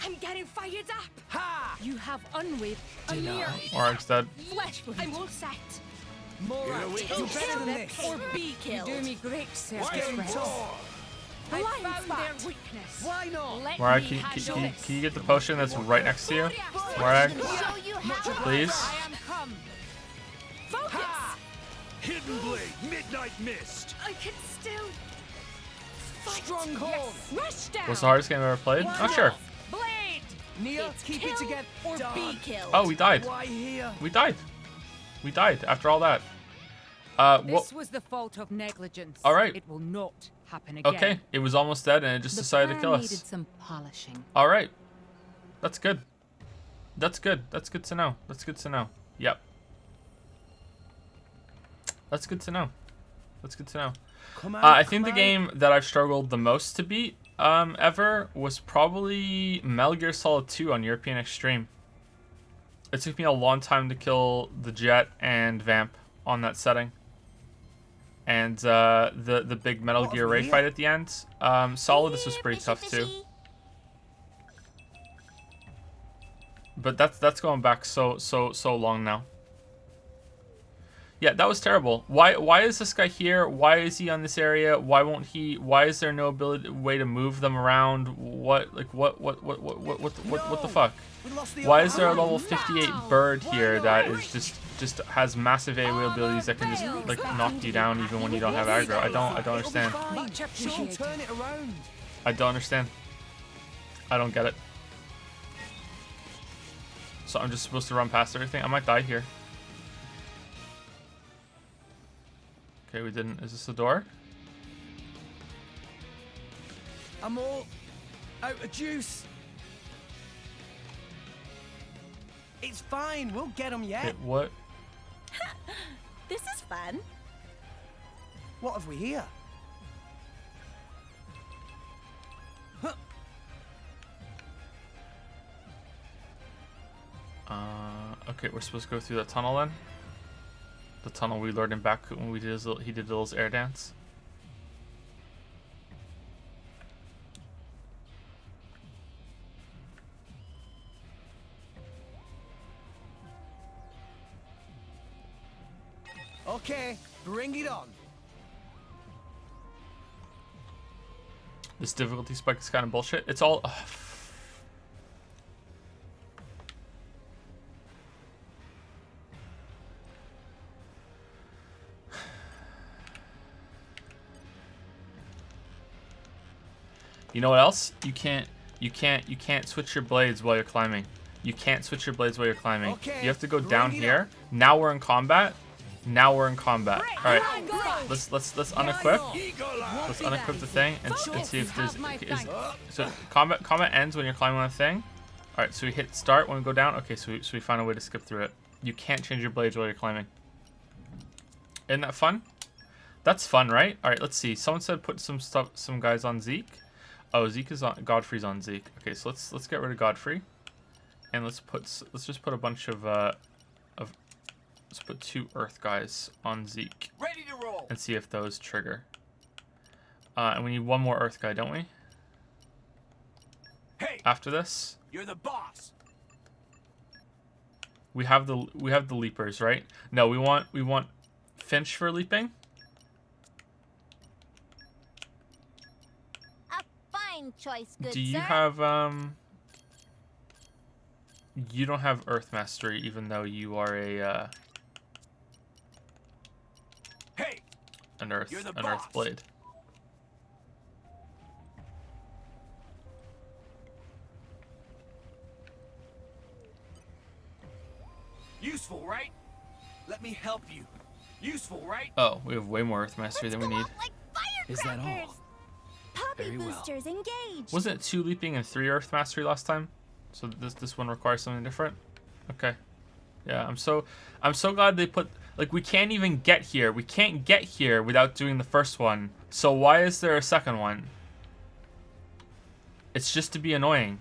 I'm getting fired up. Ha! You have unwaved a mere Morag's dead. flesh wound. I'm all set. More do better than this! Or be killed. You do me great service, Getting friends. tore! I Blind found spot. their weakness. Why not? Let Morag, me can handle this. you get the potion that's right next to you? Morag, Show you how. please. I am come. Focus. Hidden blade, midnight mist. I can still fight. Strong horn! Rush down. What's the hardest game I've ever played? Why Oh, sure. not? Blade. Neil, It's keep kill it together. or Done. be killed. Oh, we died. Why here? We died. We died after all that. What? This was the fault of negligence. All right. It will not happen again. Okay, it was almost dead and it just decided to kill needed us. some polishing. All right. That's good. That's good. That's good to know. That's good to know. Yep. That's good to know. That's good to know. Come on, I think the come game that I've struggled the most to beat ever was probably Metal Gear Solid 2 on European Extreme. It took me a long time to kill the Jet and Vamp on that setting. And the big Metal Gear raid fight at the end. Solidus was pretty tough too. But that's going back so long now. Yeah, that was terrible. Why is this guy here? Why is he on this area? Why won't he? Why is there no way to move them around? What the fuck? Why is there a level 58 bird here that is just has massive AoE abilities that can just like knock you down even when you don't have aggro? I don't understand. She'll turn it around. I don't understand. I don't get it. So I'm just supposed to run past everything? I might die here. Okay, we didn't. Is this the door? I'm all out of juice. It's fine. We'll get them yet. Okay, what? This is fun. What have we here? Huh. Okay, we're supposed to go through that tunnel then. The tunnel we lured him back when we did he did Lil's air dance. Okay, bring it on. This difficulty spike is kind of bullshit. It's all. You know what else? You can't switch your blades while you're climbing. You can't switch your blades while you're climbing. Okay, You have to go bring down it here. Now we're in combat. Now we're in combat. All right. Let's unequip. Let's unequip the thing and see if there's so combat ends when you're climbing on a thing. All right. So we hit start when we go down. Okay. So we find a way to skip through it. You can't change your blades while you're climbing. Isn't that fun? That's fun, right? All right. Let's see. Someone said put some guys on Zeke. Oh, Zeke is on. Godfrey's on Zeke. Okay, so let's get rid of Godfrey, and let's just put a bunch of let's put 2 Earth guys on Zeke. Ready to roll. And see if those trigger. And we need 1 more Earth guy, don't we? Hey, after this, you're the boss. we have the leapers, right? No, we want Finch for leaping. Fine choice, good Do you sir. have you don't have Earth Mastery, even though you are a an Earth Blade. Useful, right? Let me help you. Useful, right? Oh, we have way more Earth Mastery than we need. Is that all? Poppy Very well. boosters engaged. Wasn't it 2 leaping and 3 Earth Mastery last time? So this one requires something different? Okay. Yeah, I'm so glad they put, like, we can't even get here. We can't get here without doing the first one. So why is there a second one? It's just to be annoying.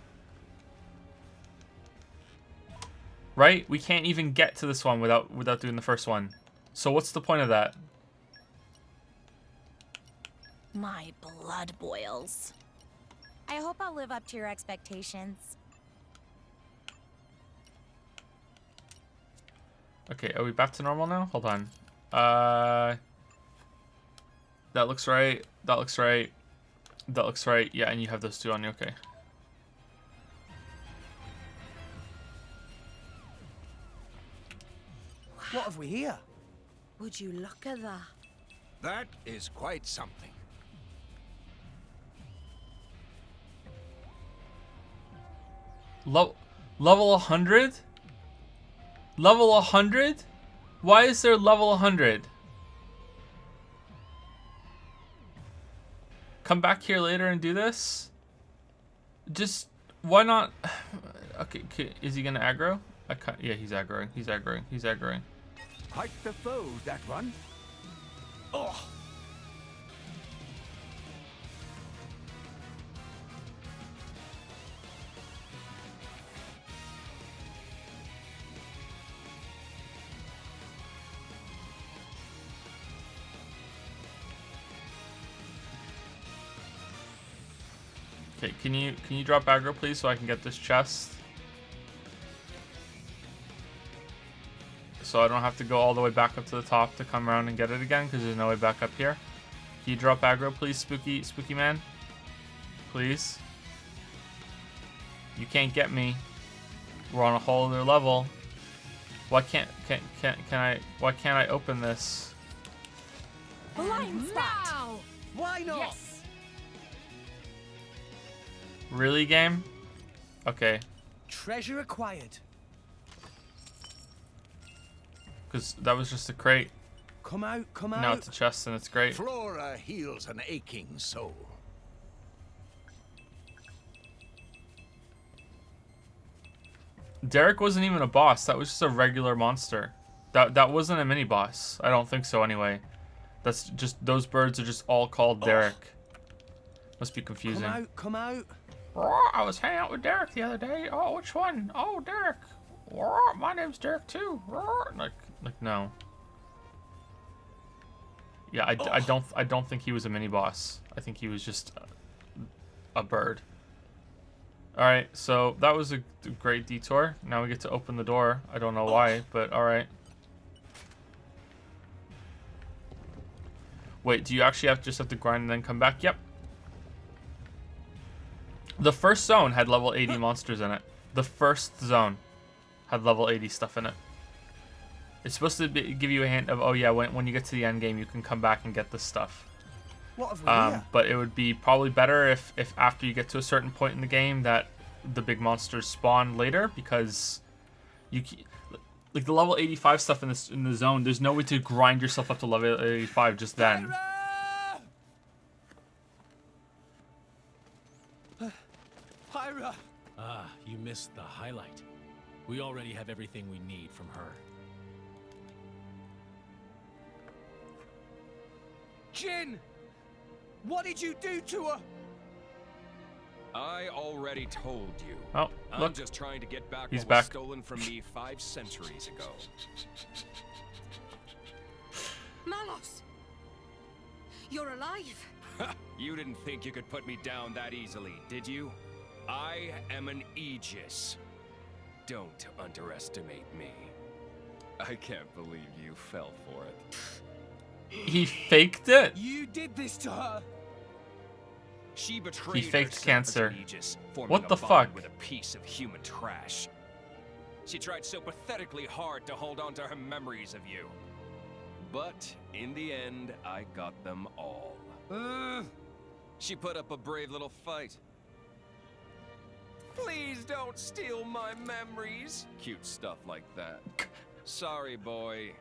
Right? We can't even get to this one without doing the first one. So what's the point of that? My blood boils. I hope I'll live up to your expectations. Okay, are we back to normal now? Hold on. That looks right. That looks right. That looks right. Yeah, and you have those two on you. Okay. What have we here? Would you look at that? That is quite something. Level 100? Level 100? Why is there level 100? Come back here later and do this? Just, why not? Okay, is he gonna aggro? Yeah, he's aggroing. He's aggroing. He's aggroing. Hike the foe, that one. Oh. Okay, can you drop aggro please so I can get this chest? So I don't have to go all the way back up to the top to come around and get it again because there's no way back up here. Can you drop aggro please, spooky man? Please. You can't get me. We're on a whole other level. Why can't I open this? Blind spot. Why not? Yes. Really, game? Okay. Treasure acquired. Because that was just a crate. Come out, come out. Now it's a chest and it's great. Flora heals an aching soul. Derek wasn't even a boss. That was just a regular monster. That wasn't a mini boss. I don't think so anyway. That's just, those birds are just all called Derek. Must be confusing. Come out, come out. I was hanging out with Derek the other day. Oh, which one? Oh, Derek. My name's Derek too. Like no. Yeah, I don't think he was a mini boss. I think he was just a bird. All right, so that was a great detour. Now we get to open the door. I don't know why, but all right. Wait, do you actually just have to grind and then come back? Yep. The first zone had level 80 monsters in it. The first zone had level 80 stuff in it. It's supposed to give you a hint of, oh yeah, when you get to the end game, you can come back and get this stuff. What have we here? But it would be probably better if after you get to a certain point in the game that the big monsters spawn later, because you like the level 85 stuff in the zone. There's no way to grind yourself up to level 85 just then. Pyra! Ah, you missed the highlight. We already have everything we need from her. Jin! What did you do to her? I already told you. Oh, look. I'm just trying to get back He's what back. was stolen from me 5 centuries ago. Malos! You're alive! You didn't think you could put me down that easily, did you? I am an Aegis. Don't underestimate me. I can't believe you fell for it. He faked it? You did this to her! She betrayed He faked herself cancer. as an Aegis, forming What a the bond fuck? with a piece of human trash. She tried so pathetically hard to hold on to her memories of you. But in the end, I got them all. She put up a brave little fight. Please don't steal my memories. Cute stuff like that. Sorry, boy.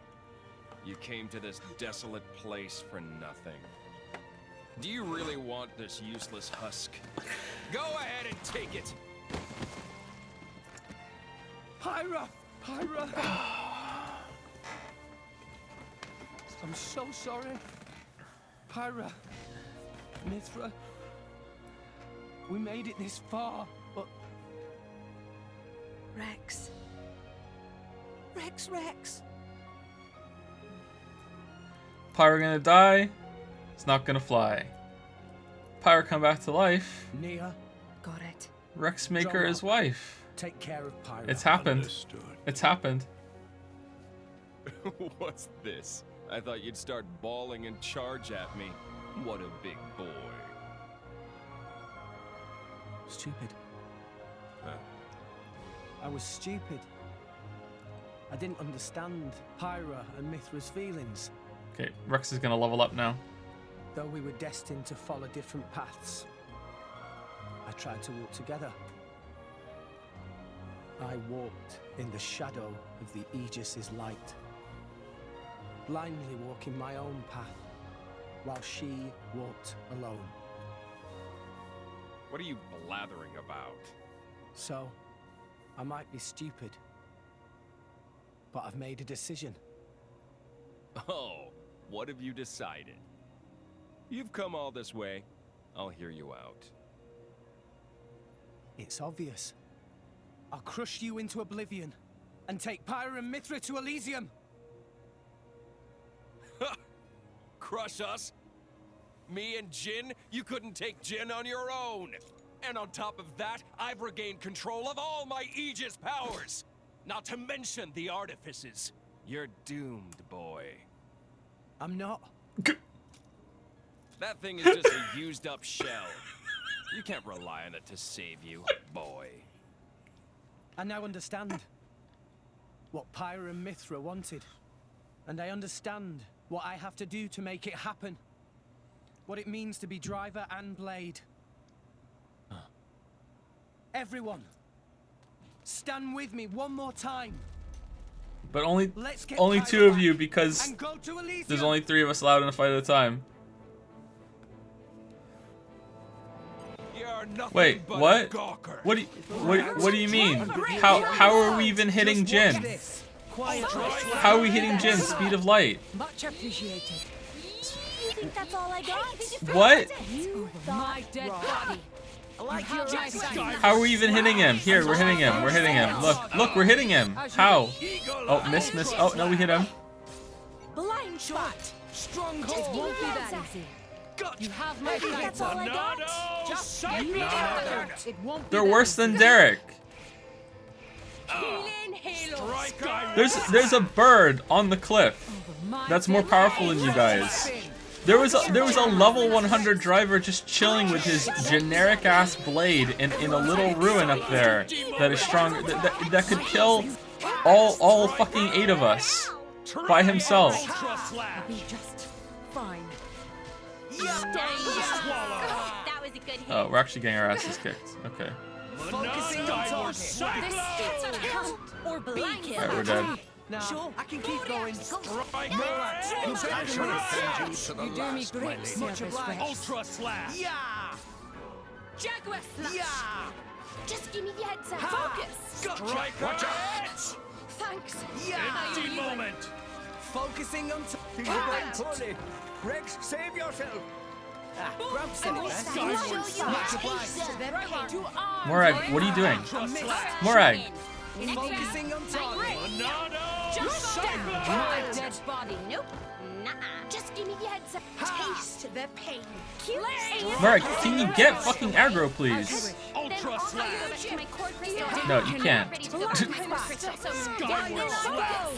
You came to this desolate place for nothing. Do you really want this useless husk? Go ahead and take it! Pyra! Pyra! I'm so sorry. Pyra, Mithra, we made it this far, but... Rex. Rex. Pyra gonna die. It's not gonna fly. Pyra come back to life. Nia. Got it. Rex make her his wife. Take care of Pyra. It's happened. Understood. It's happened. What's this? I thought you'd start bawling and charge at me. What a big boy. Stupid. Huh? I was stupid. I didn't understand Pyra and Mithra's feelings. Okay, Rex is gonna level up now. Though we were destined to follow different paths, I tried to walk together. I walked in the shadow of the Aegis's light, blindly walking my own path, while she walked alone. What are you blathering about? So, I might be stupid, but I've made a decision. Oh, what have you decided? You've come all this way. I'll hear you out. It's obvious. I'll crush you into oblivion and take Pyra and Mithra to Elysium. Crush us? Me and Jin? You couldn't take Jin on your own. And on top of that, I've regained control of all my Aegis powers. Not to mention the artifices. You're doomed, boy. I'm not. That thing is just a used-up shell. You can't rely on it to save you, boy. I now understand what Pyra and Mithra wanted. And I understand what I have to do to make it happen. What it means to be driver and blade. Everyone, stand with me one more time. But only Let's get only Pyra two of back you because and go to Elysium. there's only 3 of us allowed in a fight at a time. You're nothing Wait, but what? a gawker. What do you mean? How are we even hitting Jin? How are we hitting Jin? Speed of light. Much appreciated. You think that's all I got? What? My dead body. How are we even hitting him? Here, we're hitting him. We're hitting him. Look, we're hitting him. How? Oh, miss. Oh, no, we hit him. Blind shot. Stronghold. It won't be that easy. You have my think that's all I got? Just get me together. It won't be They're that worse easy. than Derek. There's a bird on the cliff that's more powerful than you guys. There was a level 100 driver just chilling with his generic ass blade in a little ruin up there that is stronger that could kill all fucking 8 of us by himself. I'll be just fine. That was a good hit. Oh, we're actually getting our asses kicked. Okay. Focusing on target. This count or be Alright, killed. we're dead. Now, I can keep going. I shall defend you to the You do me last, great my lady. service, Rex. Ultra slash. Yeah! Jaguar slash. Yeah! Just give me the heads up. Focus. Strike. Watch out. Thanks. Yeah! Empty moment. Focusing on Things are going poorly. Rex, save yourself. grab some rest. Skyward slash. Morag, what are you doing? Morag. Focusing on target. Just down. My dead body. Nope. Nuh-uh. Just give me the heads up. Taste the pain. Cute. Morag, can you get fucking aggro, please? Ultra slash. My cord crystal. No, you can't. Ready to go. Skyward slash.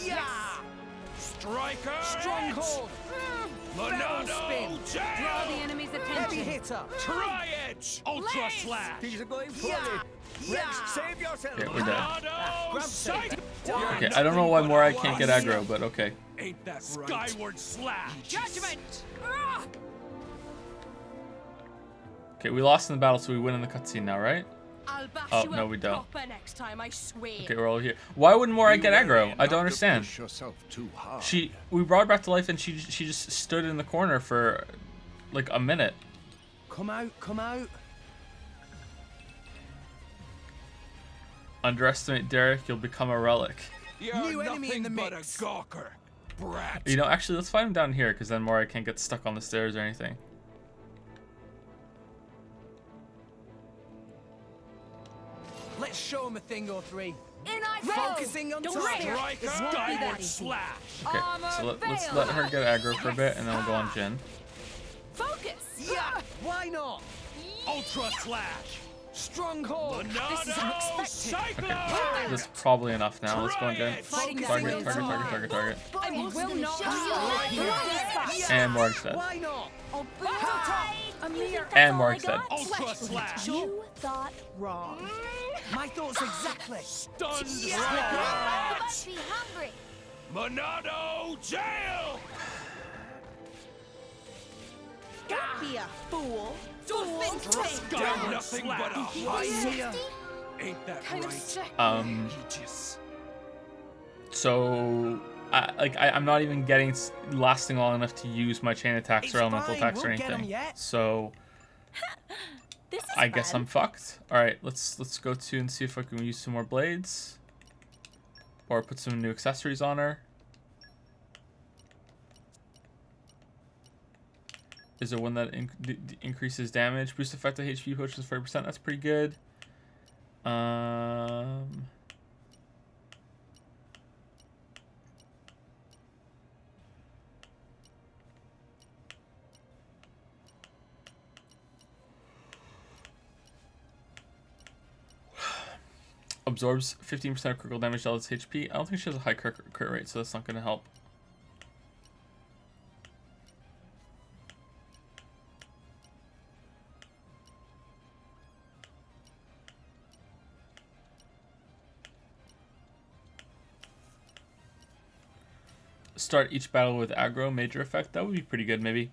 Yeah! Striker. Stronghold. Monado. Draw the enemy's Heavy attention. hitter. Tri-edge. Ultra slash. Things are going poorly. Rex, save yourself. Okay, we're dead. Monado. Psych. Okay, I don't know why Morag can't get aggro, but okay. Ain't that right? Skyward slash. Judgment. Okay, we lost in the battle, so we win in the cutscene now, right? I'll bash Oh, you no, up we don't. proper next time, I swear. Okay, we're all here. Why wouldn't Morai get aggro? I don't Not to understand. push yourself too hard. We brought her back to life and she just stood in the corner for like a minute. Come out, come out. Underestimate Derek, you'll become a relic. You're New enemy in nothing the but a mix. gawker, brat. You know, actually, let's find him down here because then Morai can't get stuck on the stairs or anything. Let's show him a thing or three. In I Focusing on target. Striker, It won't be that skyward easy. slash. Okay, so let's let her get aggro for a bit and then we'll go on Jin. Focus! Yeah, why not? Ultra slash. Stronghold. This is Monado unexpected. Okay, that's probably enough now. Let's go on Jin. Fighting Target, that target, target, target, target. I will not And Morg's dead. Why not? Amir. And Morg's dead. Ultra slash. You thought wrong. My thoughts exactly. Stunned You striker. must be hungry. Monado jail. Don't be a fool. Got nothing but a high. Ain't that Kind of right? sick. Aegis. So I'm not even getting lasting long enough to use my chain attacks It's or elemental fine, attacks or we'll get 'em anything. yet. So This is I guess fun. I'm fucked. All right, let's go to and see if I can use some more blades or put some new accessories on her. Is there one that increases damage? Boost effective HP potions 40%. That's pretty good. Absorbs 15% of critical damage to its HP. I don't think she has a high crit rate, so that's not going to help. Start each battle with aggro, major effect. That would be pretty good, maybe.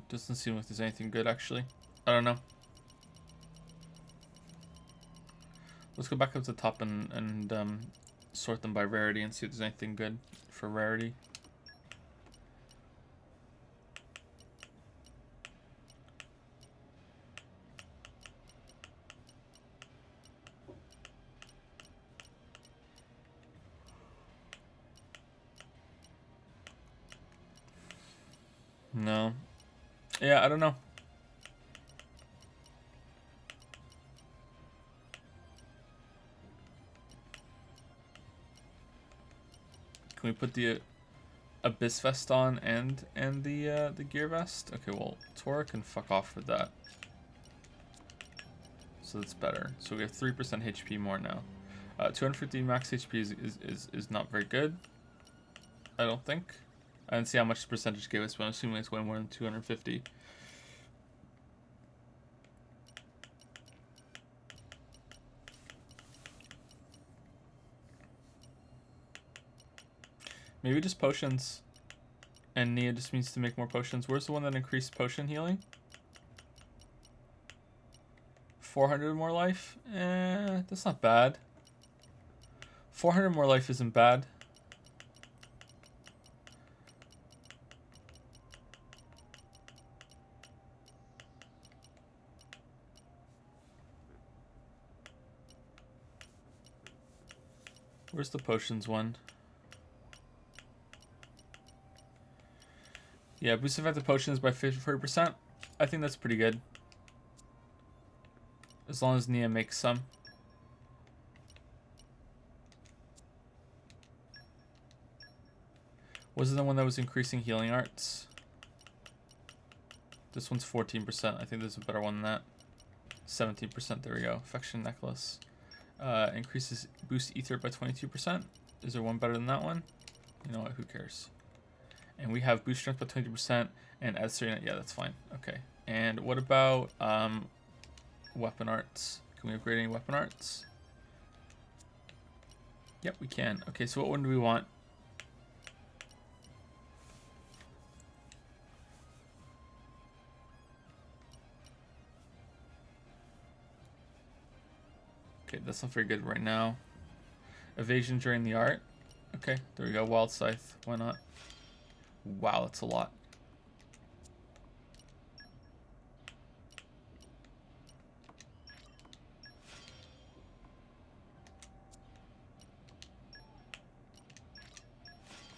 Doesn't seem like there's anything good, actually. I don't know. Let's go back up to the top and sort them by rarity and see if there's anything good for rarity. No. Yeah, I don't know. Can we put the Abyss Vest on and the Gear Vest? Okay, well, Tora can fuck off with that. So that's better. So we have 3% HP more now. 250 max HP is not very good. I don't think. I didn't see how much the percentage gave us, but I'm assuming it's way more than 250. Maybe just potions. And Nia just needs to make more potions. Where's the one that increased potion healing? 400 more life? That's not bad. 400 more life isn't bad. Where's the potions one? Yeah, boost effective potions by 40%. I think that's pretty good. As long as Nia makes some. Was it the one that was increasing healing arts? This one's 14%. I think there's a better one than that. 17%. There we go. Affection necklace. Increases boost ether by 22%. Is there one better than that one? You know what? Who cares? And we have boost strength by 20% and add 30. Yeah, that's fine. Okay. And what about weapon arts? Can we upgrade any weapon arts? Yep, we can. Okay, so what one do we want? Okay, that's not very good right now. Evasion during the art. Okay, there we go. Wild Scythe. Why not? Wow, that's a lot.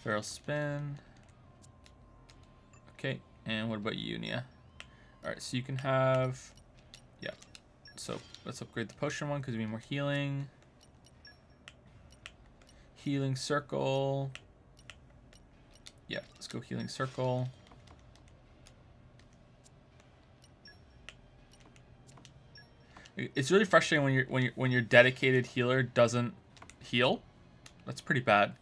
Feral Spin. Okay, and what about you, Nia? Alright, so you can have... Yeah. So, let's upgrade the potion one because we need more healing. Healing Circle. Yeah, let's go Healing Circle. It's really frustrating when your dedicated healer doesn't heal. That's pretty bad.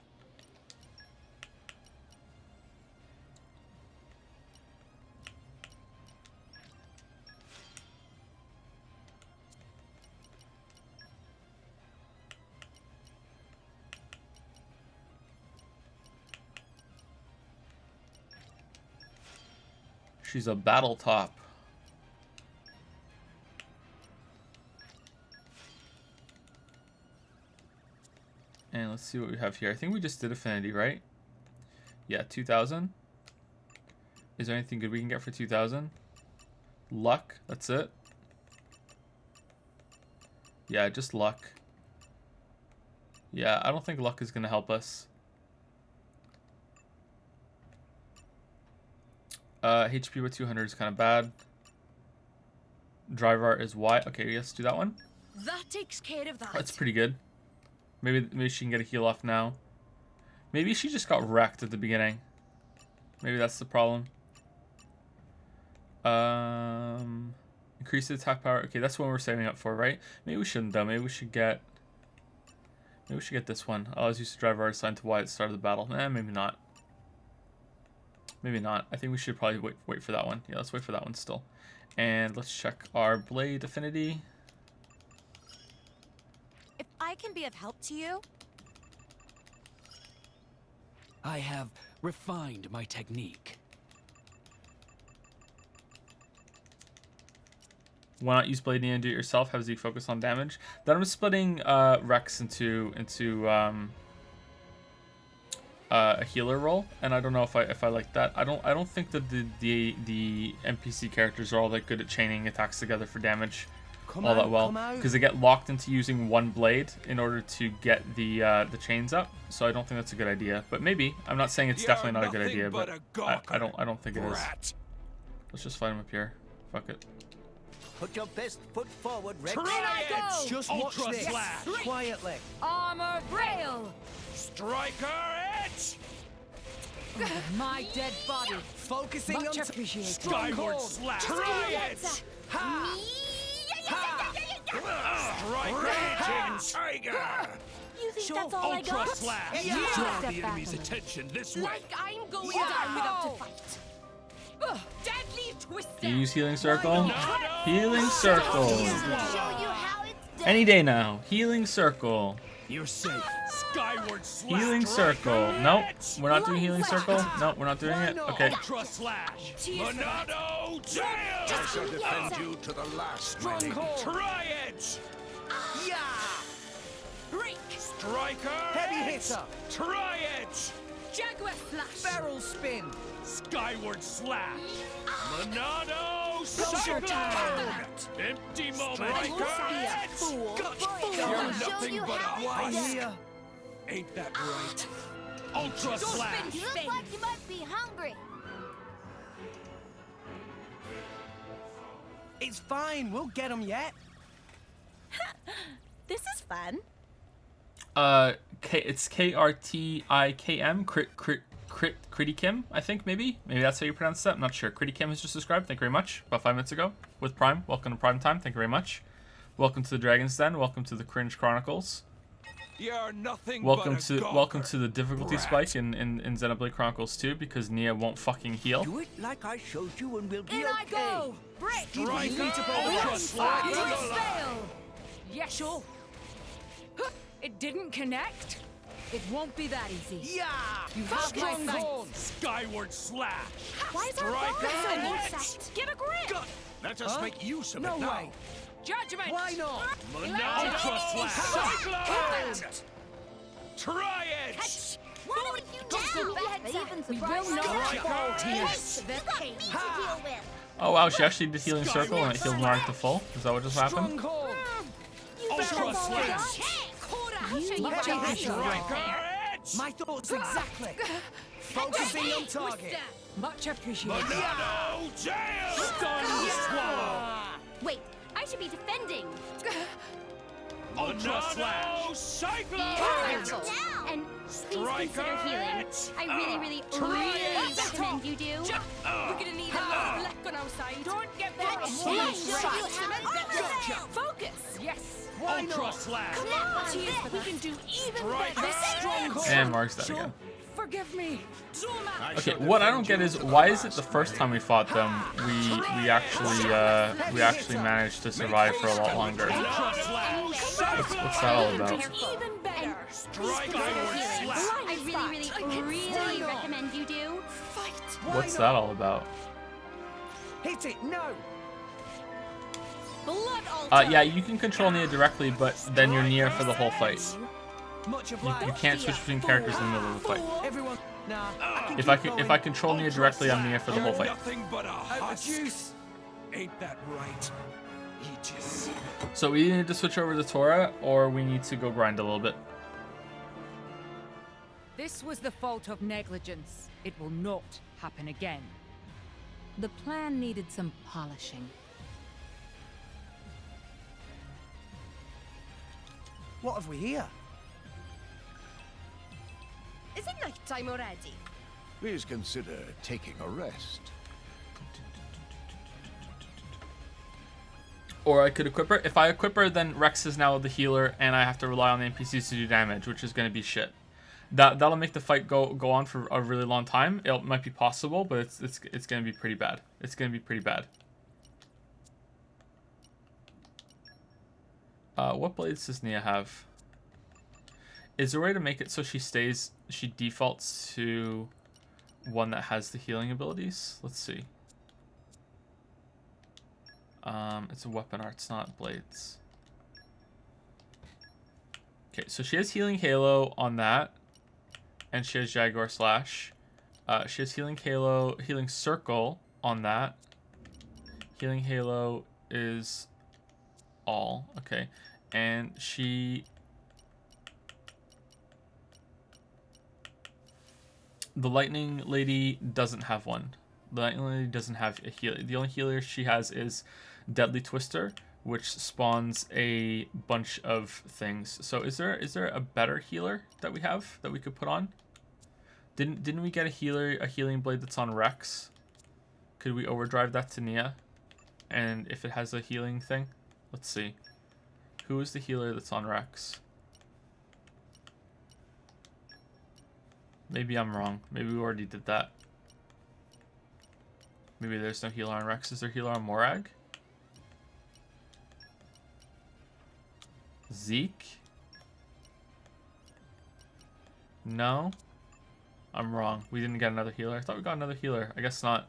She's a battle top. And let's see what we have here. I think we just did Affinity, right? Yeah, 2,000. Is there anything good we can get for 2,000? Luck, that's it. Yeah, just luck. Yeah, I don't think luck is going to help us. HP with 200 is kind of bad. Drive art is Y. Okay, let's do that one. That takes care of that. That's pretty good. Maybe she can get a heal off now. Maybe she just got wrecked at the beginning. Maybe that's the problem. Increase the attack power. Okay, that's what we're saving up for, right? Maybe we shouldn't though. Maybe we should get this one. Allows you to drive art assigned to Y at the start of the battle. Maybe not. Maybe not. I think we should probably wait for that one. Yeah, let's wait for that one still. And let's check our blade affinity. If I can be of help to you... I have refined my technique. Why not use Blade Nia and do it yourself? Have Zeke focus on damage. Then I'm splitting Rex into a healer role, and I don't know if I like that. I don't think that the NPC characters are all that good at chaining attacks together for damage all that well, because they get locked into using one blade in order to get the chains up. So I don't think that's a good idea. But maybe. I'm not saying it's definitely not a good idea, but I don't think it is. Let's just fight him up here. Fuck it. Put your best foot forward, Rex. Try it! Just watch this. Quietly. Armor rail. Striker Edge! My dead body. Focusing Much on appreciated. Skyward Slash! Try it! Ha! Striker Edge! Tiger! You think that's all I Ultra got? Slash! Yeah. Draw Step the back enemy's a little. attention this way! Like I'm going down without to fight. Deadly twister. You use Healing Circle? Healing Circle. Show you how it's done. Any day now. Healing Circle. You're safe. Skyward Slash! Healing Circle. Nope. We're not doing Healing Circle? Nope, we're not doing it. Okay. Ultra Slash! Monado Jam! I shall defend you to the last, my lady. Try Edge! Yeah! Break. Striker Heavy Edge! hitter. Try Edge! Jaguar slash. Barrel spin. Skyward Slash! Monado Soldier Cyclone! time. Empty moment! Striker Edge! Fool. You're I'll show nothing you but a how I it's done. hear. Ain't that right? Ultra Slash! You look like you must be hungry. It's fine. We'll get them yet. This is fun. It's KRTIKM, Critty Kim, I think, maybe that's how you pronounce that. I'm not sure. Critty Kim has just subscribed. Thank you very much. About 5 minutes ago with Prime. Welcome to Prime Time. Thank you very much. Welcome to the Dragon's Den. Welcome to the Cringe Chronicles. You're nothing Welcome but a welcome gawker, to the difficulty brat. spike in Xenoblade Chronicles 2 because Nia won't fucking heal. Do it like I showed you and we'll be In I okay. go. Break. Striker Ultra Slash! Fail. Yes, sure. It didn't connect. It won't be that easy. Yeah! You have my thanks. Skyward slash. Why is our Strike bow so it. set? Get a grip! Let us make use of No it now. way! Judgment! Why not? Ultra slash. Cyclone. Try it. Why don't you down? We will not fall here. The pain to deal with. Oh wow, she actually did healing circle and it healed Mark to full. Is that what just happened? Stronghold! Ultra slash. My thoughts exactly. Focusing on target. Much appreciated. Monado jail. Stun swallow. Wait, I should be defending. Ultra slash. Cyclone. Careful. And please consider healing. I really recommend you do. We're gonna need a lot of luck on our side. Don't get that Gotcha. Focus. Yes. Ultra slash. We can do even Strike better. And Mark's dead again. Forgive me. Okay, what I don't get is why is it the first time we fought them we actually managed to survive for a lot longer? What's that all about? Even better. Please consider healing. I really recommend you do. What's that all about? Hit it, no! Yeah, you can control Nia directly, but then you're Nia for the whole fight. Much You obliged. can't switch between characters in the middle of the fight. Everyone, nah. If I control Nia directly, I'm Nia for the whole fight. Nothing but a husk. Juice. Ain't that right, Aegis? So we need to switch over to Tora, or we need to go grind a little bit. This was the fault of negligence. It will not happen again. The plan needed some polishing. What have we here? Is it night time already? Please consider taking a rest. Or I could equip her. If I equip her, then Rex is now the healer, and I have to rely on the NPCs to do damage, which is going to be shit. That'll make the fight go on for a really long time. It might be possible, but it's going to be pretty bad. It's going to be pretty bad. What blades does Nia have? Is there a way to make it so she defaults to one that has the healing abilities? Let's see. It's a weapon art, it's not blades. Okay, so she has healing halo on that, and she has Jaguar Slash. She has healing halo, healing circle on that. Healing halo is all, okay, and the lightning lady doesn't have one. The lightning lady doesn't have a healer. The only healer she has is Deadly Twister, which spawns a bunch of things. So is there a better healer that we have that we could put on? Didn't we get a healing blade that's on Rex? Could we overdrive that to Nia? And if it has a healing thing, let's see. Who is the healer that's on Rex? Maybe I'm wrong. Maybe we already did that. Maybe there's no healer on Rex. Is there a healer on Morag? Zeke? No? I'm wrong. We didn't get another healer. I thought we got another healer. I guess not.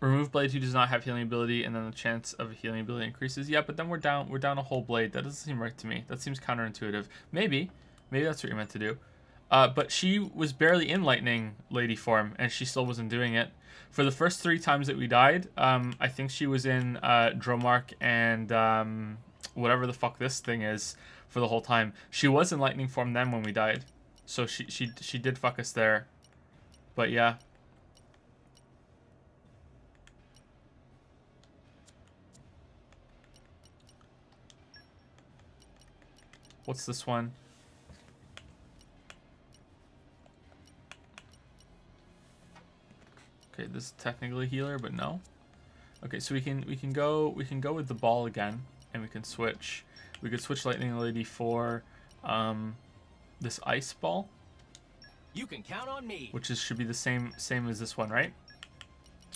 Remove blade who does not have healing ability, and then the chance of a healing ability increases. Yeah, but then we're down a whole blade. That doesn't seem right to me. That seems counterintuitive. Maybe that's what you're meant to do. But she was barely in lightning lady form, and she still wasn't doing it. For the first 3 times that we died, I think she was in Dromark and whatever the fuck this thing is for the whole time. She was in lightning form then when we died, so she did fuck us there. But yeah. What's this one? Okay, this is technically healer, but no. Okay, so we can go with the ball again, and we can switch. We could switch Lightning Lady for this ice ball. You can count on me. which should be the same as this one, right?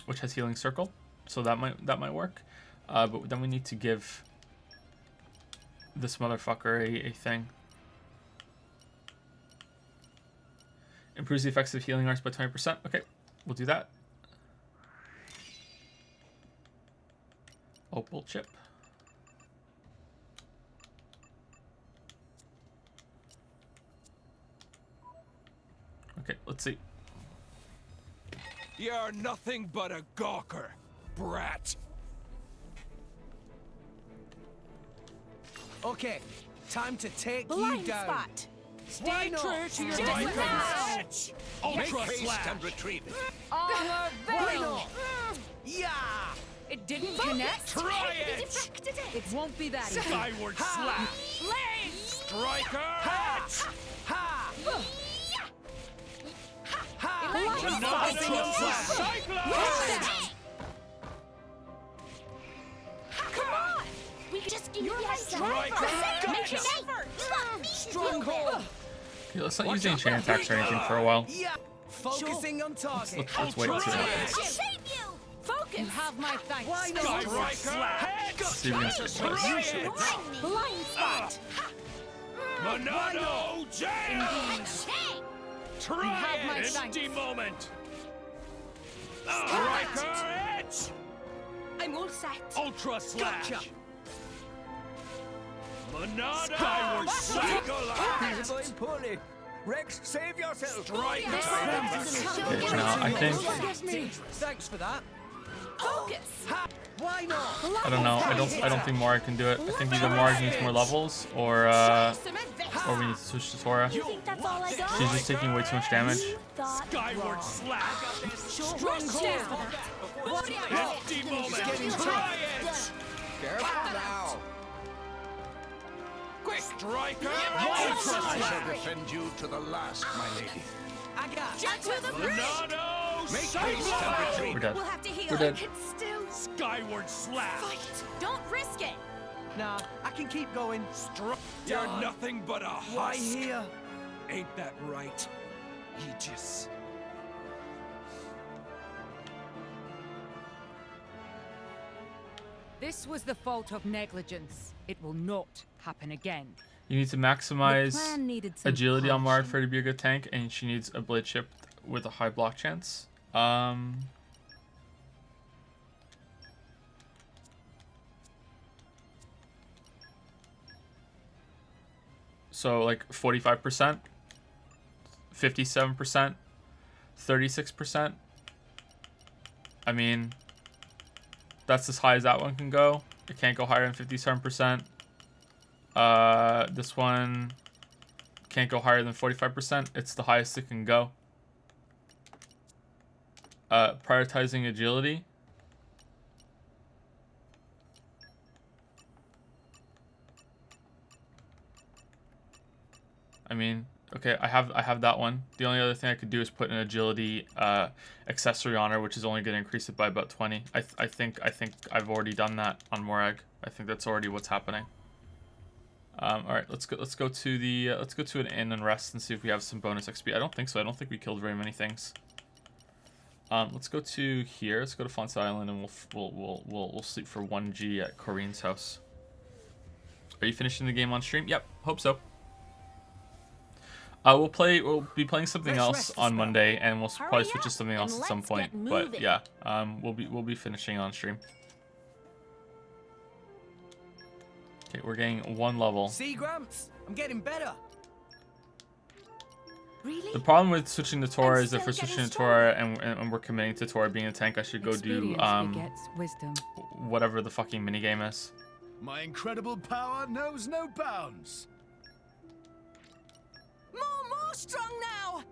Which has healing circle, so that might work. But then we need to give this motherfucker a thing. Improves the effects of healing arts by 20%. Okay, we'll do that. Opal chip. Okay, let's see. You're nothing but a gawker, brat. Okay, time to take Blind you down. spot. Stay true to your Just Make Ultra haste slash. and retrieve it. Armor veil. Yeah! It didn't connect. Try it. deflected it. It won't be that easy. Skyward slash. Lane. Striker. Ha! Ha! Another Cyclone. Come on. We could just give you a Striker. Make an effort. Stronghold! Okay, let's not use any chain attacks or anything for a while. Yeah! Focusing on target. Let's wait and see. I'll save you. Focus. You have my thanks. Why not? Skyward slash. See if we can Try it. Blind spot. Monado jam. Try have my it. thanks. Empty moment. Striker edge. I'm all set. Ultra slash. Gotcha. Monado. Skyward slash. He's going poorly. Rex, save yourself. Striker. Okay, now I think Thanks for that. Focus. Ha! Why not? I don't know. I don't think Morag can do it. I think either Morag needs more levels or we need to switch to Tora. You think that's all I got? She's just taking way too much damage. Skyward slash. Stronghold! Empty moment. Try it. Careful now. Quick. Striker. I Ultra shall slash. defend you to the last, my lady. I got To the bridge. Monado. Make haste and retrieve We're it. dead. We'll have to heal. We're dead. I can still Skyward slash. fight. Don't risk it. Nah, I can keep going. You're nothing but a Why husk. here? Ain't that right, Aegis? This was the fault of negligence. It will not happen again. You need to The maximize plan needed some agility on Morag polishing. for her to be a good tank, and she needs a blade chip with a high block chance. So like 45%, 57%, 36%. I mean, that's as high as that one can go. It can't go higher than 57%. This one can't go higher than 45%. It's the highest it can go. Prioritizing agility. I mean, okay, I have that one. The only other thing I could do is put an agility accessory on her, which is only going to increase it by about 20. I think I've already done that on Morag. I think that's already what's happening. All right, let's go to an inn and rest and see if we have some bonus XP. I don't think so. I don't think we killed very many things. Let's go to here. Let's go to Fonsa Island and we'll sleep for 1G at Corinne's house. Are you finishing the game on stream? Yep, hope so. We'll be playing something else on Monday, and we'll probably switch to something else at some point. But yeah, we'll be finishing on stream. Okay, we're getting 1 level. See, Gramps? I'm getting better. Really? The problem with switching to Tora is if we're switching to Tora and we're committing to Tora being a tank, I should go do Experience begets wisdom. whatever the fucking minigame is. My incredible power knows no bounds. More strong now.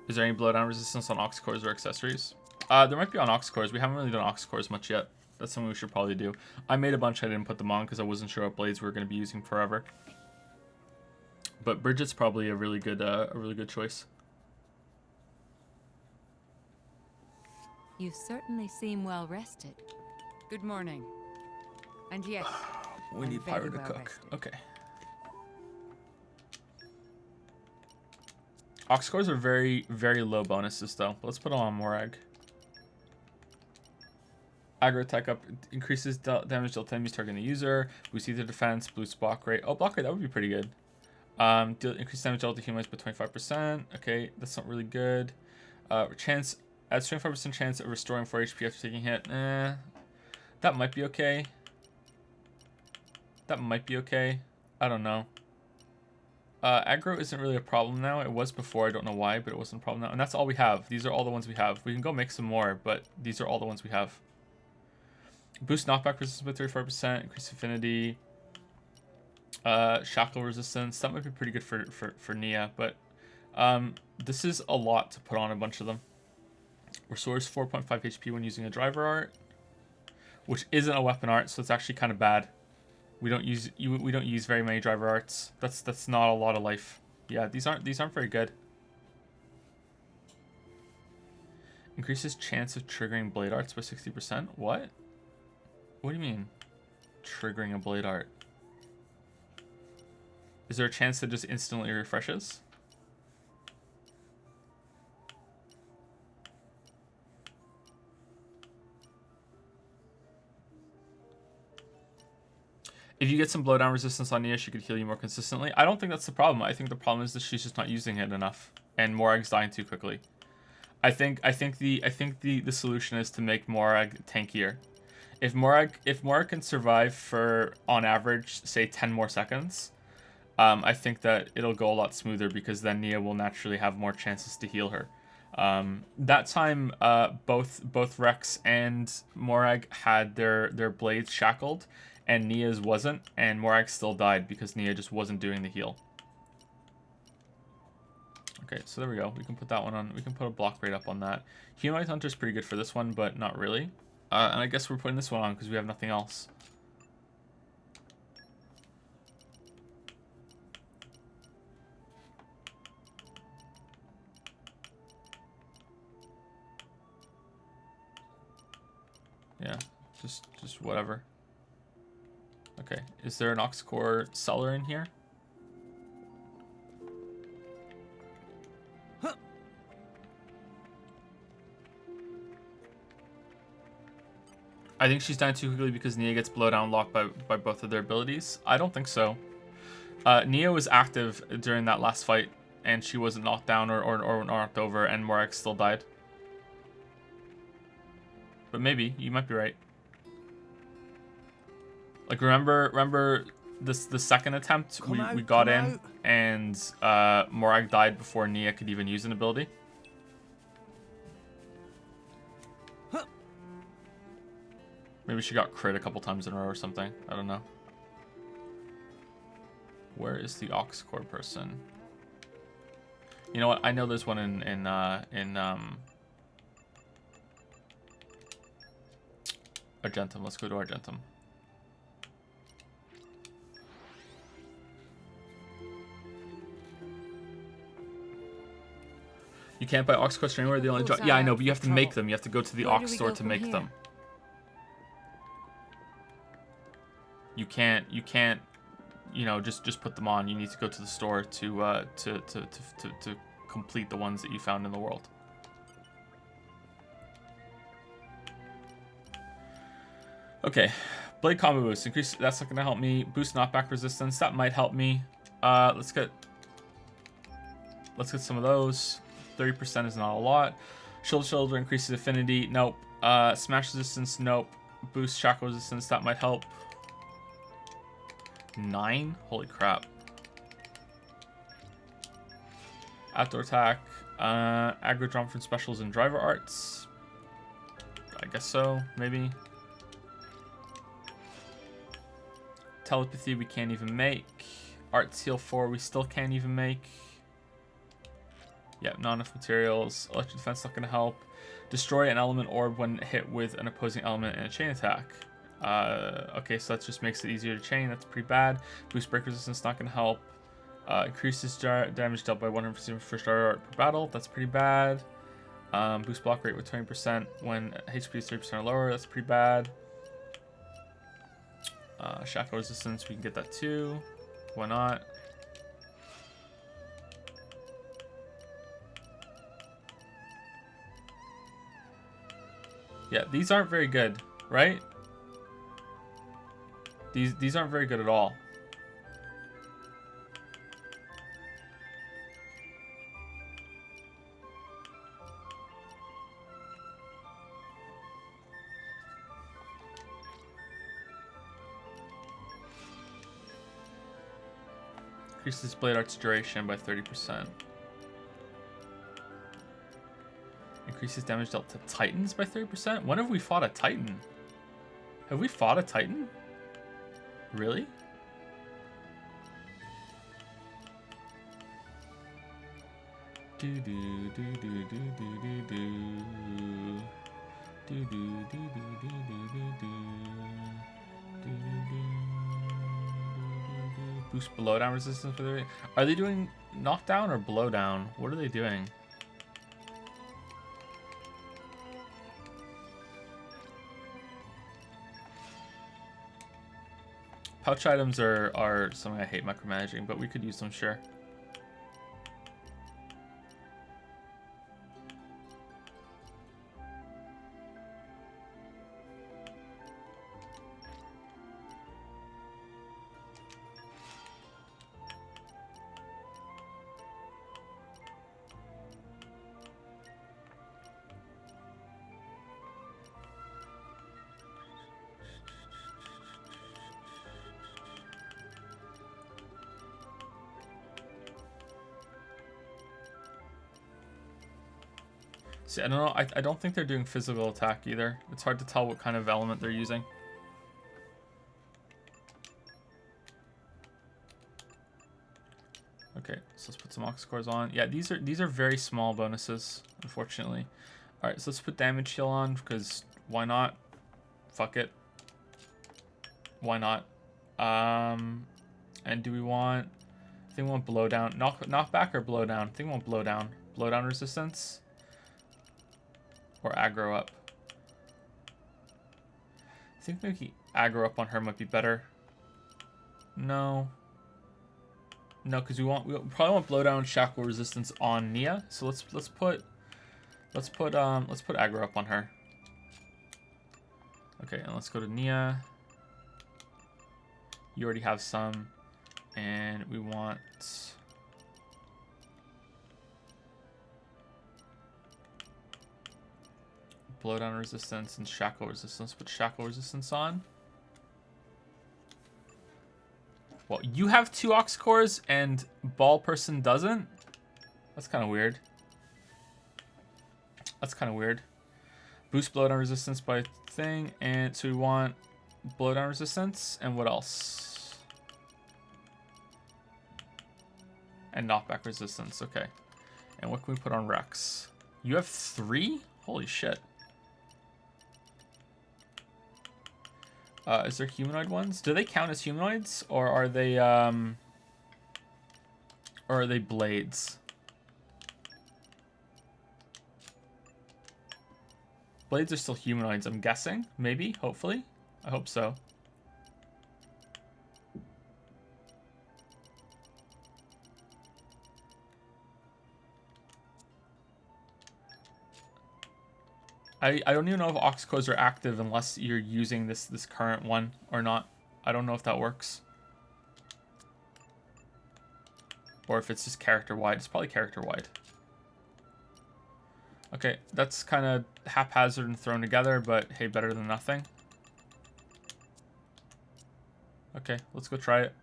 Is there any blowdown resistance on ox cores or accessories? There might be on ox cores. We haven't really done ox cores much yet. That's something we should probably do. I made a bunch. I didn't put them on because I wasn't sure what blades we were going to be using forever. But Bridget's probably a really good choice. You certainly seem well rested. Good morning. And yes, We I'm need very Pyro to well cook. rested. Okay. Ox cores are very, very low bonuses though. Let's put on Morag. Aggro attack up increases damage dealt to enemies targeting the user. Boosts either defense, boosts block rate. Oh, block rate, that would be pretty good. Increase damage dealt to humans by 25%. Okay, that's not really good. Chance adds 25% chance of restoring 4 HP after taking hit. That might be okay. That might be okay. I don't know. Aggro isn't really a problem now. It was before. I don't know why, but it wasn't a problem now. And that's all we have. These are all the ones we have. We can go make some more, but these are all the ones we have. Boost knockback resistance by 35%. Increase affinity. Shackle resistance. That might be pretty good for Nia, but this is a lot to put on a bunch of them. Restores 4.5 HP when using a driver art, which isn't a weapon art, so it's actually kind of bad. We don't use very many driver arts. That's not a lot of life. Yeah, these aren't very good. Increases chance of triggering blade arts by 60%. What? What do you mean? Triggering a blade art? Is there a chance that just instantly refreshes? If you get some blowdown resistance on Nia, she could heal you more consistently. I don't think that's the problem. I think the problem is that she's just not using it enough, and Morag's dying too quickly. I think the solution is to make Morag tankier. If Morag can survive for on average, say 10 more seconds, I think that it'll go a lot smoother because then Nia will naturally have more chances to heal her. That time, both Rex and Morag had their blades shackled, and Nia's wasn't, and Morag still died because Nia just wasn't doing the heal. Okay, so there we go. We can put that one on. We can put a block rate up on that. Humanoid Hunter's pretty good for this one, but not really. And I guess we're putting this one on because we have nothing else. Yeah, just whatever. Okay, is there an Ox Core seller in here? I think she's dying too quickly because Nia gets blowdown locked by both of their abilities. I don't think so. Nia was active during that last fight, and she wasn't knocked down or knocked over, and Morag still died. But maybe, you might be right. Like, remember the second attempt we got in, and Morag died before Nia could even use an ability? Maybe she got crit a couple times in a row or something. I don't know. Where is the Ox Core person? You know what? I know there's one in Argentum. Let's go to Argentum. You can't buy Ox Quests anywhere. They only drop. Yeah, I know, but you have to make them. You have to go to the Ox store to make them. You can't, you know, just put them on. You need to go to the store to complete the ones that you found in the world. Okay, blade combo boost increase. That's not gonna help me. Boost knockback resistance. That might help me. Let's get some of those. 30% is not a lot. Shoulder to shoulder increases affinity. Nope. Smash resistance. Nope. Boost shackle resistance. That might help. 9? Holy crap. Outdoor attack. Aggro drum from specials and driver arts. I guess so. Maybe. Telepathy we can't even make. Art Seal 4 we still can't even make. Yep, not enough materials. Electric defense not going to help. Destroy an element orb when hit with an opposing element in a chain attack. Okay, so that just makes it easier to chain. That's pretty bad. Boost break resistance not going to help. Increases damage dealt by 100% for starter art per battle. That's pretty bad. Boost block rate with 20% when HP is 30% or lower. That's pretty bad. Shackle resistance, we can get that too. Why not? Yeah, these aren't very good, right? These aren't very good at all. Increases blade art's duration by 30%. Increases damage dealt to titans by 30%? When have we fought a titan? Have we fought a titan? Really? Do do do do do do do do. Do do do do do do do do. Boost blowdown resistance for the. Are they doing knockdown or blowdown? What are they doing? Pouch items are something I hate micromanaging, but we could use them, sure. See, I don't know. I don't think they're doing physical attack either. It's hard to tell what kind of element they're using. Okay, so let's put some ox cores on. Yeah, these are very small bonuses, unfortunately. All right, so let's put damage heal on because why not? Fuck it. Why not? And do we want? I think we want blow down. Knock back or blow down? I think we want blow down. Blow down resistance. Or aggro up. I think maybe aggro up on her might be better. No. No, because we probably want blowdown shackle resistance on Nia. So let's put aggro up on her. Okay, and let's go to Nia. You already have some, and we want. Blowdown resistance and shackle resistance. Put shackle resistance on. Well, you have 2 ox cores and ball person doesn't? That's kind of weird. That's kind of weird. Boost blowdown resistance by thing. And so we want blowdown resistance. And what else? And knockback resistance. Okay. And what can we put on Rex? You have 3? Holy shit. Is there humanoid ones? Do they count as humanoids, or are they blades? Blades are still humanoids, I'm guessing. Maybe, hopefully. I hope so. I don't even know if ox cores are active unless you're using this current one or not. I don't know if that works. Or if it's just character wide. It's probably character wide. Okay, that's kind of haphazard and thrown together, but hey, better than nothing. Okay, let's go try it.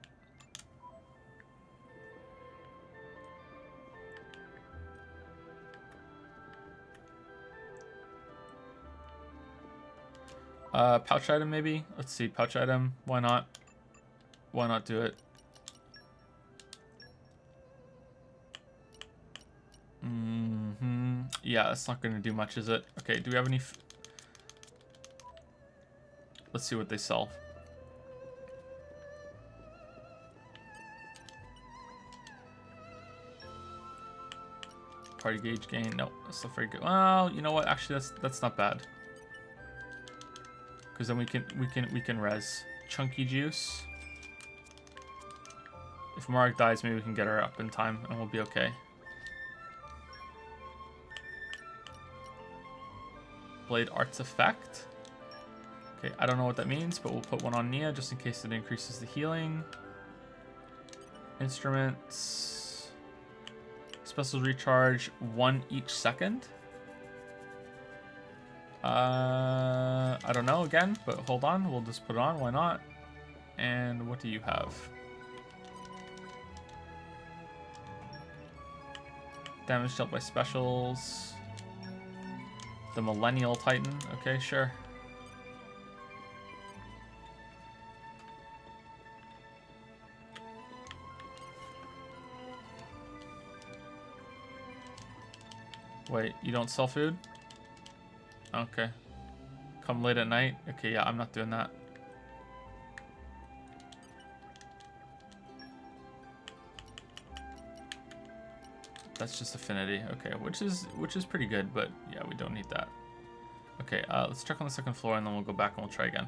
Pouch item maybe? Let's see, pouch item. Why not? Why not do it? Yeah, that's not going to do much, is it? Okay, do we have any... Let's see what they sell. Party gauge gain. No, that's not very good. Well, you know what? Actually, that's not bad. Because then we can res. Chunky juice. If Marek dies, maybe we can get her up in time and we'll be okay. Blade Arts Effect. Okay, I don't know what that means, but we'll put one on Nia just in case it increases the healing. Instruments. Specials recharge 1 each second. I don't know again, but hold on. We'll just put it on. Why not? And what do you have? Damage dealt by specials. The Millennial Titan. Okay, sure. Wait, you don't sell food? Okay. Come late at night? Okay, yeah, I'm not doing that. That's just affinity. Okay, which is pretty good, but yeah, we don't need that. Okay, let's check on the second floor and then we'll go back and we'll try again.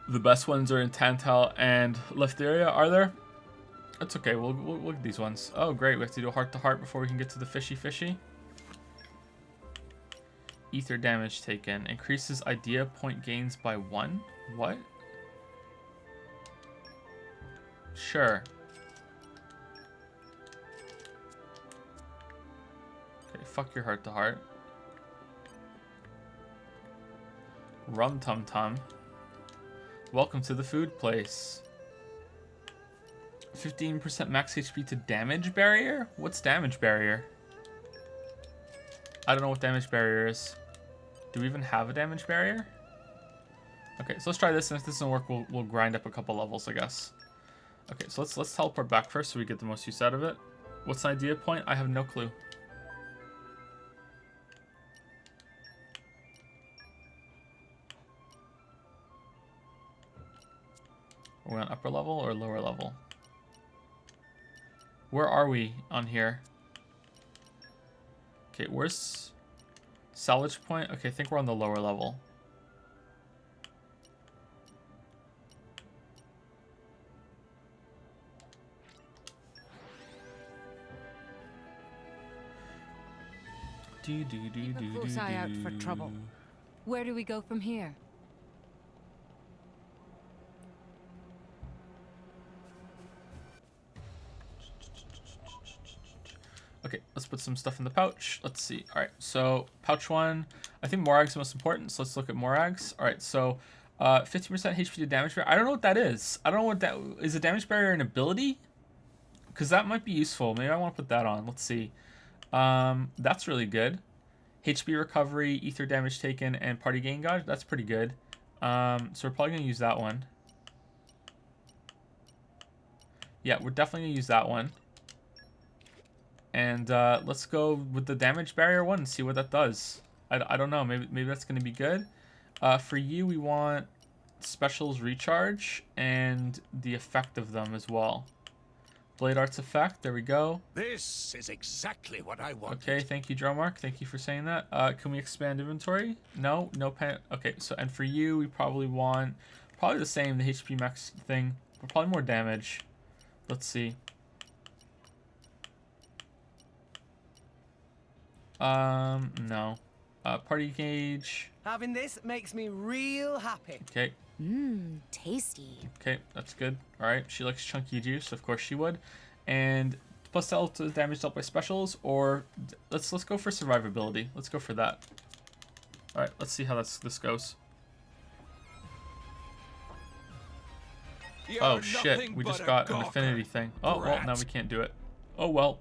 The best ones are in Tantal and Leftheria, are there? That's okay, we'll look at these ones. Oh great, we have to do a heart-to-heart before we can get to the fishy. Ether damage taken. Increases idea point gains by 1? What? Sure. Okay, fuck your heart-to-heart. Rum Tum Tum. Welcome to the food place. 15% max HP to damage barrier? What's damage barrier? I don't know what damage barrier is. Do we even have a damage barrier? Okay, so let's try this, and if this doesn't work, we'll grind up a couple levels, I guess. Okay, so let's teleport back first so we get the most use out of it. What's an idea point? I have no clue. Are we on upper level or lower level? Where are we on here? Okay, where's salvage point? Okay, I think we're on the lower level. Keep a close eye out for trouble. Where do we go from here? Okay, let's put some stuff in the pouch. Let's see. All right, so pouch 1. I think Morag's the most important, so let's look at Morag's. All right, so 50% HP to damage barrier. I don't know what that is. I don't know what that is. A damage barrier an ability? Because that might be useful. Maybe I want to put that on. Let's see. That's really good. HP recovery, ether damage taken, and party gain gauge. That's pretty good. So we're probably going to use that one. Yeah, we're definitely going to use that one. And let's go with the damage barrier one and see what that does. I don't know. Maybe that's going to be good. For you, we want specials recharge and the effect of them as well. Blade Arts effect. There we go. This is exactly what I want. Okay, thank you, Dromark. Thank you for saying that. Can we expand inventory? No pen. Okay, so and for you, we probably want the same, the HP max thing, but probably more damage. Let's see. No. Party gauge. Having this makes me real happy. Okay. Tasty. Okay, that's good. All right, she likes chunky juice, of course she would. And plus delta damage dealt by specials, or let's go for survivability. Let's go for that. All right, let's see how this goes. You're oh shit, we just got an affinity thing. Oh well, now we can't do it. Oh well.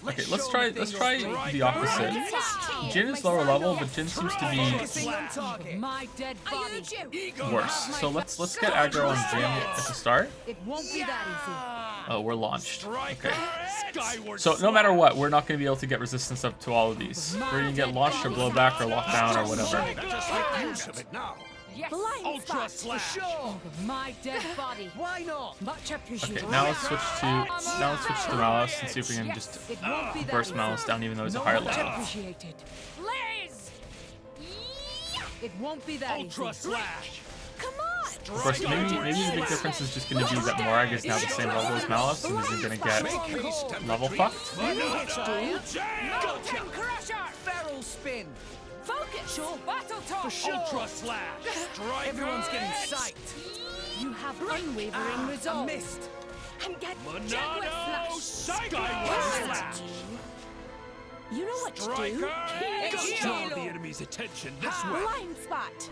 Okay, let's try the opposite. Jin is lower level, but Jin seems to be worse. So let's get aggro on Jin at the start. It won't be that easy. Oh, we're launched. Okay. So no matter what, we're not going to be able to get resistance up to all of these. We're going to get launched or blowback or locked down or whatever. Yes. Ultra slash. Over my dead body. Why not? Much appreciated. Okay, now let's switch to Malice and see if we can just burst Malice down, even though he's a higher level. Appreciated. Blaze. It won't be that Ultra easy. slash. Come on! Of course, maybe the big difference is just going to be that Morag is now the same level as Malice and isn't going to get level fucked. Feral spin. Focus! Sure. Battle talk! For sure. Ultra slash. Strike. Everyone's getting sight. You have unwavering resolve. Missed. And get Jaguar Monado Slash! Skyward slash. You know what to do. Striker. Draw the enemy's attention this way. Blind spot.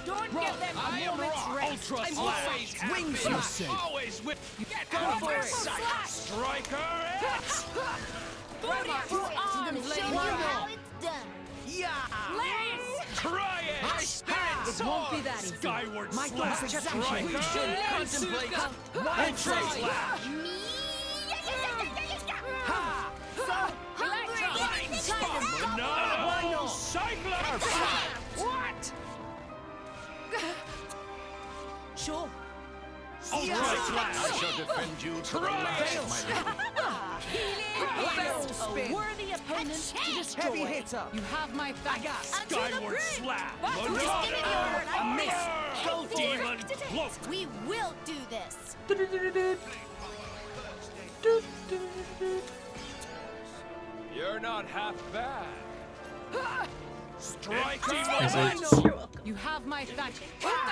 Don't give them a moment's rest. Ultra slash. Wing slash. Always with. Get out of sight. Striker. Show you how it's done. Yeah. Try it. My spirit It won't be that easy. Skyward My slash. thoughts exactly. Striker. Contemplate. Ultra slash. Monado Cyclone. What? Sure. Ultra slash. I shall defend you to the last, my lady. A worthy opponent to destroy. Heavy hitter. You have my back. Skyward slash. Just give me the order and I miss. Go demon cloak. We will do this. You're not half bad. Strike Is demon. it? You have my back.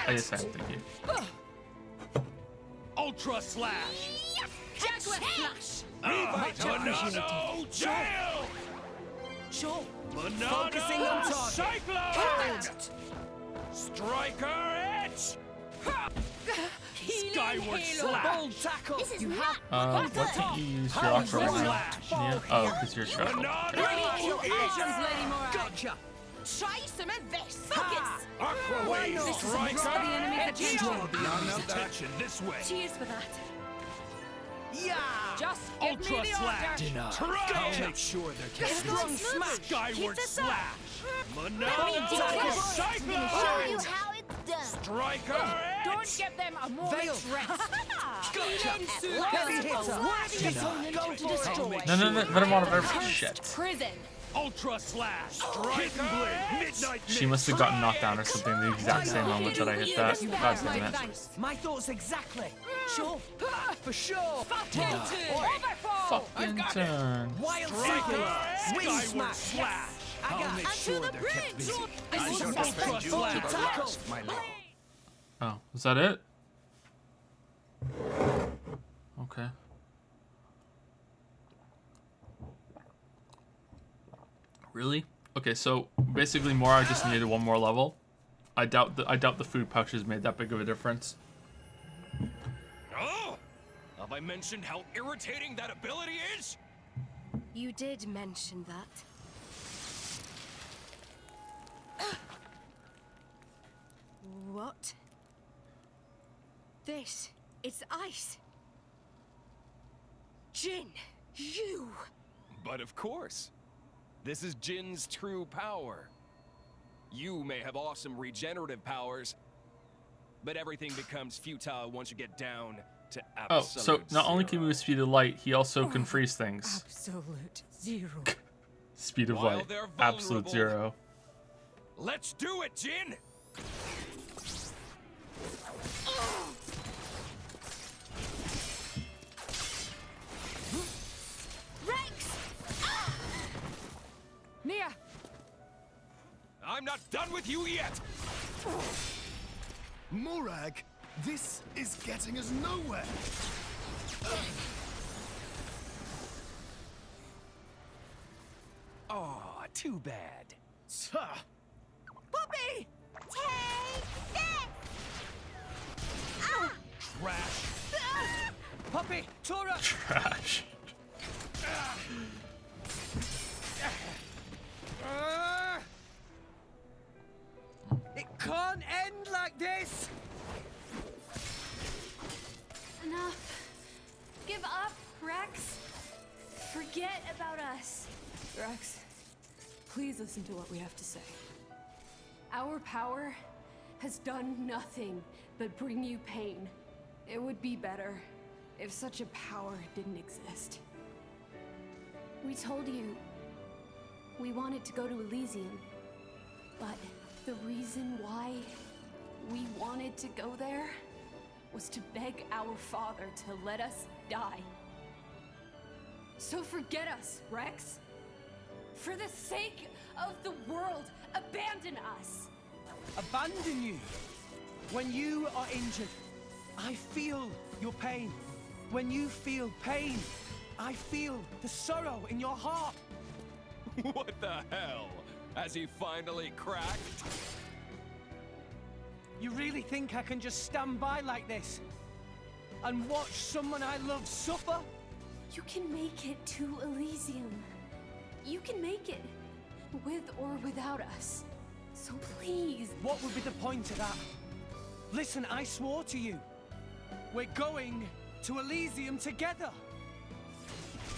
I just said thank you. Ultra slash. Jaguar Slash. Monado jail. Sure. Focusing on target. Cyclone. Striker edge. Skyward slash. Bold tackle. This is You not have What did you use your Aqua right now? Yeah. Oh, because you're shuffled. Monado Lady Morag. Gotcha. Try some of this. focus. Aqua wave. This is Striker not the enemy's edge. attention. Draw the enemy's attention this way. Cheers for that. Yeah. Just give Ultra me the slash. order. Try I'll it. make sure they're Strong smash. Skyward this up. slash. Let me Monado do this. Cyclone. Show you how it's done. Striker Don't edge. give them a moment's rest. Heavy hitter. Go for destroy. No, let him out of every shit. Prison. Ultra slash. Striker edge. Midnight She must have gotten knocked down or something the exact same moment that I hit that. You God have damn my it. thanks. My thoughts exactly. Sure. For sure. Fucking turn. Wild Striker cycle. edge. Wing Skyward smash. slash. I'll make sure they're kept busy. I shall defend you to the last, my lord. Oh, is that it? Okay. Really? Okay, so basically Morag just needed one more level. I doubt the food pouches made that big of a difference. Oh! Have I mentioned how irritating that ability is? You did mention that. What? This is ice. Jin, you! But of course. This is Jin's true power. You may have awesome regenerative powers, but everything becomes futile once you get down to Oh, absolute so not only can we use speed of light, he also can freeze things. Absolute zero. Speed of While light, they're absolute vulnerable. zero. Let's do it, Jin! Rex! Nia! I'm not done with you yet! Morag, this is getting us nowhere. Oh, too bad. Puppy! Take this. Trash. Puppy, Tora. Trash. It can't end like this. Enough. Give up, Rex. Forget about us. Rex, please listen to what we have to say. Our power has done nothing but bring you pain. It would be better if such a power didn't exist. We told you we wanted to go to Elysium, but the reason why we wanted to go there was to beg our father to let us die. So forget us, Rex. For the sake of the world, abandon us. Abandon you? When you are injured, I feel your pain. When you feel pain, I feel the sorrow in your heart. What the hell? Has he finally cracked? You really think I can just stand by like this and watch someone I love suffer? You can make it to Elysium. You can make it, with or without us. So please. What would be the point of that? Listen, I swore to you. We're going to Elysium together.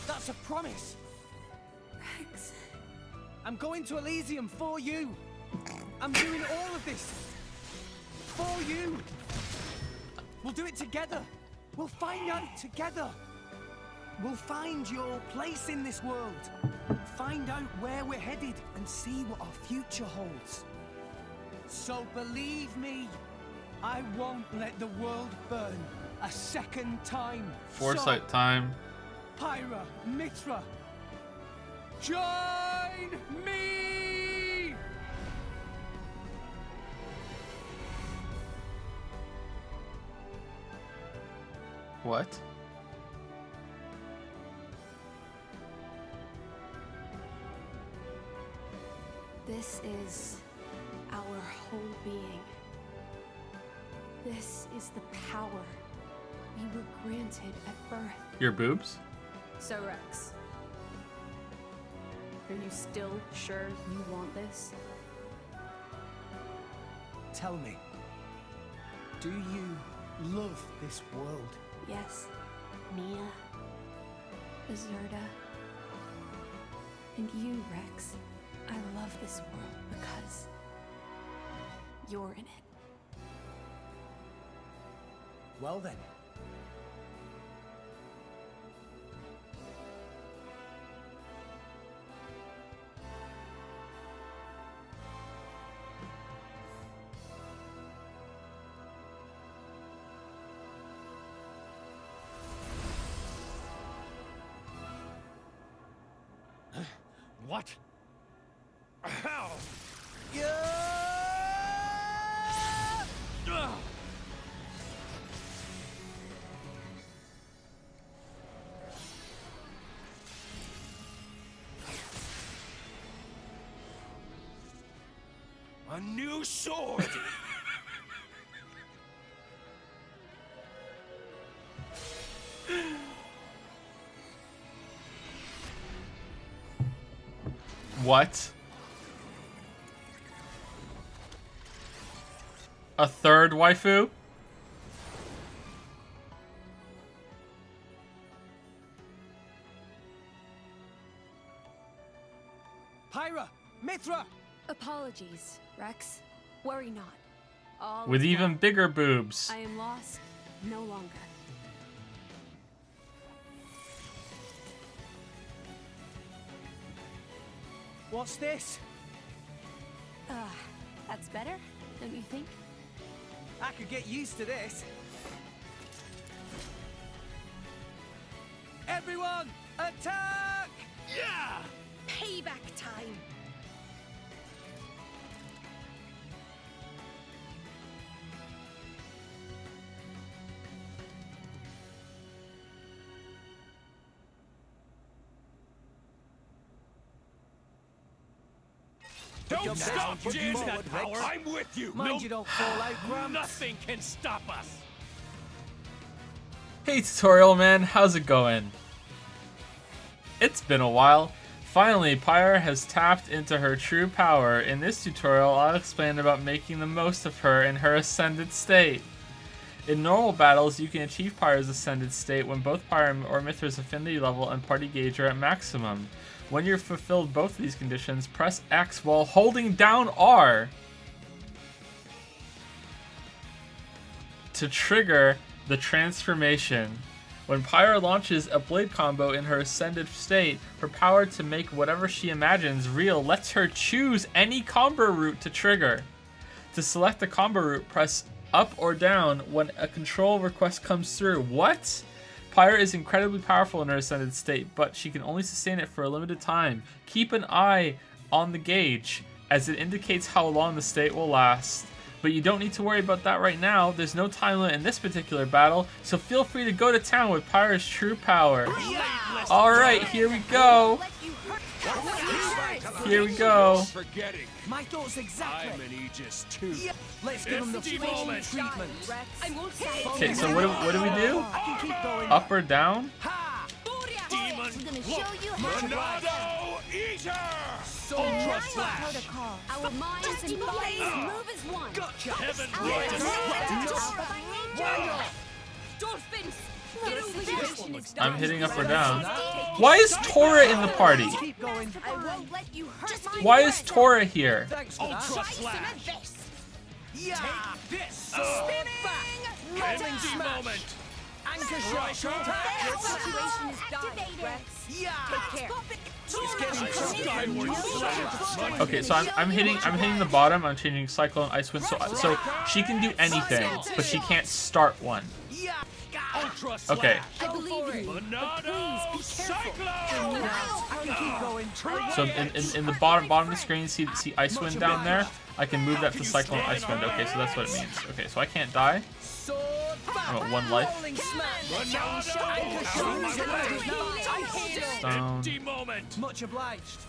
That's a promise. Rex. I'm going to Elysium for you. I'm doing all of this for you. We'll do it together. We'll find out together. We'll find your place in this world. Find out where we're headed and see what our future holds. So believe me, I won't let the world burn a second time. Foresight So, time. Pyra, Mithra, join me! What? This is our whole being. This is the power we were granted at birth. Your boobs? So, Rex, are you still sure you want this? Tell me, do you love this world? Yes, Mia, Azurda, and you, Rex. I love this world because you're in it. Well then. What? How? A new sword! What? A third waifu? Pyra! Mithra! Apologies, Rex. Worry not. All With is even well. bigger boobs. I am lost no longer. What's this? That's better, don't you think? I could get used to this. Everyone, attack! Yeah! Payback time. Don't stop, Jin! Use that power. I'm with you! Mind you don't fall out, Gramps. Nothing can stop us! Hey tutorial man, how's it going? It's been a while. Finally, Pyre has tapped into her true power. In this tutorial, I'll explain about making the most of her in her ascended state. In normal battles, you can achieve Pyre's ascended state when both Pyre or Mithra's affinity level and party gauge are at maximum. When you've fulfilled both of these conditions, press X while holding down R to trigger the transformation. When Pyre launches a blade combo in her ascended state, her power to make whatever she imagines real lets her choose any combo route to trigger. To select the combo route, press up or down when a control request comes through. What? Pyra is incredibly powerful in her ascended state, but she can only sustain it for a limited time. Keep an eye on the gauge, as it indicates how long the state will last. But you don't need to worry about that right now. There's no time limit in this particular battle, so feel free to go to town with Pyra's true power. Alright, here we go. Here we go. My thoughts exactly. I'm an Aegis too. Yeah. Let's give him the full treatment. Okay, so what do we do? Up or down? Demon. I'm gonna show you how to Monado Eater. Ultra Slash. Our minds and bodies move as one. Gotcha. Heaven Dolphins. I'm hitting up or down. Why is Tora in the party? I won't let you hurt my Why is Tora here? Ultra Slash. Yeah. Take this. Spinning. Rolling smash. Anchor shot. Situation is activated. Yeah. Take care. Okay, so I'm hitting the bottom. I'm changing Cyclone, Ice Wind, so she can do anything, but she can't start one. Okay. I believe in you. Monado Cyclone. So in the bottom of the screen, see Ice Wind down there? I can move that to Cyclone Ice Wind. Okay, so that's what it means. Okay, so I can't die. I'm at 1 life. Stone. Much obliged.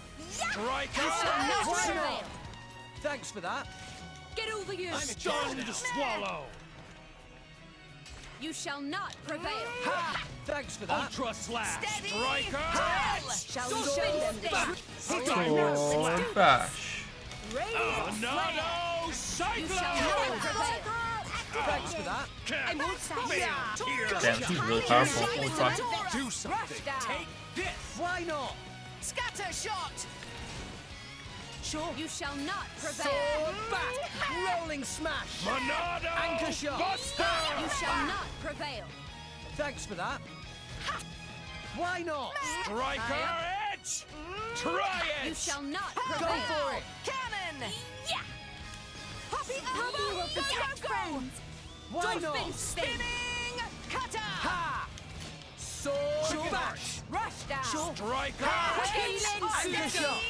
Thanks for that. Get over here. I'm stunned to swallow. You shall not prevail. Ha! Thanks for that. Ultra Slash. Steady. Striker. Shall we show them this? Or bash. Monado Cyclone. You shall not prevail. Thanks for that. Damn, she's really powerful. Holy fuck. Do something. Take this. Why not? Scatter shot. Sure. You shall not prevail. Sword back. Rolling smash. Monado Anchor shot. Buster. You shall not prevail. Thanks for that. Why not? Striker Edge. Try it. You shall not Go prevail. for it. Cannon. Yeah. Puppy Puppy will protect friends. Why not? Dolphin Spinning. Cutter. Ha! Sword bash. Rush down. Striker. Anchor shot.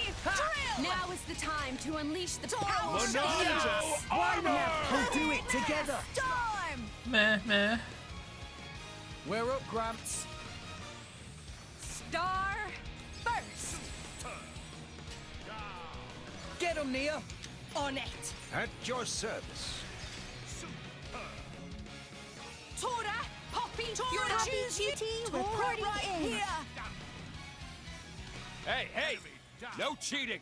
Now is the time to unleash the power. Monado Why not? Armor. We'll do it together. Storm. Meh. We're up, Gramps. Star first. Get him, Nia. On it. At your service. Tora. Poppy. Your Happy duty cutie. will We're party right in. here. Hey, no cheating.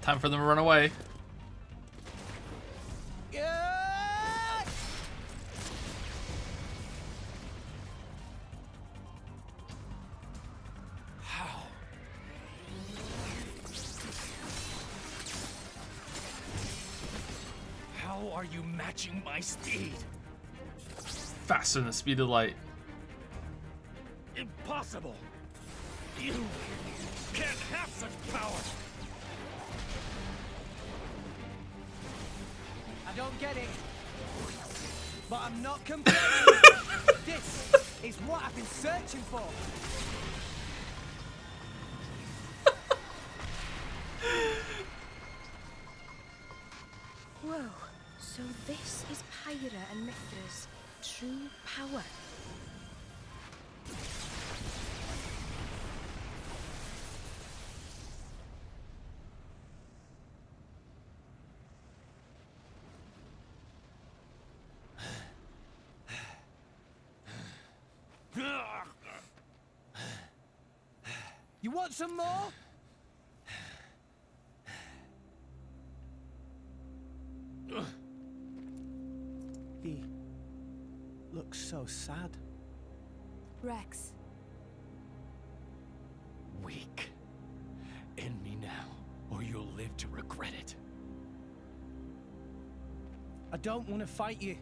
Time for them to run away. Yeah. How are you matching my speed? Faster than the speed of light. Impossible! You can't have such power! I don't get it. But I'm not complaining. This is what I've been searching for. Whoa. So this is Pyra and Mithra's true power. You want some more? He looks so sad. Rex. Weak. End me now, or you'll live to regret it. I don't want to fight you.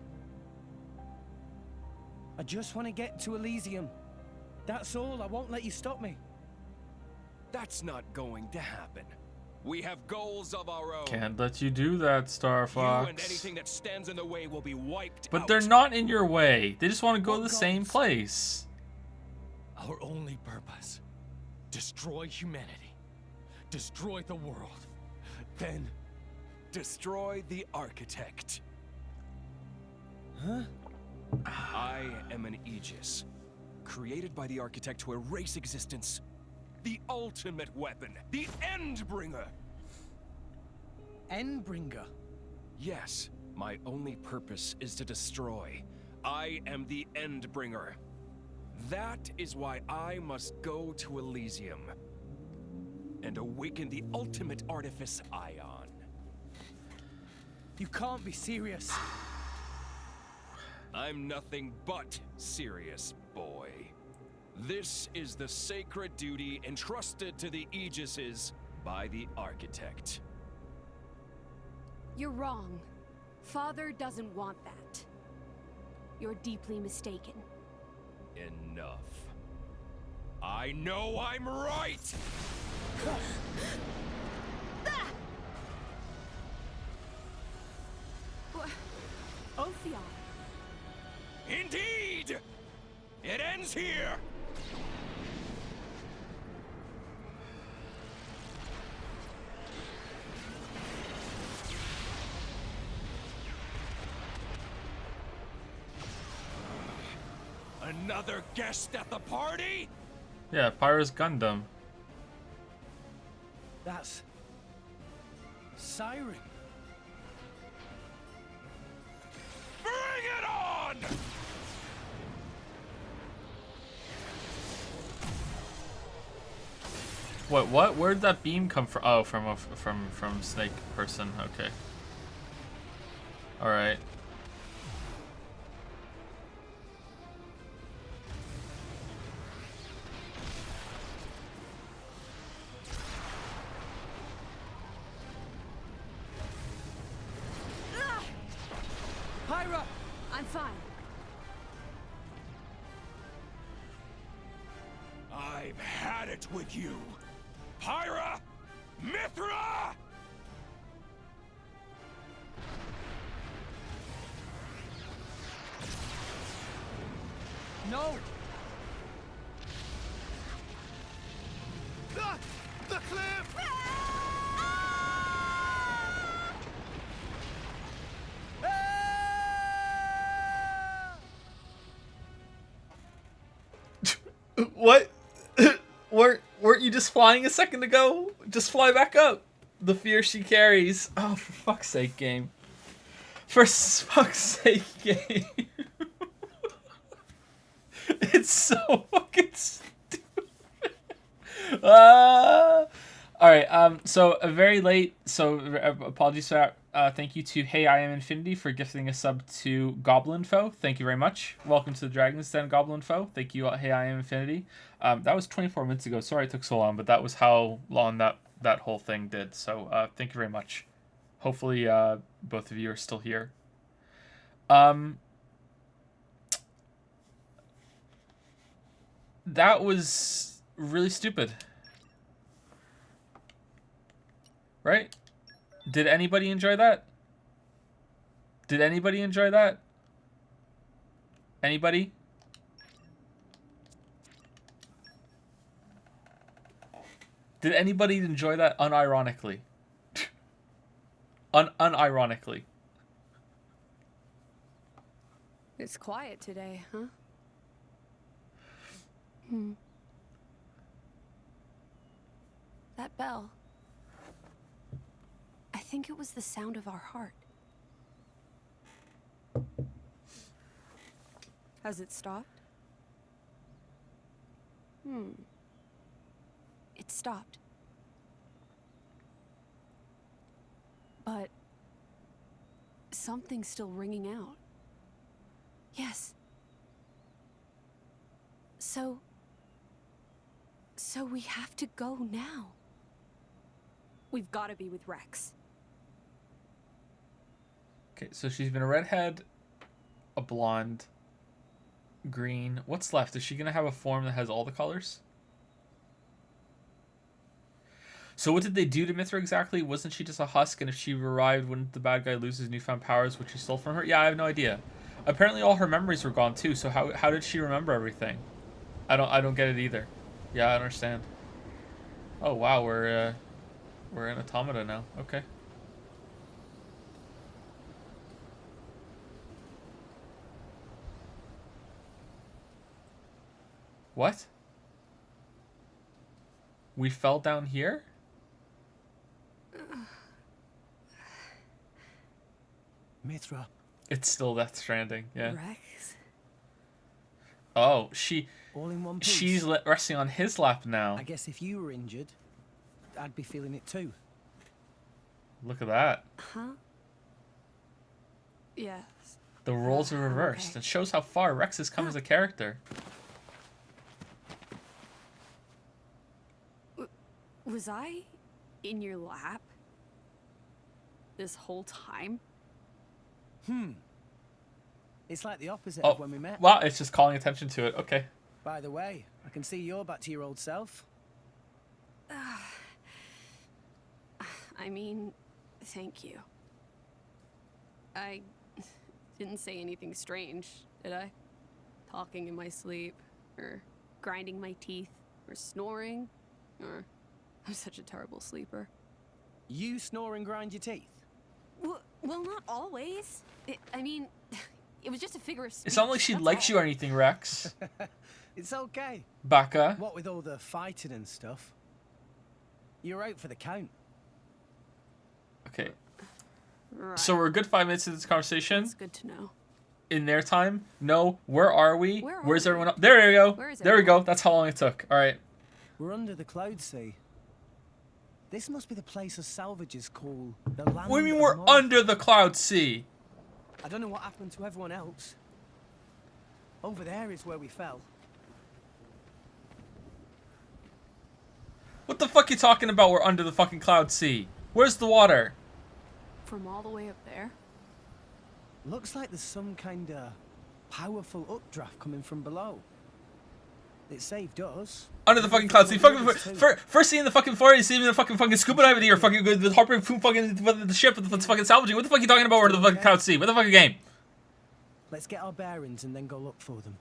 I just want to get to Elysium. That's all. I won't let you stop me. That's not going to happen. We have goals of our own. Can't let you do that, Star Fox. You and anything that stands in the way will be wiped But out. they're not in your way. They just want to go to the same place. Our only purpose. Destroy humanity. Destroy the world. Then destroy the architect. Huh? I am an Aegis, created by the architect to erase existence. The ultimate weapon, the Endbringer. Endbringer? Yes, my only purpose is to destroy. I am the Endbringer. That is why I must go to Elysium and awaken the ultimate artifice Ion. You can't be serious. I'm nothing but serious, boy. This is the sacred duty entrusted to the Aegises by the architect. You're wrong. Father doesn't want that. You're deeply mistaken. Enough. I know I'm right! Ophion. Indeed! It ends here! Another guest at the party? Yeah, Pyro's Gundam. That's... Siren. Bring it on! What? Where did that beam come from? Oh, from Snake person. Okay. All right. Pyra! I'm fine. I've had it with you. Pyra! Mithra! No! The cliff! What? weren't you just flying a second ago? Just fly back up. The fear she carries. Oh, for fuck's sake, game. For fuck's sake, game. It's so fucking stupid. Alright, so a very late, so apologies for that. Thank you to Hey I Am Infinity for gifting a sub to Goblin Foe. Thank you very much. Welcome to the Dragon's Den, Goblin Foe. Thank you, Hey I Am Infinity. That was 24 minutes ago. Sorry it took so long, but that was how long that whole thing did. So thank you very much. Hopefully both of you are still here. That was really stupid. Right? Did anybody enjoy that? Did anybody enjoy that? Anybody? Did anybody enjoy that unironically? Unironically. It's quiet today, huh? That bell. I think it was the sound of our heart. Has it stopped? It stopped. But something's still ringing out. Yes. So we have to go now. We've got to be with Rex. Okay, so she's been a redhead, a blonde, green. What's left? Is she gonna have a form that has all the colors? So what did they do to Mithra exactly? Wasn't she just a husk, and if she revived, wouldn't the bad guy lose his newfound powers, which he stole from her? Yeah, I have no idea. Apparently all her memories were gone too, so how did she remember everything? I don't get it either. Yeah, I understand. Oh wow, we're in Automata now. Okay. What? We fell down here? Mithra. It's still Death Stranding, yeah. Rex? All Oh, in one piece. she's resting on his lap now. I guess if you were injured, I'd be feeling it too. Look at that. Huh? Yes. The roles are reversed. okay. It shows how far Rex has come as a character. Was I in your lap this whole time? It's like the opposite Oh, of when we met. wow, it's just calling attention to it. Okay. By the way, I can see you're back to your old self. I mean, thank you. I didn't say anything strange, did I? Talking in my sleep, or grinding my teeth, or snoring, or I'm such a terrible sleeper. You snore and grind your teeth? Well, not always. I mean, it was just a figure of speech. It's not like she likes you or anything, Rex. It's okay. Baka. What with all the fighting and stuff? You're out for the count. Okay. Right. So we're a good 5 minutes into this conversation. It's good to know. In their time? No. Where are we? Where are Where's we? everyone else? There we go. Where is There we everyone? go. That's how long it took. All right. We're under the cloud sea. This must be the place of salvages called the land. What do you mean of we're Morth. under the cloud sea? I don't know what happened to everyone else. Over there is where we fell. What the fuck you talking about? We're under the fucking cloud sea. Where's the water? From all the way up there? Looks like there's some kind of powerful updraft coming from below. It saved us. Under the fucking cloud sea. Fucking first scene in the fucking forest, even the fucking scuba diving here, fucking the harpoon fucking the ship with the fucking salvaging. What the fuck are you talking about? We're under the fucking cloud sea. What the fucking game? Let's get our bearings and then go look for them.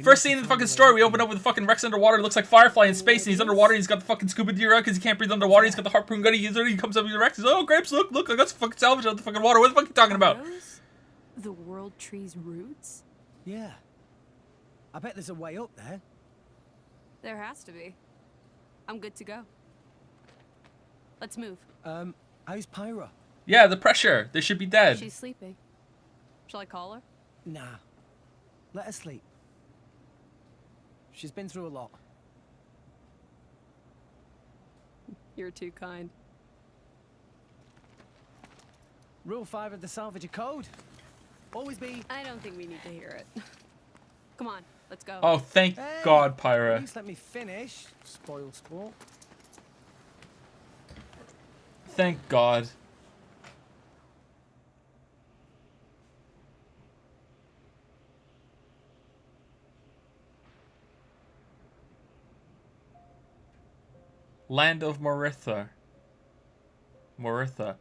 First scene in the fucking story, we open up with the fucking Rex underwater. It looks like Firefly in space, and he's underwater. He's got the fucking scuba gear out because he can't breathe underwater. He's got the harpoon gun. He comes up with the Rex. He's like, oh, Grapes, look, I got some fucking salvage out of the fucking water. What the fuck are you talking about? The world tree's roots? Yeah. I bet there's a way up there. There has to be. I'm good to go. Let's move. How's Pyra? Yeah, the pressure. They should be dead. She's sleeping. Shall I call her? Nah. Let her sleep. She's been through a lot. You're too kind. Rule 5 of the Salvager Code. Always be... I don't think we need to hear it. Come on, let's go. Oh, thank God, At Pyra. least let me finish. Spoiled sport. Thank God. Land of Moritha. Moritha.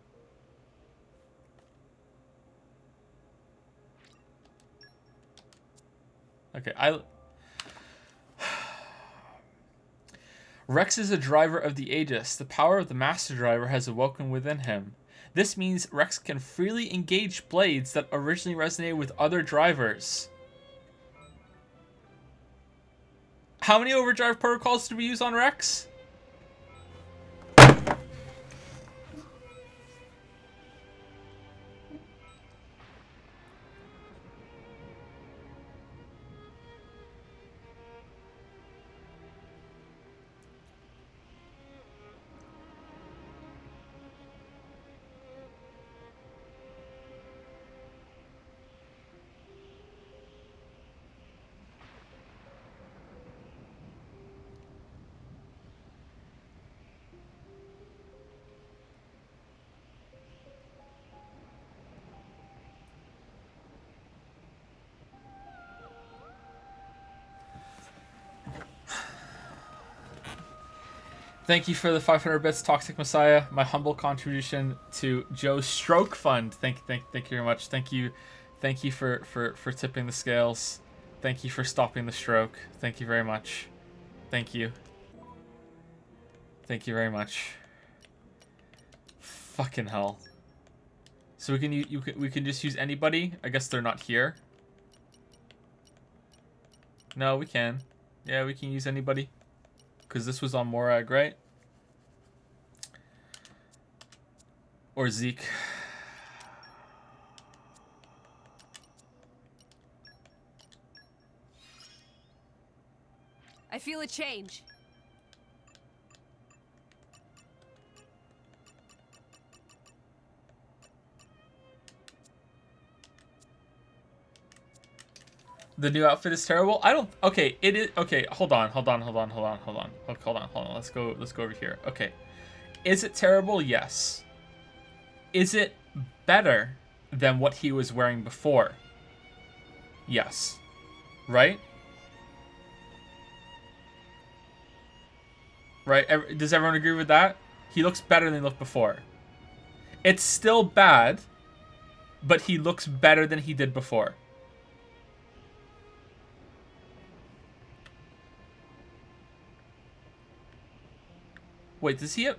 Okay, Rex is a driver of the Aegis. The power of the Master Driver has awoken within him. This means Rex can freely engage blades that originally resonated with other drivers. How many overdrive protocols did we use on Rex? Thank you for the 500 bits, Toxic Messiah. My humble contribution to Joe's stroke fund. Thank you very much. Thank you for tipping the scales. Thank you for stopping the stroke. Thank you very much. Thank you. Thank you very much. Fucking hell. So we can just use anybody. I guess they're not here. No, we can. Yeah, we can use anybody. Because this was on Morag, right? Or Zeke. I feel a change. The new outfit is terrible. I don't. Okay, it is. Okay, hold on. Let's go over here. Okay, is it terrible? Yes. Is it better than what he was wearing before? Yes. Right? Right? Does everyone agree with that? He looks better than he looked before. It's still bad, but he looks better than he did before. Wait, does he have...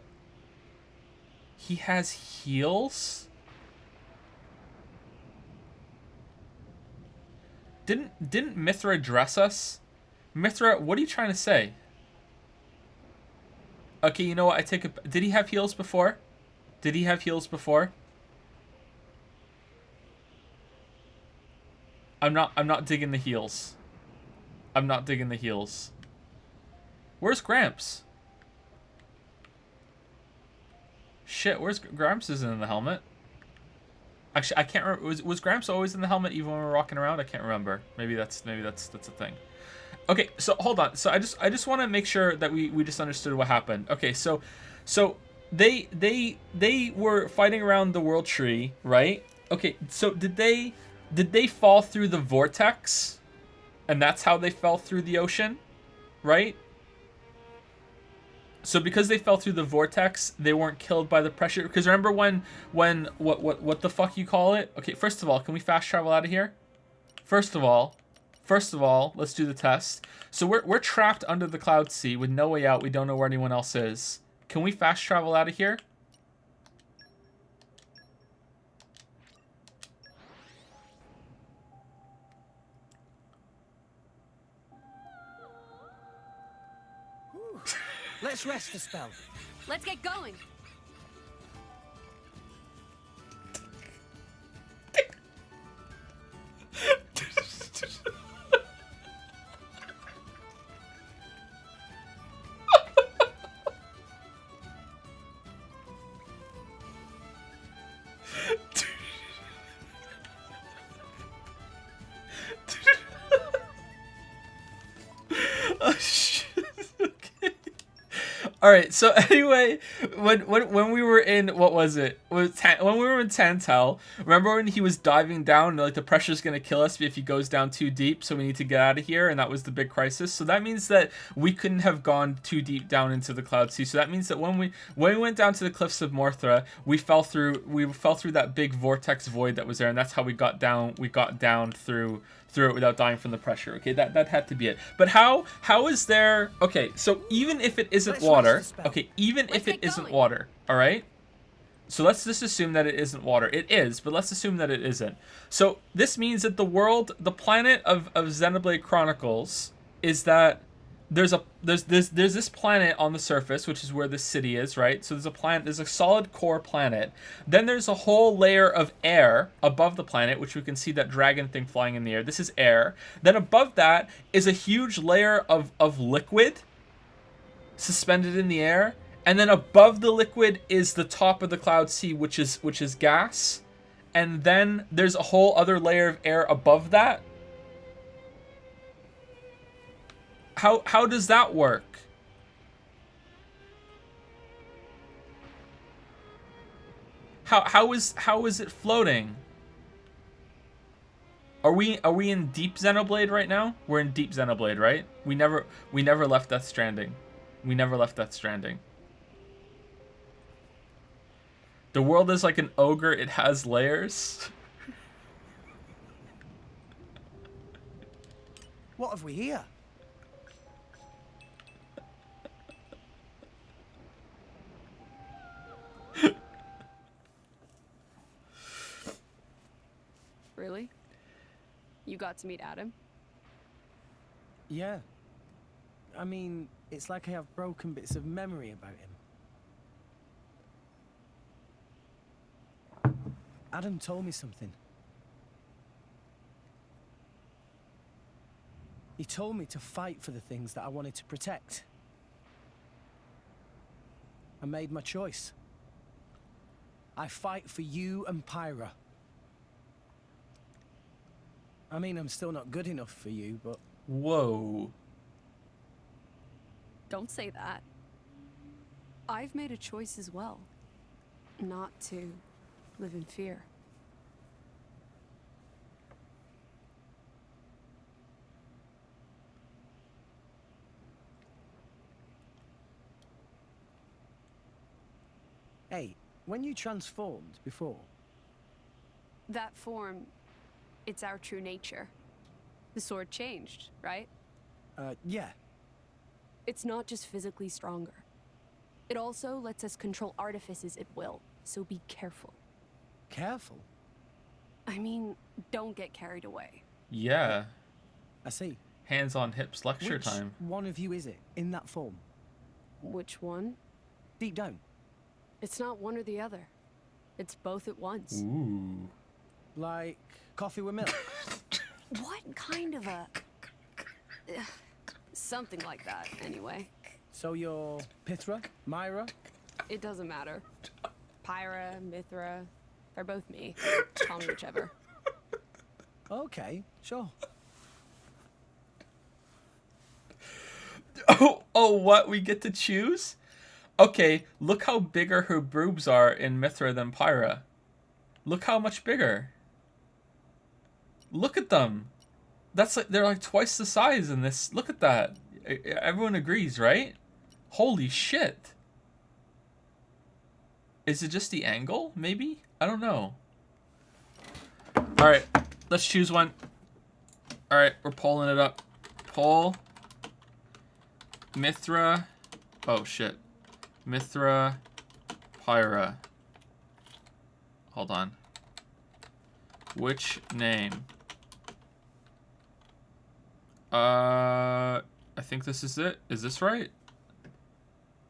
He has heels? Didn't Mithra dress us? Mithra, what are you trying to say? Okay, you know what? I take it... Did he have heels before? Did he have heels before? I'm not digging the heels. I'm not digging the heels. Where's Gramps? Shit, where's Gramps? Isn't in the helmet. Actually, I can't remember. Was Gramps always in the helmet even when we were walking around? I can't remember. Maybe that's a thing. Okay, so hold on. So I just want to make sure that we just understood what happened. Okay, so they were fighting around the world tree, right? Okay, so did they fall through the vortex? And that's how they fell through the ocean, right? So because they fell through the vortex, they weren't killed by the pressure. Because remember when what the fuck you call it? Okay, first of all, can we fast travel out of here? First of all, let's do the test. So we're trapped under the cloud sea with no way out. We don't know where anyone else is. Can we fast travel out of here? Let's rest a spell. Let's get going. Oh shit. Okay. All right. So anyway, when we were in when we were in Tantal, remember when he was diving down and like the pressure's gonna kill us if he goes down too deep, so we need to get out of here, and that was the big crisis. So that means that we couldn't have gone too deep down into the cloud sea. So that means that when we went down to the cliffs of Morthra, we fell through that big vortex void that was there, and that's how we got down. We got down through it without dying from the pressure. Okay, that had to be it. But how is there... Okay, so even if it isn't water... Okay, even if it isn't water, all right? So let's just assume that it isn't water. It is, but let's assume that it isn't. So this means that the planet of Xenoblade Chronicles is that there's this planet on the surface, which is where the city is, right? So there's a solid core planet. Then there's a whole layer of air above the planet, which we can see that dragon thing flying in the air. This is air. Then above that is a huge layer of liquid suspended in the air. And then above the liquid is the top of the cloud sea, which is gas. And then there's a whole other layer of air above that. How does that work? How is it floating? Are we in Deep Xenoblade right now? We're in Deep Xenoblade, right? We never left Death Stranding. We never left Death Stranding. The world is like an ogre. It has layers. What have we here? Really? You got to meet Adam? Yeah. I mean, it's like I have broken bits of memory about him. Adam told me something. He told me to fight for the things that I wanted to protect. I made my choice. I fight for you and Pyra. I mean, I'm still not good enough for you, but... Whoa. Don't say that. I've made a choice as well. Not to live in fear. Hey, when you transformed before... That form, it's our true nature. The sword changed, right? Yeah. It's not just physically stronger. It also lets us control artifices at will, so be careful. Careful? I mean, don't get carried away. Yeah. I see. Hands on hips lecture Which time. one of you is it, in that form? Which one? Deep down. It's not one or the other. It's both at once. Ooh. Like coffee with milk? What kind of a... Something like that, anyway. So you're Pithra? Myra? It doesn't matter. Pyra, Mithra, they're both me. Call me whichever. Okay, sure. Oh, what? We get to choose? Okay, look how bigger her boobs are in Mithra than Pyra. Look how much bigger. Look at them. That's like, they're like twice the size in this. Look at that. Everyone agrees, right? Holy shit. Is it just the angle, maybe? I don't know. Alright, let's choose one. Alright, we're pulling it up. Pull. Mithra. Oh, shit. Mithra. Pyra. Hold on. Which name? I think this is it. Is this right?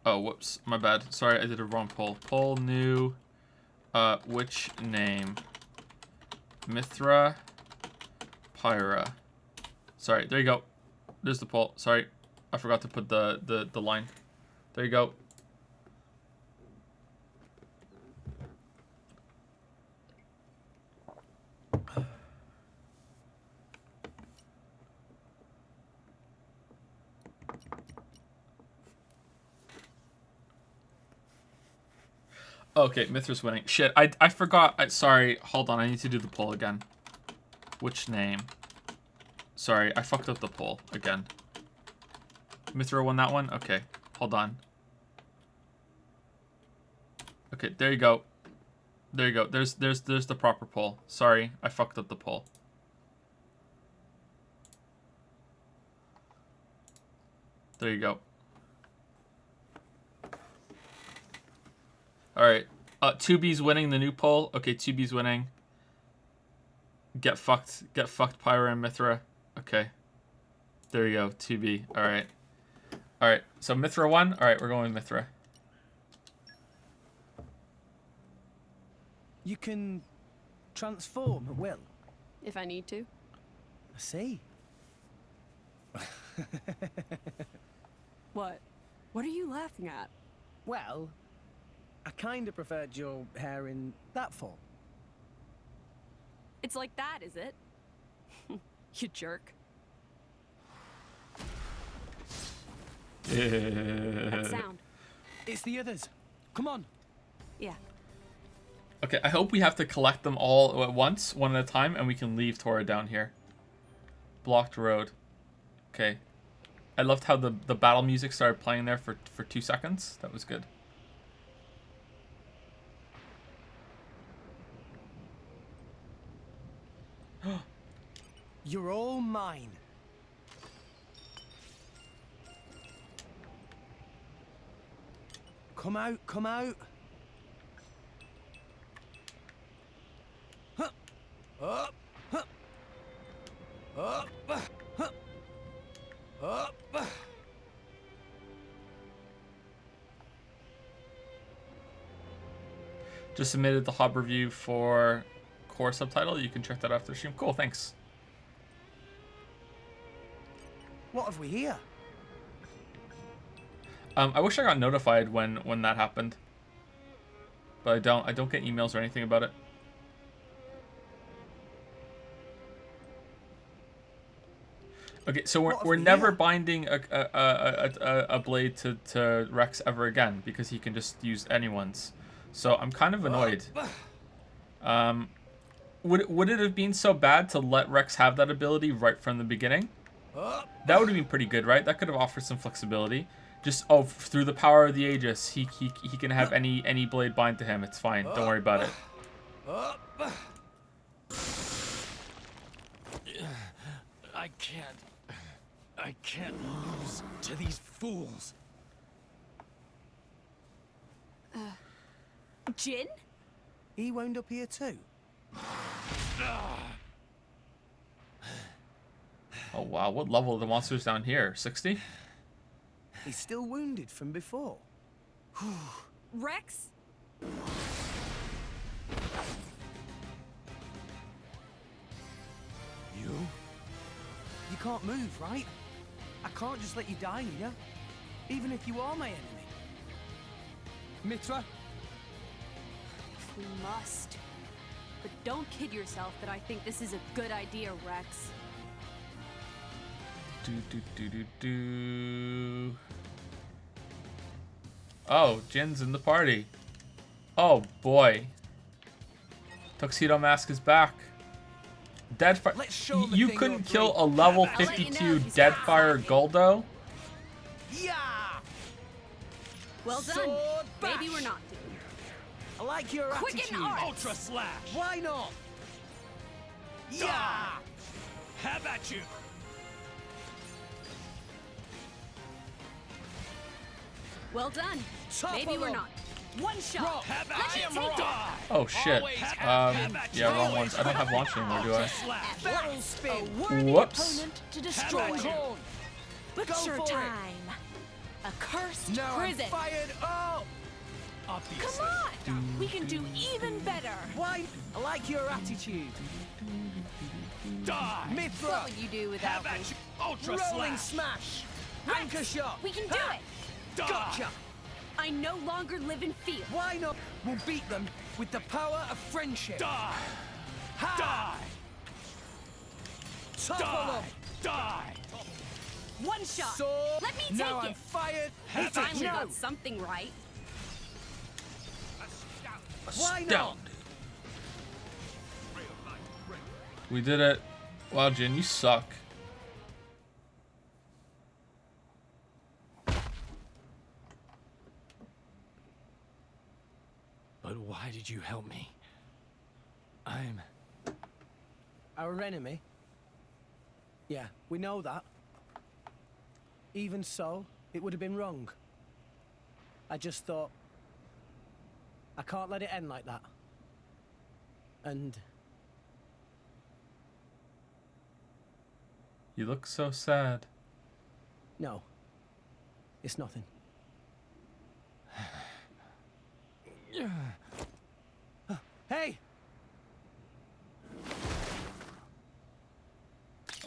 Oh, whoops. My bad. Sorry, I did a wrong poll. Poll new. Which name? Mithra. Pyra. Sorry, there you go. There's the poll. Sorry. I forgot to put the line. There you go. Okay, Mithra's winning. Shit, I forgot. Sorry, hold on. I need to do the poll again. Which name? Sorry, I fucked up the poll again. Mithra won that one? Okay, hold on. Okay, there you go. There you go. There's the proper poll. Sorry, I fucked up the poll. There you go. Alright. 2B's winning the new poll. Okay, 2B's winning. Get fucked. Get fucked, Pyra and Mithra. Okay. There you go, 2B. Alright. Alright, so Mithra won. Alright, we're going with Mithra. You can transform at will. If I need to. I see. What? What are you laughing at? Well, I kind of preferred your hair in that form. It's like that, is it? You jerk. That sound. It's the others. Come on. Yeah. Okay, I hope we have to collect them all at once, one at a time, and we can leave Tora down here. Blocked road. Okay. I loved how the battle music started playing there for 2 seconds. That was good. You're all mine. Come out, come out. Huh. Up, huh. Up, huh. Up. Just submitted the hub review for core subtitle. You can check that after the stream. Cool, thanks. What have we here? I wish I got notified when that happened, but I don't. I don't get emails or anything about it. Okay, so we're never binding a blade to Rex ever again because he can just use anyone's. So I'm kind of annoyed. Would it have been so bad to let Rex have that ability right from the beginning? That would have been pretty good, right? That could have offered some flexibility. Just through the power of the Aegis, he can have any blade bind to him. It's fine. Don't worry about it. I can't lose to these fools. Jin? He wound up here too. Oh wow, what level are the monsters down here? 60? He's still wounded from before. Rex? You? You can't move, right? I can't just let you die here, even if you are my enemy. Mitra? We must. But don't kid yourself that I think this is a good idea, Rex. Oh, Jin's in the party. Oh boy. Tuxedo Mask is back. Deadfire. You couldn't kill a level 52 Deadfire Guldo? Yeah. Well done. Maybe we're not doomed. I like your Quicken attitude. arts. Ultra Slash. Why not? Yeah. Have at you. Well done. Maybe we're not. One shot. Have Let at me you. take it. Oh shit. Yeah, wrong ones. I don't have launch anymore, do I? Barrel spin. Whoops. Opponent to destroy. Horn. Butcher Go for time. A cursed Now prison. I'm fired up. Come on! We can do even better. Why? I like your attitude. Die. Mithra. What would you do without me? Ultra Rolling Slash. smash. Anchor shot. We can do it. Die. Gotcha. I no longer live in fear. Why not? We'll beat them with the power of friendship. Die. Ha! Die. Topple Die. them. Die. One shot. Sword. Let me take now it. I'm fired. We Hit it. finally No. got something right. Why not? Astounding. We did it. Wow, Jin, you suck. But why did you help me? I'm... Our enemy? Yeah, we know that. Even so, it would have been wrong. I just thought... I can't let it end like that. And... You look so sad. no. It's nothing. Hey!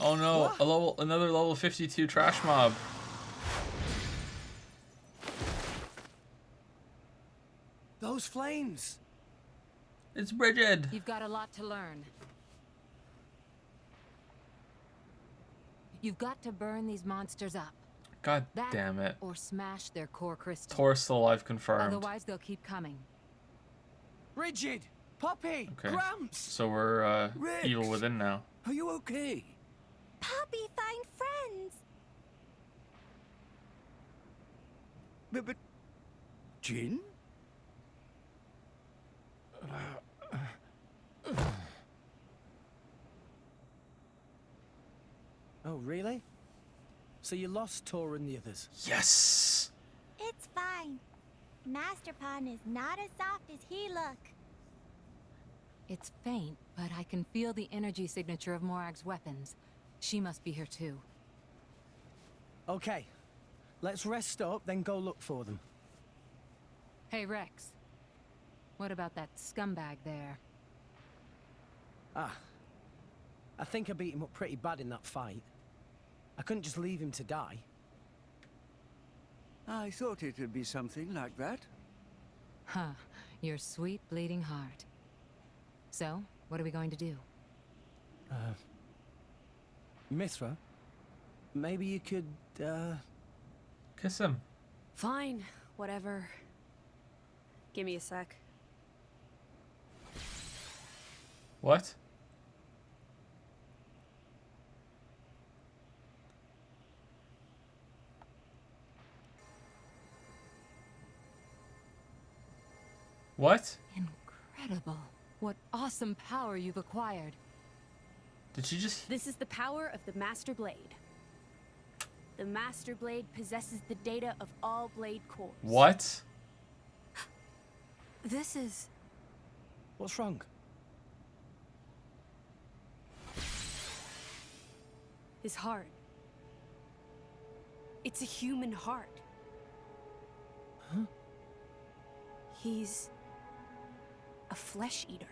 Oh no, another level 52 trash mob. Those flames! It's Bridget. You've got a lot to learn. You've got to burn these monsters up. God That, damn it. or smash their core crystal. Taurus still alive confirmed. Otherwise, they'll keep coming. Rigid! Poppy! Okay. Gramps! So we're Rex. evil within now. Are you okay? Poppy, find friends. But Jin? Oh, really? So you lost Tor and the others? Yes! It's fine. Master Pawn is not as soft as he look. It's faint, but I can feel the energy signature of Morag's weapons. She must be here too. Okay. Let's rest up, then go look for them. Hey, Rex. What about that scumbag there? Ah. I think I beat him up pretty bad in that fight. I couldn't just leave him to die. I thought it would be something like that. Huh. Your sweet bleeding heart. So, what are we going to do? Mithra? Maybe you could, Kiss him. Fine, whatever. Give me a sec. What? What? Incredible. What awesome power you've acquired. Did she just... This is the power of the Master Blade. The Master Blade possesses the data of all blade cores. What? This is... What's wrong? his heart. It's a human heart. Huh? He's a flesh eater.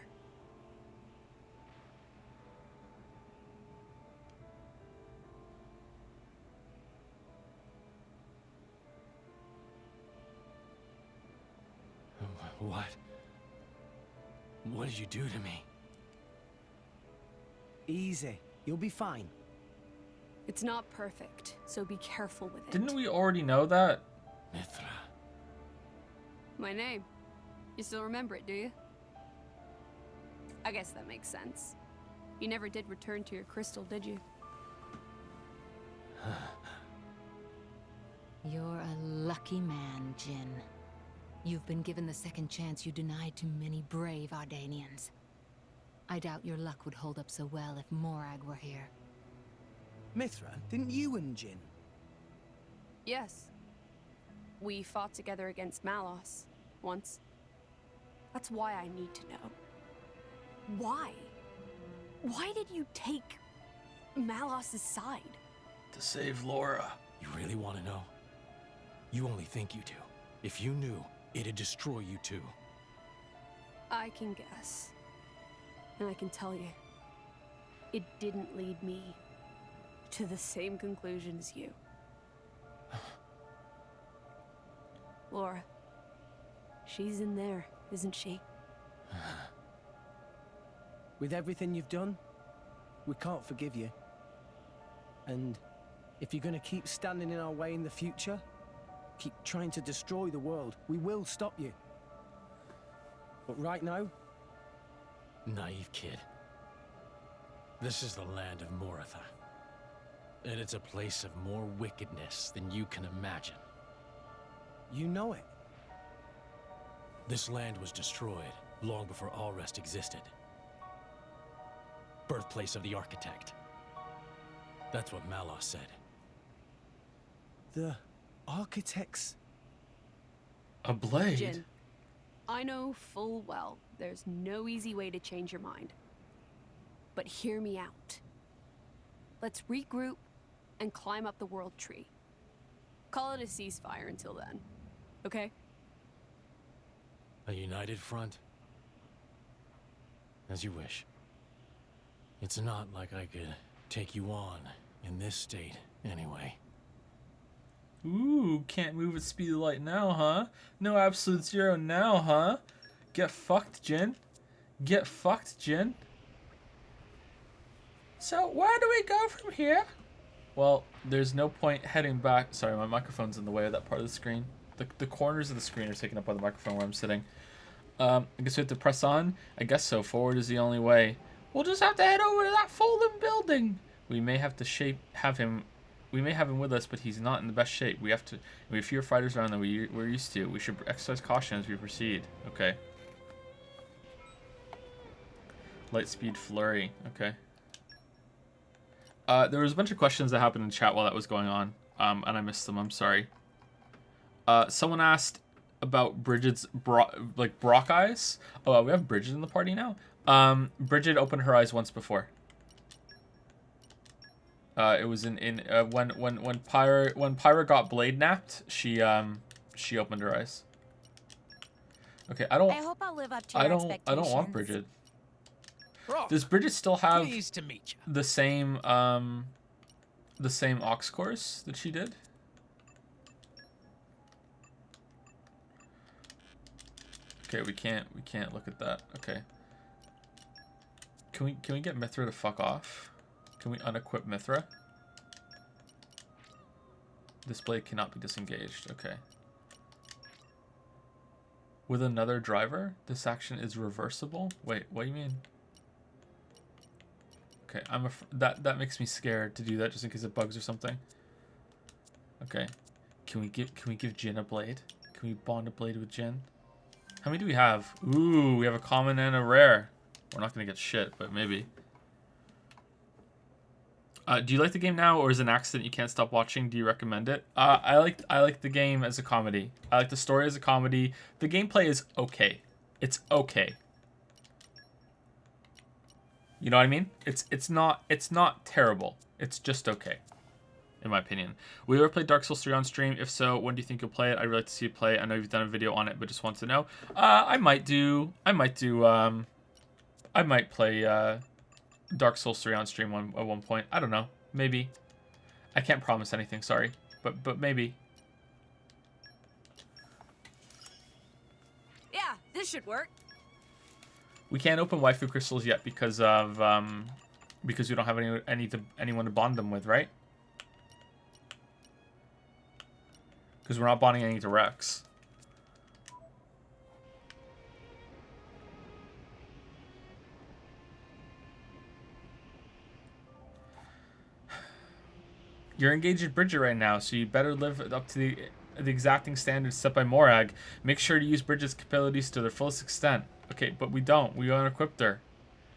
What? What did you do to me? Easy. You'll be fine. It's not perfect, so be careful with it. Didn't we already know that? Mithra. My name. You still remember it, do you? I guess that makes sense. You never did return to your crystal, did you? You're a lucky man, Jin. You've been given the second chance you denied to many brave Ardanians. I doubt your luck would hold up so well if Morag were here. Mithra, didn't you and Jin? Yes. We fought together against Malos once. That's why I need to know. Why? Why did you take Malos' side? To save Laura. You really want to know? You only think you do. If you knew, it'd destroy you too. I can guess. And I can tell you, it didn't lead me to the same conclusion as you. Laura, she's in there, isn't she? With everything you've done, we can't forgive you. And if you're gonna keep standing in our way in the future, keep trying to destroy the world, we will stop you. But right now... Naive kid. This is the land of Moratha. And it's a place of more wickedness than you can imagine. You know it. This land was destroyed long before Allrest existed. Birthplace of the architect. That's what Malos said. The architects... A blade? Jin, I know full well there's no easy way to change your mind. But hear me out. Let's regroup and climb up the world tree. Call it a ceasefire until then, okay? A united front? As you wish. It's not like I could take you on in this state, anyway. Ooh, can't move at speed of light now, huh? No absolute zero now, huh? Get fucked, Jin. Get fucked, Jin. So, where do we go from here? Well, there's no point heading back. Sorry, my microphone's in the way of that part of the screen. The corners of the screen are taken up by the microphone where I'm sitting. I guess we have to press on? I guess so. Forward is the only way. We'll just have to head over to that fallen building. We may have to have him with us, but he's not in the best shape. We have fewer fighters around than we're used to. We should exercise caution as we proceed. Okay. Light speed flurry. Okay. There was a bunch of questions that happened in chat while that was going on, and I missed them. I'm sorry. Someone asked about Bridget's Brock eyes. Oh, we have Bridget in the party now. Bridget opened her eyes once before. It was when Pyra got blade napped, she opened her eyes. Okay, I hope I'll live up to your expectations. I don't want Bridget. Brock, Does Bridget still have pleased to meet you. the same Ox course that she did? Okay, we can't look at that. Okay. Can we get Mithra to fuck off? Can we unequip Mithra? This blade cannot be disengaged. Okay. With another driver, this action is reversible. Wait, what do you mean? Okay, that makes me scared to do that just in case it bugs or something. Okay. Can we give Jin a blade? Can we bond a blade with Jin? How many do we have? Ooh, we have a common and a rare. We're not gonna get shit, but maybe. Do you like the game now, or is it an accident you can't stop watching? Do you recommend it? I like the game as a comedy. I like the story as a comedy. The gameplay is okay. It's okay. You know what I mean? It's not terrible. It's just okay, in my opinion. Will you ever play Dark Souls 3 on stream? If so, when do you think you'll play it? I'd really like to see you play it. I know you've done a video on it, but just want to know. I might play Dark Souls 3 on stream at one point. I don't know. Maybe. I can't promise anything, sorry. But maybe. Yeah, this should work. We can't open waifu crystals yet because of because we don't have anyone to bond them with, right? Because we're not bonding any to Rex. You're engaged with Bridget right now, so you better live up to the exacting standards set by Morag. Make sure to use Bridget's capabilities to their fullest extent. Okay, but we don't. We unequipped her.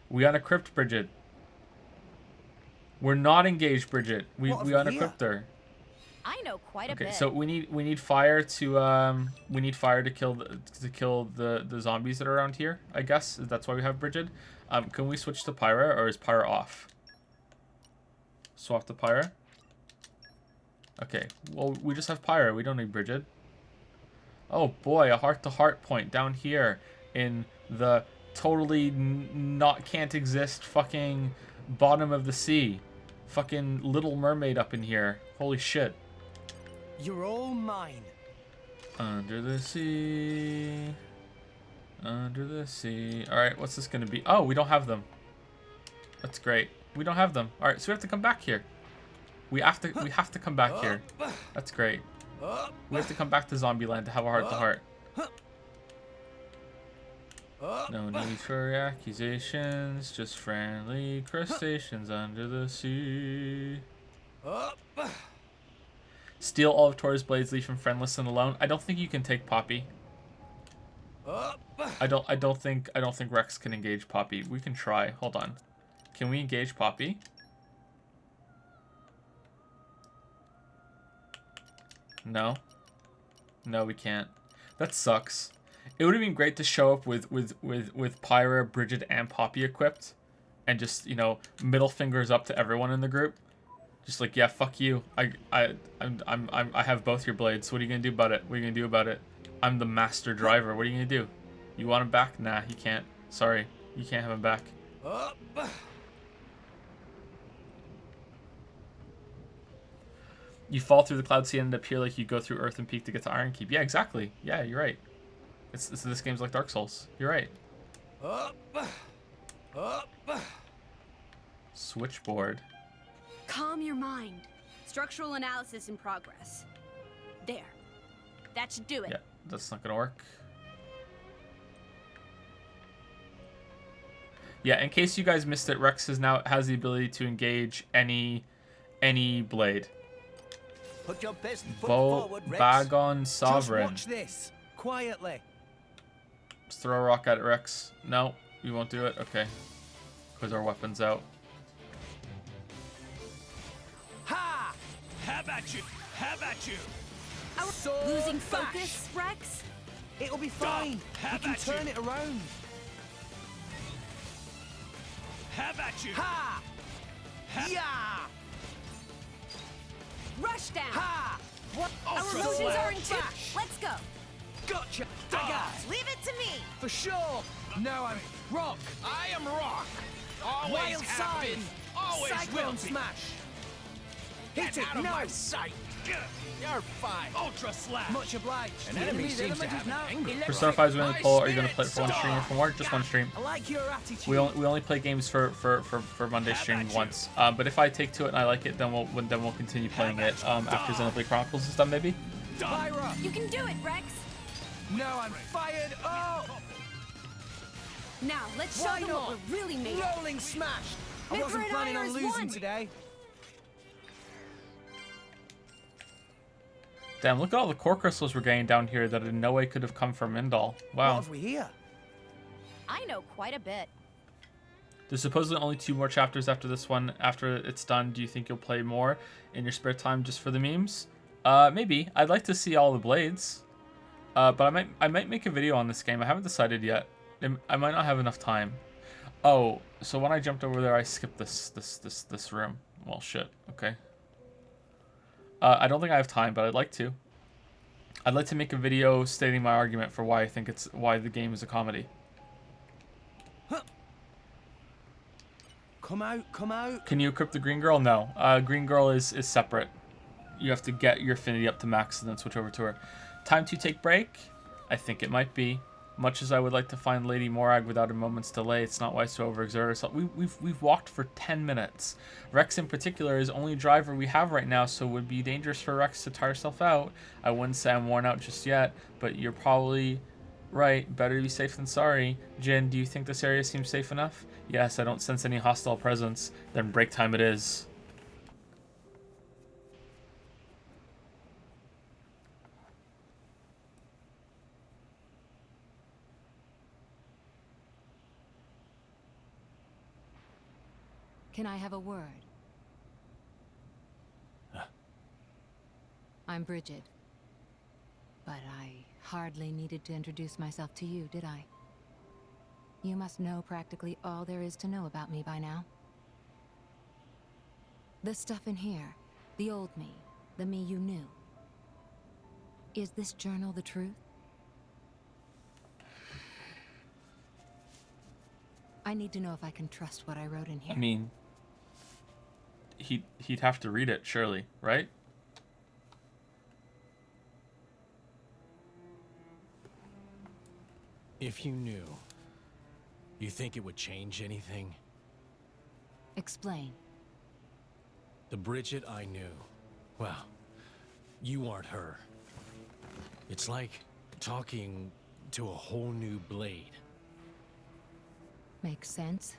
We unequipped Bridget. We're not engaged, Bridget. We unequipped her. I know quite a bit. Okay, so we need fire to kill the zombies that are around here. I guess that's why we have Bridget. Can we switch to Pyra, or is Pyra off? Swap to Pyra. Okay, well, we just have Pyra. We don't need Bridget. Oh boy, a heart-to-heart point down here in the totally not can't exist fucking bottom of the sea. Fucking Little Mermaid up in here. Holy shit. You're all mine. Under the sea. Under the sea. Alright, what's this gonna be? Oh, we don't have them. That's great. We don't have them. Alright, so we have to come back here. We have to come back here. That's great. We have to come back to Zombieland to have a heart-to-heart. No need for accusations, just friendly crustaceans under the sea. Steal all of Tora's blades, leave him friendless and alone. I don't think you can take Poppy. I don't think Rex can engage Poppy. We can try. Hold on. Can we engage Poppy? No. No, we can't. That sucks. It would have been great to show up with Pyra, Bridget, and Poppy equipped, and just, you know, middle fingers up to everyone in the group. Just like, yeah, fuck you. I have both your blades. What are you gonna do about it? What are you gonna do about it? I'm the master driver. What are you gonna do? You want him back? Nah, you can't. Sorry, you can't have him back. You fall through the cloud sea and end up here like you go through Earth and Peak to get to Iron Keep. Yeah, exactly. Yeah, you're right. This game's like Dark Souls. You're right. Switchboard. Calm your mind. Structural analysis in progress. There. That should do it. Yeah, that's not gonna work. Yeah, in case you guys missed it, Rex has the ability to engage any blade. Put your best foot forward, Rex. Bagon Sovereign. Just watch this. Quietly. Just throw a rock at it, Rex. No, we won't do it. Okay. Because our weapon's out. Have at you! Have at you! Losing focus, Rex? It'll be fine. We can turn it around. Have at you! Ha! Yeah! Rushdown! Ha! What? Our Ultra emotions slam. are in tune. Bash. Let's go. Gotcha! Dagger! Leave it to me. For sure! Now I'm rock! I am rock! Always Wild have side! been, always Cyclone will be. smash! Get Hit it! out of No! my sight! You're fine. Ultra slash! Much obliged. An enemy seems to have an anger. Persona 5's winning the poll. Are you going to play it for one stream or for more? Just one stream. I like your attitude. We only play games for Monday stream once. But if I take to it and I like it, then we'll continue playing it after Xenoblade Chronicles is done, maybe. Pyra! You can do it, Rex. Now I'm fired up! Now, let's show Why them not? what we're really made of. Rolling smash! I Mithra wasn't and planning Ira on is losing one. today. Damn, look at all the core crystals we're getting down here that in no way could have come from Indal. Wow. What have we here? I know quite a bit. There's supposedly only 2 more chapters after this one. After it's done, do you think you'll play more in your spare time just for the memes? Maybe. I'd like to see all the blades. But I might make a video on this game. I haven't decided yet. I might not have enough time. Oh, so when I jumped over there, I skipped this room. Well, shit. Okay. I don't think I have time, but I'd like to. I'd like to make a video stating my argument for why I think why the game is a comedy. Huh. Come out, come out. Can you equip the green girl? No. Green girl is separate. You have to get your affinity up to max and then switch over to her. Time to take break? I think it might be. Much as I would like to find Lady Morag without a moment's delay, it's not wise to overexert ourselves. We've walked for 10 minutes. Rex in particular is the only driver we have right now, so it would be dangerous for Rex to tire herself out. I wouldn't say I'm worn out just yet, but you're probably right. Better to be safe than sorry. Jin, do you think this area seems safe enough? Yes, I don't sense any hostile presence. Then break time it is. Can I have a word? I'm Bridget. But I hardly needed to introduce myself to you, did I? You must know practically all there is to know about me by now. The stuff in here, the old me, the me you knew. Is this journal the truth? I need to know if I can trust what I wrote in here. I mean, he'd have to read it, surely, right? If you knew, you think it would change anything? Explain. The Bridget I knew, well, you aren't her. It's like talking to a whole new Blade. Makes sense.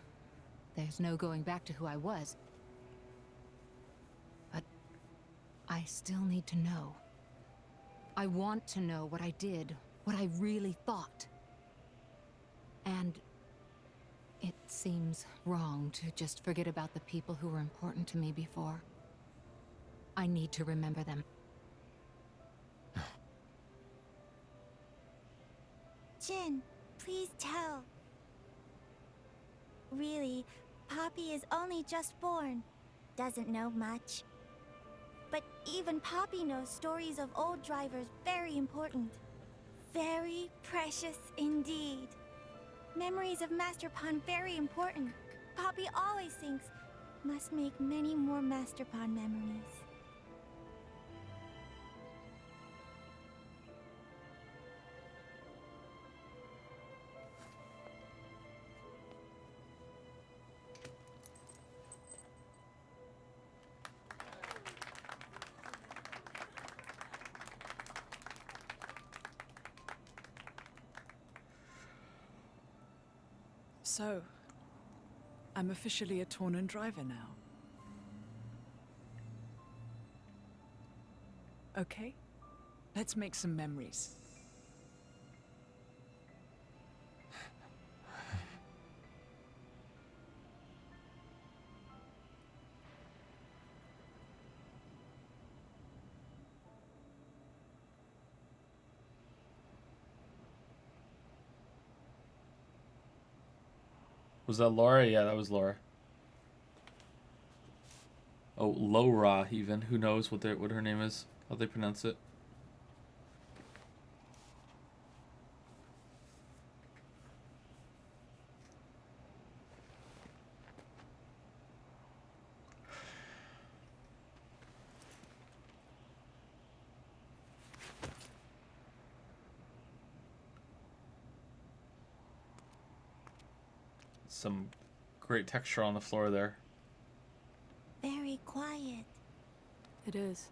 There's no going back to who I was. But I still need to know. I want to know what I did, what I really thought. And it seems wrong to just forget about the people who were important to me before. I need to remember them. Jin, please tell. Really, Poppy is only just born. Doesn't know much. But even Poppy knows stories of old drivers very important. Very precious indeed. Memories of Master Pawn very important. Poppy always thinks, must make many more Master Pawn memories. So, I'm officially a Tornan driver now. Okay, let's make some memories. Was that Laura? Yeah, that was Laura. Oh, Laura even. Who knows what her name is? How they pronounce it? Some great texture on the floor there. Very quiet. It is.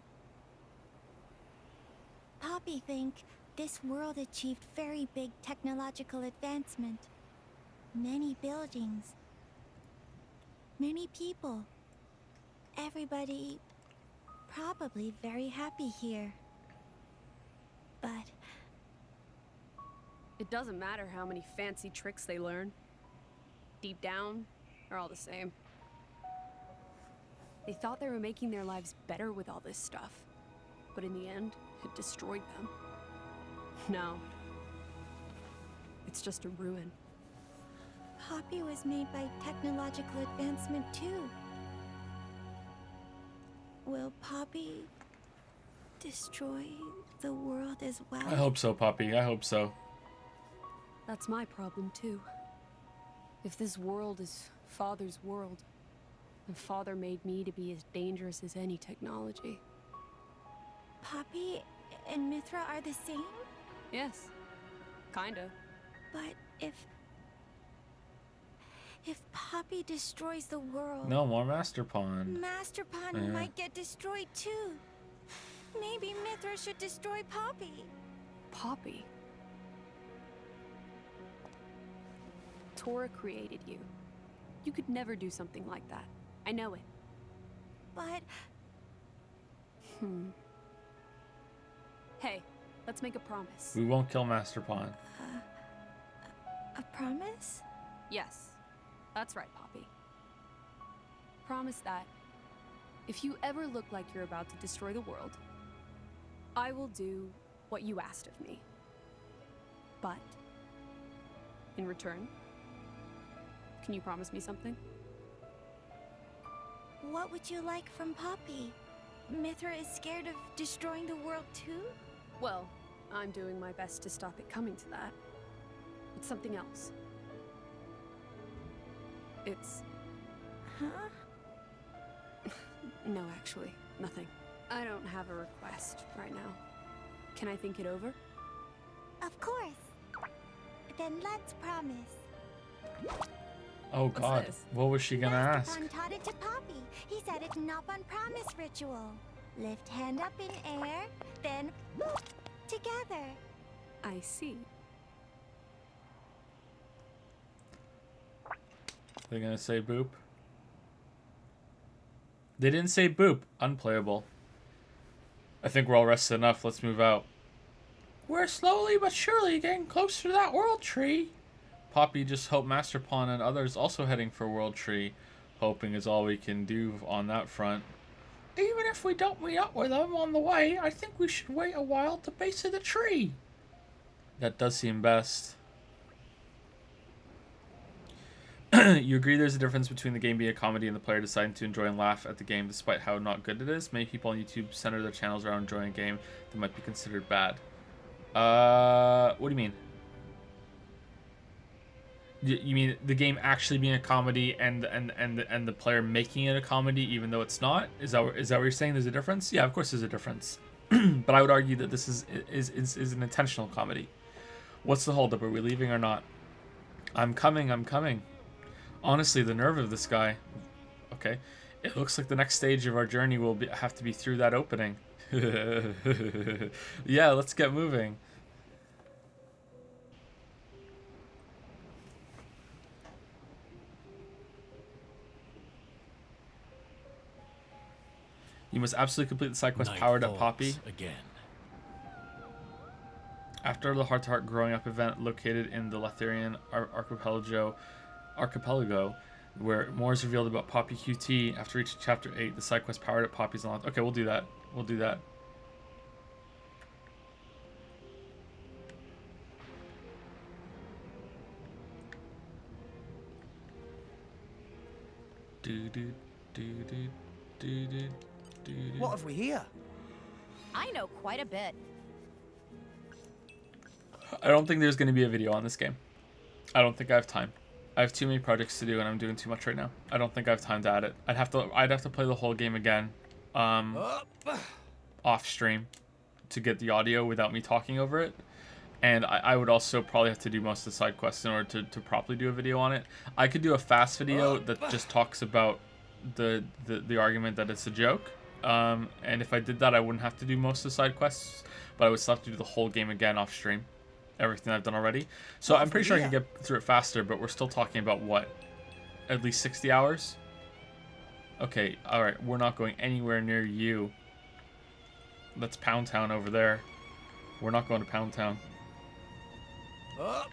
Poppy think this world achieved very big technological advancement. Many buildings. Many people. Everybody probably very happy here. But it doesn't matter how many fancy tricks they learn. Deep down, they're all the same. They thought they were making their lives better with all this stuff. But in the end, it destroyed them. No. It's just a ruin. Poppy was made by technological advancement too. Will Poppy destroy the world as well? I hope so, Poppy. I hope so. That's my problem too. If this world is Father's world, then Father made me to be as dangerous as any technology. Poppy and Mithra are the same? Yes. Kinda. But if Poppy destroys the world... No, more Master Pawn. Master Pawn might get destroyed too. Maybe Mithra should destroy Poppy. Poppy? Tora created you. You could never do something like that. I know it. But... Hey, let's make a promise. We won't kill Master Pawn. A promise? Yes. That's right, Poppy. Promise that if you ever look like you're about to destroy the world, I will do what you asked of me. But, in return, can you promise me something? What would you like from Poppy? Mithra is scared of destroying the world too? Well, I'm doing my best to stop it coming to that. It's something else. It's... Huh? No, actually, nothing. I don't have a request right now. Can I think it over? Of course. Then let's promise. Oh God, what was she gonna ask? Master Pawn taught it to Poppy. He said it's not on promise ritual. Lift hand up in air, then together. I see. They're gonna say boop. They didn't say boop. Unplayable. I think we're all rested enough. Let's move out. We're slowly but surely getting closer to that world tree. Poppy just hoped Master Pawn and others also heading for World Tree. Hoping is all we can do on that front. Even if we don't meet up with them on the way, I think we should wait a while at the base of the tree. That does seem best. You agree there's a difference between the game being a comedy and the player deciding to enjoy and laugh at the game despite how not good it is? Many people on YouTube center their channels around enjoying a game that might be considered bad. What do you mean? You mean the game actually being a comedy and the player making it a comedy even though it's not? Is that what you're saying? There's a difference? Yeah, of course there's a difference. But I would argue that this is an intentional comedy. What's the holdup? Are we leaving or not? I'm coming. Honestly, the nerve of this guy. Okay, it looks like the next stage of our journey will have to be through that opening. Yeah, let's get moving. You must absolutely complete the side quest Powered Up Poppy. Again. After the heart-to-heart growing up event located in the Letherian archipelago, where more is revealed about Poppy QT, after reaching chapter 8, the side quest Powered Up Poppy's unlocked. Okay, we'll do that. We'll do that. What have we here? I know quite a bit. I don't think there's going to be a video on this game. I don't think I have time. I have too many projects to do, and I'm doing too much right now. I don't think I have time to add it. I'd have to play the whole game again, off stream, to get the audio without me talking over it. And I would also probably have to do most of the side quests in order to properly do a video on it. I could do a fast video that just talks about the argument that it's a joke. And if I did that, I wouldn't have to do most of the side quests, but I would still have to do the whole game again off stream. Everything I've done already. So I'm pretty sure I can get through it faster, but we're still talking about what? At least 60 hours? Okay, alright, we're not going anywhere near you. That's Pound Town over there. We're not going to Pound Town. Up.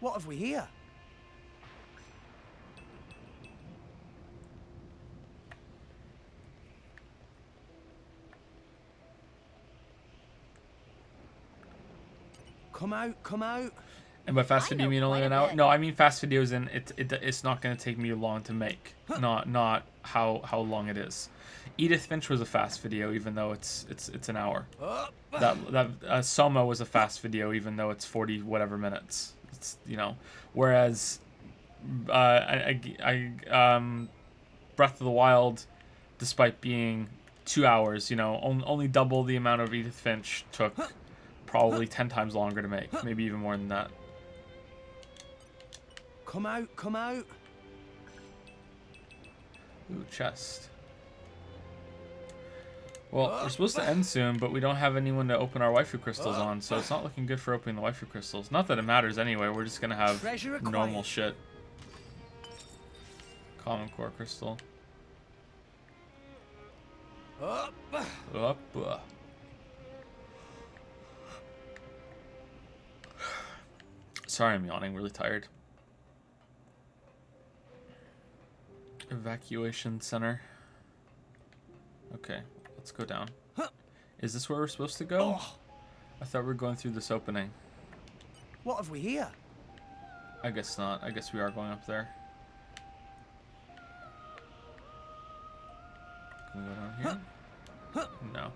What have we here? Come out, come out. And by fast video, you mean only an hour? No, I mean fast videos, and it's not going to take me long to make. Not how long it is. Edith Finch was a fast video, even though it's an hour. That Soma was a fast video, even though it's 40 whatever minutes. It's, you know, whereas Breath of the Wild, despite being 2 hours, you know, only double the amount of Edith Finch took. Probably 10 times longer to make, maybe even more than that. Come out, come out. Ooh, chest. Well, we're supposed to end soon, but we don't have anyone to open our waifu crystals on, so it's not looking good for opening the waifu crystals. Not that it matters anyway, we're just gonna have normal shit. Common core crystal. Up. Sorry, I'm yawning, really tired. Evacuation center. Okay, let's go down. Is this where we're supposed to go? I thought we were going through this opening. What have we here? I guess not. I guess we are going up there. Can we go down here? No.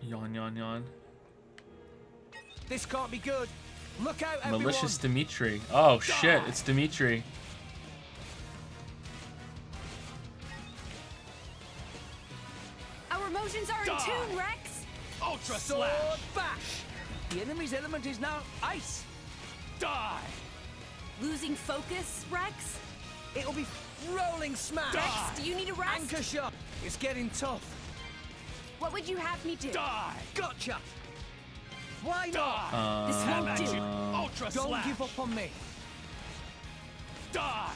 Yawn, yawn, yawn. This can't be good. Look out, everyone. Malicious Dimitri. Oh shit, it's Dimitri. Our emotions are in tune, Rex. Ultra Sword Bash. The enemy's element is now ice. Die. Losing focus, Rex? It'll be rolling smash. Rex, do you need a rest? Anchor shot. It's getting tough. What would you have me do? Die. Gotcha. Why not? This won't do. Ultra Don't Slash. give up on me. Die.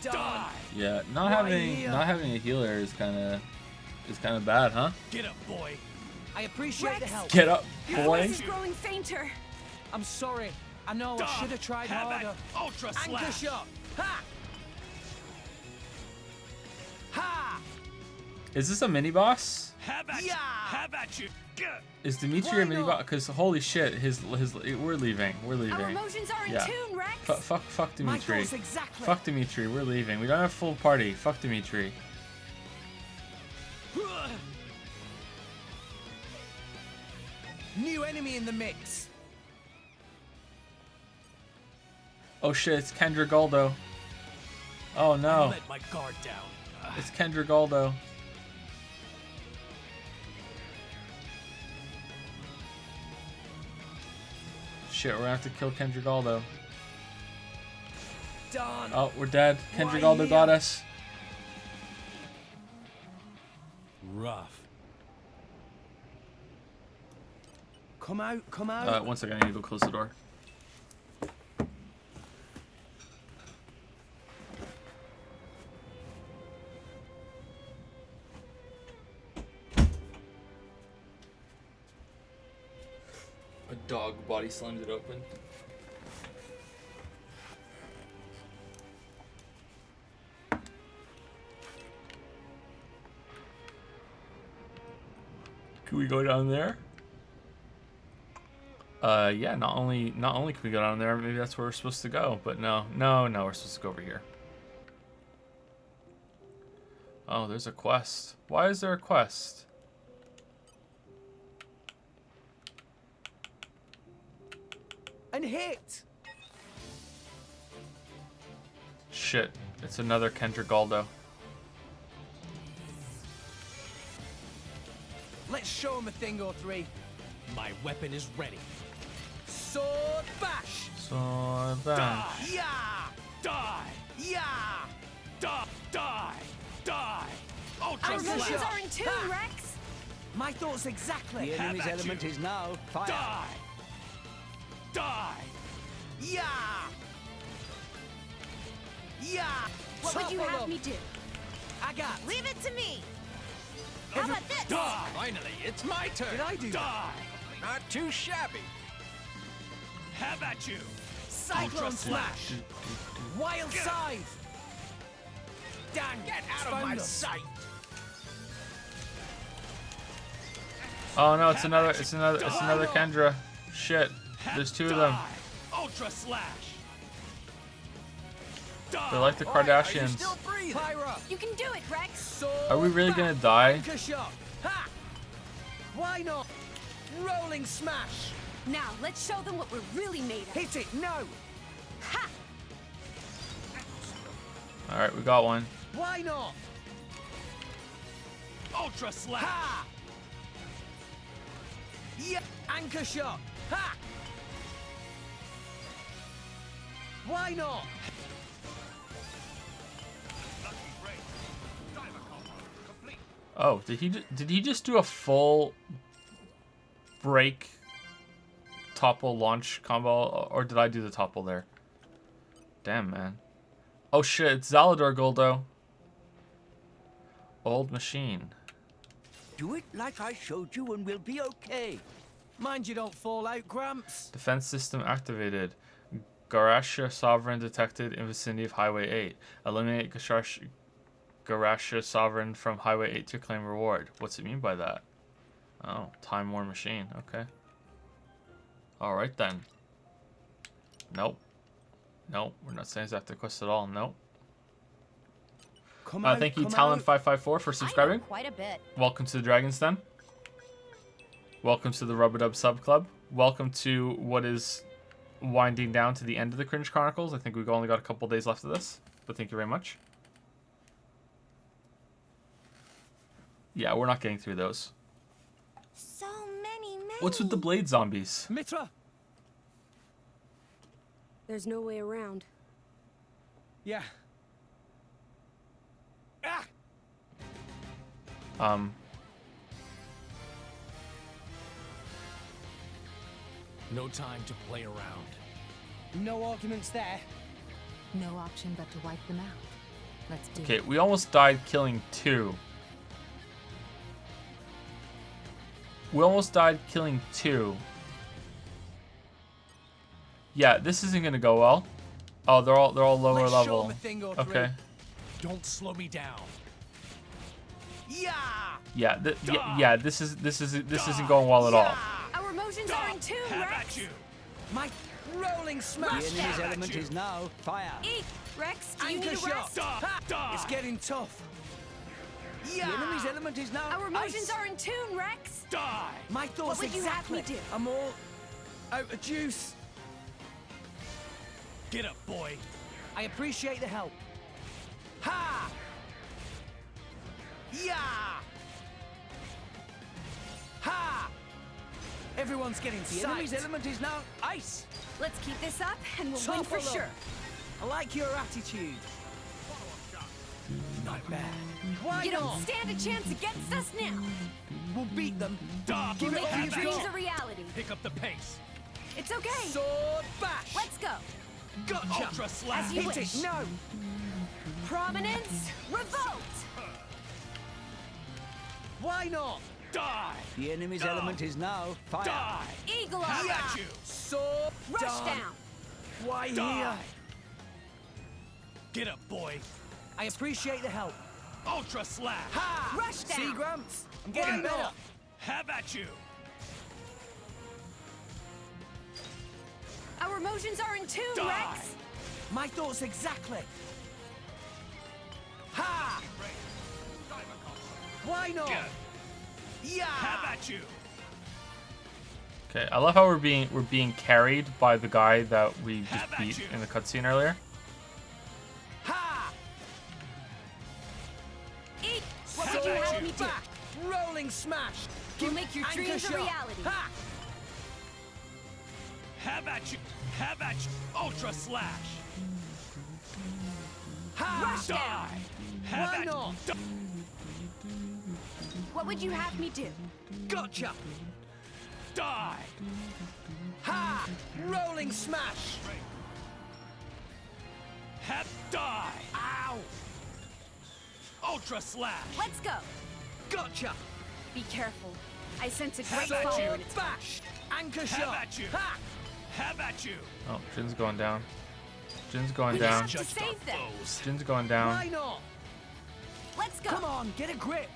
Die. Yeah, not having a healer is kind of bad, huh? Get up, boy. I appreciate Rex, the help. Get up, Your boy. voice is growing fainter. I'm sorry. I know I should have tried harder. Ultra Anchor Slash. shot. Ha! Ha! Is this a mini boss? Have at you. Have at you. Is Dimitri a mini boss? Because holy shit, his we're leaving. We're leaving. Our emotions are in tune, Rex. Fuck Dimitri. My thoughts exactly. Fuck Dimitri. We're leaving. We don't have a full party. Fuck Dimitri. New enemy in the mix. Oh shit, it's Kendra Goldo. Oh no. Let my guard down. It's Kendra Goldo. Shit, we're gonna have to kill Kendra Goldo. Done. Oh, we're dead. Kendra Goldo got us. Rough. Come out, come out. One second, I need to go close the door. body slammed it open. Can we go down there? Yeah, not only can we go down there, maybe that's where we're supposed to go, but no, we're supposed to go over here. Oh, there's a quest. Why is there a quest? And hit! Shit, it's another Kendra Galdo. Let's show him a thing or three. My weapon is ready. Sword bash! Sword bash. Yeah! Die! Yeah! Die! Die! Die! Ultra Our slash! motions are in tune, Rex! My thoughts exactly. The enemy's element is now fire. Die! Die! Yeah! Yeah! What would you have me do? I got. Leave it to me. How about this? Die! Finally, it's my turn. Did I do Die! Not too shabby. Have at you! Cyclone slash! Wild scythe! Dang! Get out of my sight! Oh no, it's another Kendra. Shit. There's two of them. Ultra slash! They're like the Kardashians. Pyra! You can do it, Rex! Are we really gonna die? Anchor shot! Ha! Why not? Rolling smash! Now, let's show them what we're really made of. Hit it! No! Ha! Alright, we got one. Why not? Ultra slash! Ha! Yeah! Anchor shot! Ha! Why not? Oh, did he just do a full break topple launch combo, or did I do the topple there? Damn, man. Oh shit, it's Zalador Goldo. Old machine. Do it like I showed you and we'll be okay. Mind you don't fall out, Gramps. Defense system activated. Garasha Sovereign detected in vicinity of Highway 8. Eliminate Garasha Sovereign from Highway 8 to claim reward. What's it mean by that? Oh, Time War Machine. Okay. Alright then. Nope. Nope, we're not saying it's after quest at all. Nope. Thank you, Talon554, for subscribing. Quite a bit. Welcome to the Dragon's Den. Welcome to the Rub-a-Dub Sub Club. Welcome to what is winding down to the end of the Cringe Chronicles. I think we've only got a couple days left of this, but thank you very much. Yeah, we're not getting through those. So many. What's with the blade zombies? Mitra! There's no way around. Yeah. Ah! No time to play around. No arguments there. No option but to wipe them out. Let's do Okay, it. we almost died killing two. We almost died killing two. Yeah, this isn't gonna go well. Oh, they're all lower Let's show level. 'em a thing or three. Okay. Don't slow me down. Yeah! Yeah, yeah. This isn't going well at all. Our motions are in tune, Rex! My rolling smash! The enemy's element is now fire. Eat! Rex, do you Anchor need a shot! rest? Ha! It's getting tough. Yeah! The enemy's element is now Our motions ice. are in tune, Rex! Die! My thoughts What would you have exactly. me do? I'm all out of juice. Get up, boy. I appreciate the help. Ha! Yeah! Ha! Everyone's getting The enemy's psyched. element is now ice. Let's keep this up, and we'll win Topple for them. sure. I like your attitude. Not bad. Why You not? don't stand a chance against us now. We'll beat them. We're Give it all making you've your dreams got. a reality. Pick up the pace. It's okay. Sword bash. Let's go. Gotcha. Ultra slash. As you Hit wish. it. No. Prominence, revolt. Why not? Die! The enemy's element is now fire. Die! Eagle Have Eye! at you! Sword Rush done. down! Why Die! here? Get up, boy! I appreciate the help. Ultra Slash! Ha! Rush down! See, Gramps? I'm getting better. not? Have at you! Our emotions are in tune, Die! Rex! My thoughts exactly. Ha! Why not? Yeah! Have at you! Okay, I love how we're being carried by the guy that we just Have at beat you. in the cutscene earlier. Ha! Eat! What Have would you at have you. me do? Back! Rolling smash! We'll make your Anchor dreams a shot. reality. Ha! Have at you! Have at you! Ultra Slash! Ha! Rush down! Die! Have Why at not? you! What would you have me do? Gotcha! Die! Ha! Rolling smash! Have die! Ow! Ultra Slash! Let's go! Gotcha! Be careful. I sense a Have great at fire you. in its Bash! Anchor Have shot! at you. Ha! Have at you! Oh, Jin's going down. Jin's going We down. have to save them. Jin's going down. Why not? Let's go! Come on, get a grip!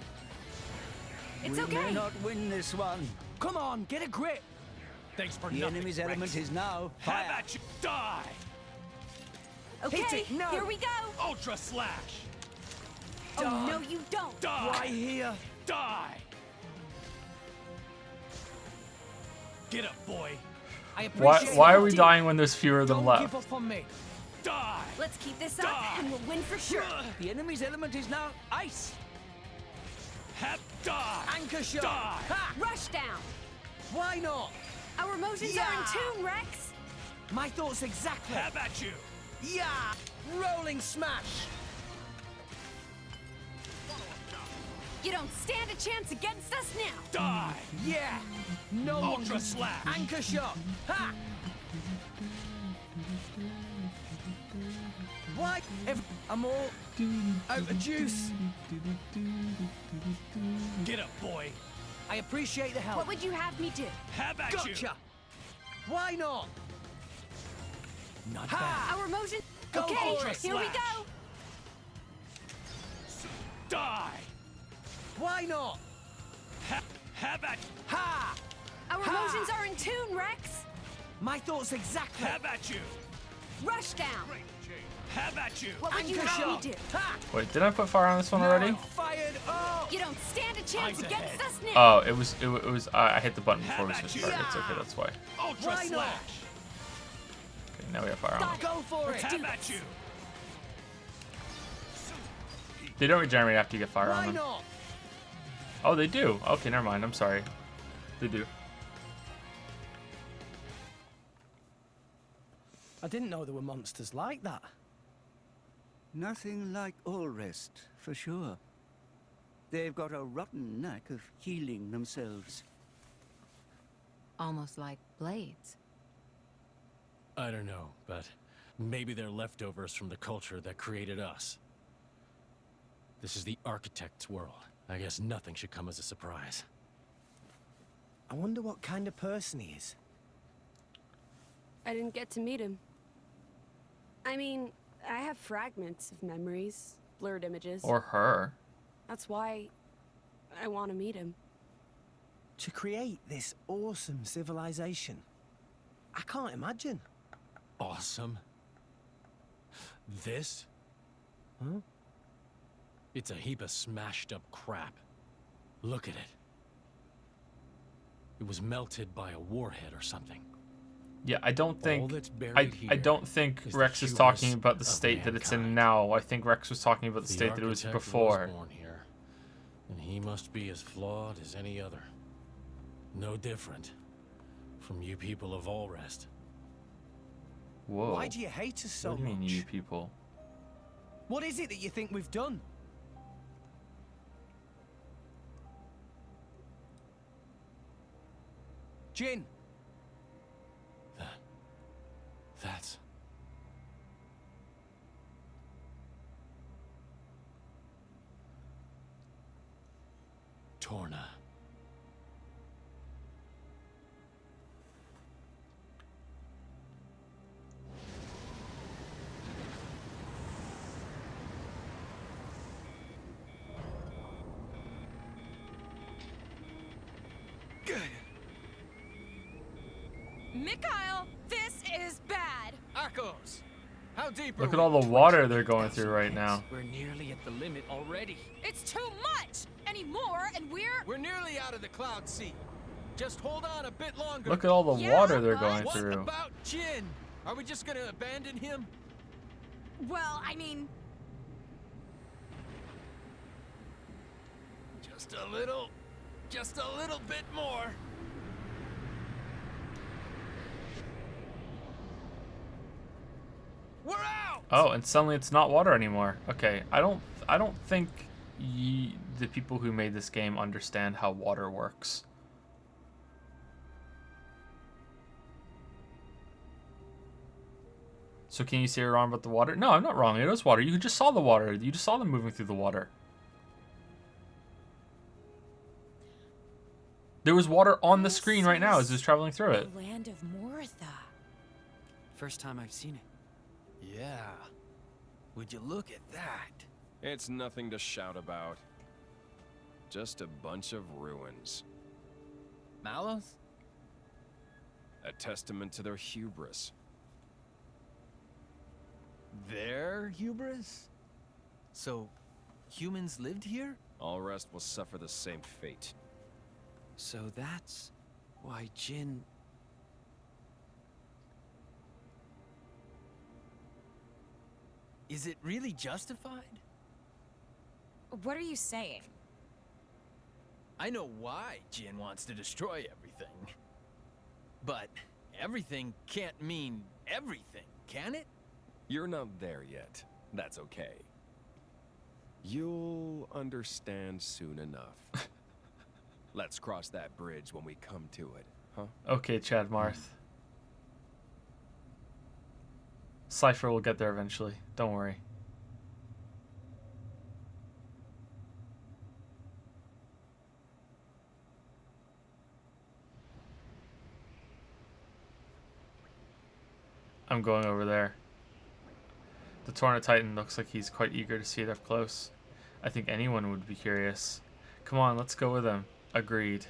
It's we okay. may not win this one. Come on, get a grip! Thanks for The nothing, enemy's Rex. element is now Have fire. at you! Die! Okay, Hit it, no. here we go! Ultra Slash! Oh, Done. no, you don't! Die! Why here? Die! Get up, boy! I Why appreciate are it. we dying when there's fewer of them Don't left? give up on me. Die! Let's keep this up, Die. and we'll win for sure! The enemy's element is now ice. Have die! Anchor shot. Die! Ha! Rush down! Why not? Our emotions are in tune, Rex! My thoughts exactly. Have at you! Yeah! Rolling smash. You don't stand a chance against us now! Die! Yeah! No one Ultra can- Slash! Anchor shot. Ha! Why? I'm all out of juice. Get up, boy! I appreciate the help. What would you have me do? Have at you! Gotcha. Why not? Not Ha! Our emotions... Go Okay, for it. here we Slash. go! Die! Why not? Have at Ha! Our Ha! emotions are in tune, Rex! My thoughts exactly. Have at you! Rush down! Have at you! What would you Anchor have me shot. do? Ha! Wait, didn't I put fire on this one already? Now fired up. You don't stand a chance Eyes against ahead. us now! Oh, it was. I hit the button before we Have at switched you. targets. Okay, that's why. Ultra Why not? Slash! Okay, now we have fire on. Got them. Go for it. Have at you! They don't regenerate after you get fire on Why them. not? Oh, they do. Okay, never mind. I'm sorry. They do. I didn't know there were monsters like that. Nothing like all rest, for sure. They've got a rotten knack of healing themselves. Almost like blades. I don't know, but maybe they're leftovers from the culture that created us. This is the architect's world. I guess nothing should come as a surprise. I wonder what kind of person he is. I didn't get to meet him. I mean, I have fragments of memories, blurred images. Or her. That's why I want to meet him. To create this awesome civilization. I can't imagine. Awesome. This? Huh? It's a heap of smashed up crap. Look at it. It was melted by a warhead or something. Yeah, I don't think that's buried I here don't think is the Rex is hubris talking about the of state that it's in mankind. now. I think Rex was talking about the state that it was architect before. Was born here, and he must be as flawed as any other. No different from you people of all rest. Whoa. Why do you hate us so what do you much? mean, you people? What is it that you think we've done? Jin, That's... Torna. Mikhail, this is bad. Akos, how deep Look are at all the water they're going through right now. We're nearly at the limit already. It's too much! Any more, and we're nearly out of the cloud sea. Just hold on a bit longer. Look at all the water they're going what through. What about Jin? Are we just gonna abandon him? Well, I mean... Just a little bit more. We're out! Oh, and suddenly it's not water anymore. Okay, I don't think the people who made this game understand how water works. So can you say you're wrong about the water? No, I'm not wrong. It is water. You just saw the water. You just saw them moving through the water. There was water on the screen right now as it was traveling through it. The land of Moritha. First time I've seen it. Yeah. Would you look at that? It's nothing to shout about. Just a bunch of ruins. Malos? A testament to their hubris. Their hubris? So, humans lived here? All rest will suffer the same fate. So that's why Jin... Is it really justified? What are you saying? I know why Jin wants to destroy everything. But everything can't mean everything, can it? You're not there yet. That's okay. You'll understand soon enough. Let's cross that bridge when we come to it, huh? Okay, Chad Marth. Cypher will get there eventually. Don't worry. I'm going over there. The Torrent Titan looks like he's quite eager to see it up close. I think anyone would be curious. Come on, let's go with him. Agreed.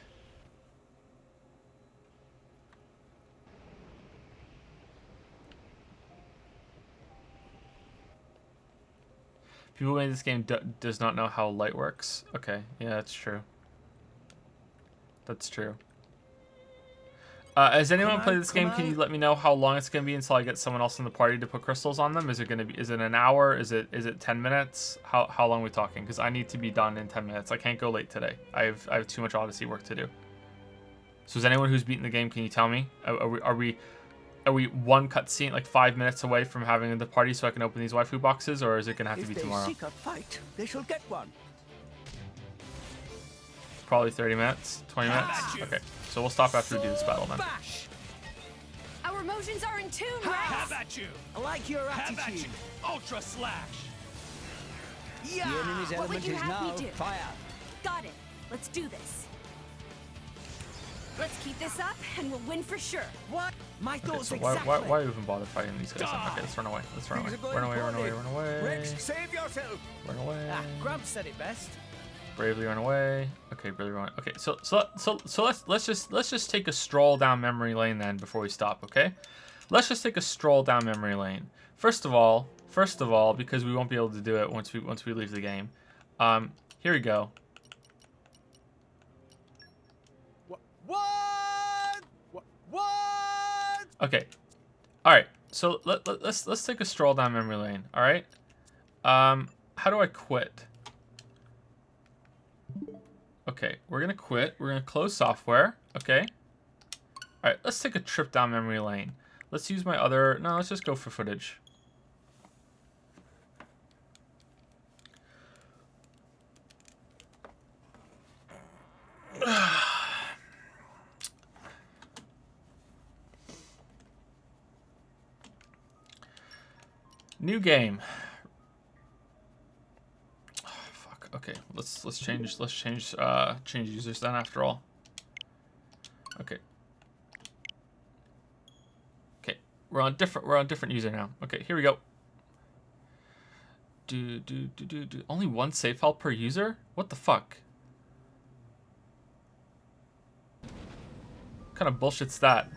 People who made this game does not know how light works. Okay, yeah, that's true. That's true. Has anyone played this game? Can you let me know how long it's gonna be until I get someone else in the party to put crystals on them? Is it gonna be? Is it an hour? Is it 10 minutes? How long are we talking? Because I need to be done in 10 minutes. I can't go late today. I have too much Odyssey work to do. So is anyone who's beaten the game? Can you tell me? Are we one cutscene like 5 minutes away from having the party so I can open these waifu boxes, or is it gonna have to be tomorrow? If they seek a fight, they shall get one. Probably 30 minutes, 20 minutes. Okay, so we'll stop after we do this battle then. Our emotions are in tune, Rex! Have at you! I like your Have at attitude. you! Ultra slash! Yeah. The enemy's What would element you is have me now do? fire. Got it. Let's do this. Let's keep this up, and we'll win for sure. What? My Okay, thoughts so exactly. why even bother fighting these guys? Okay, let's run away. Let's run away. Things are going Run away, run away, poorly. run away. Rex, save yourself. Run away. Gramps said it best. Bravely run away. Okay, bravely run away. Okay, so let's just take a stroll down memory lane then before we stop, okay? Let's just take a stroll down memory lane. First of all, because we won't be able to do it once we leave the game. Here we go. What? Okay. All right. So let's take a stroll down memory lane. All right. How do I quit? Okay, we're gonna quit. We're gonna close software. Okay. All right. Let's take a trip down memory lane. Let's use my other. No, let's just go for footage. New game. Oh, fuck. Okay, let's change users then after all. Okay. Okay, we're on different user now. Okay, here we go. Only one save file per user? What the fuck? What kind of bullshit's that?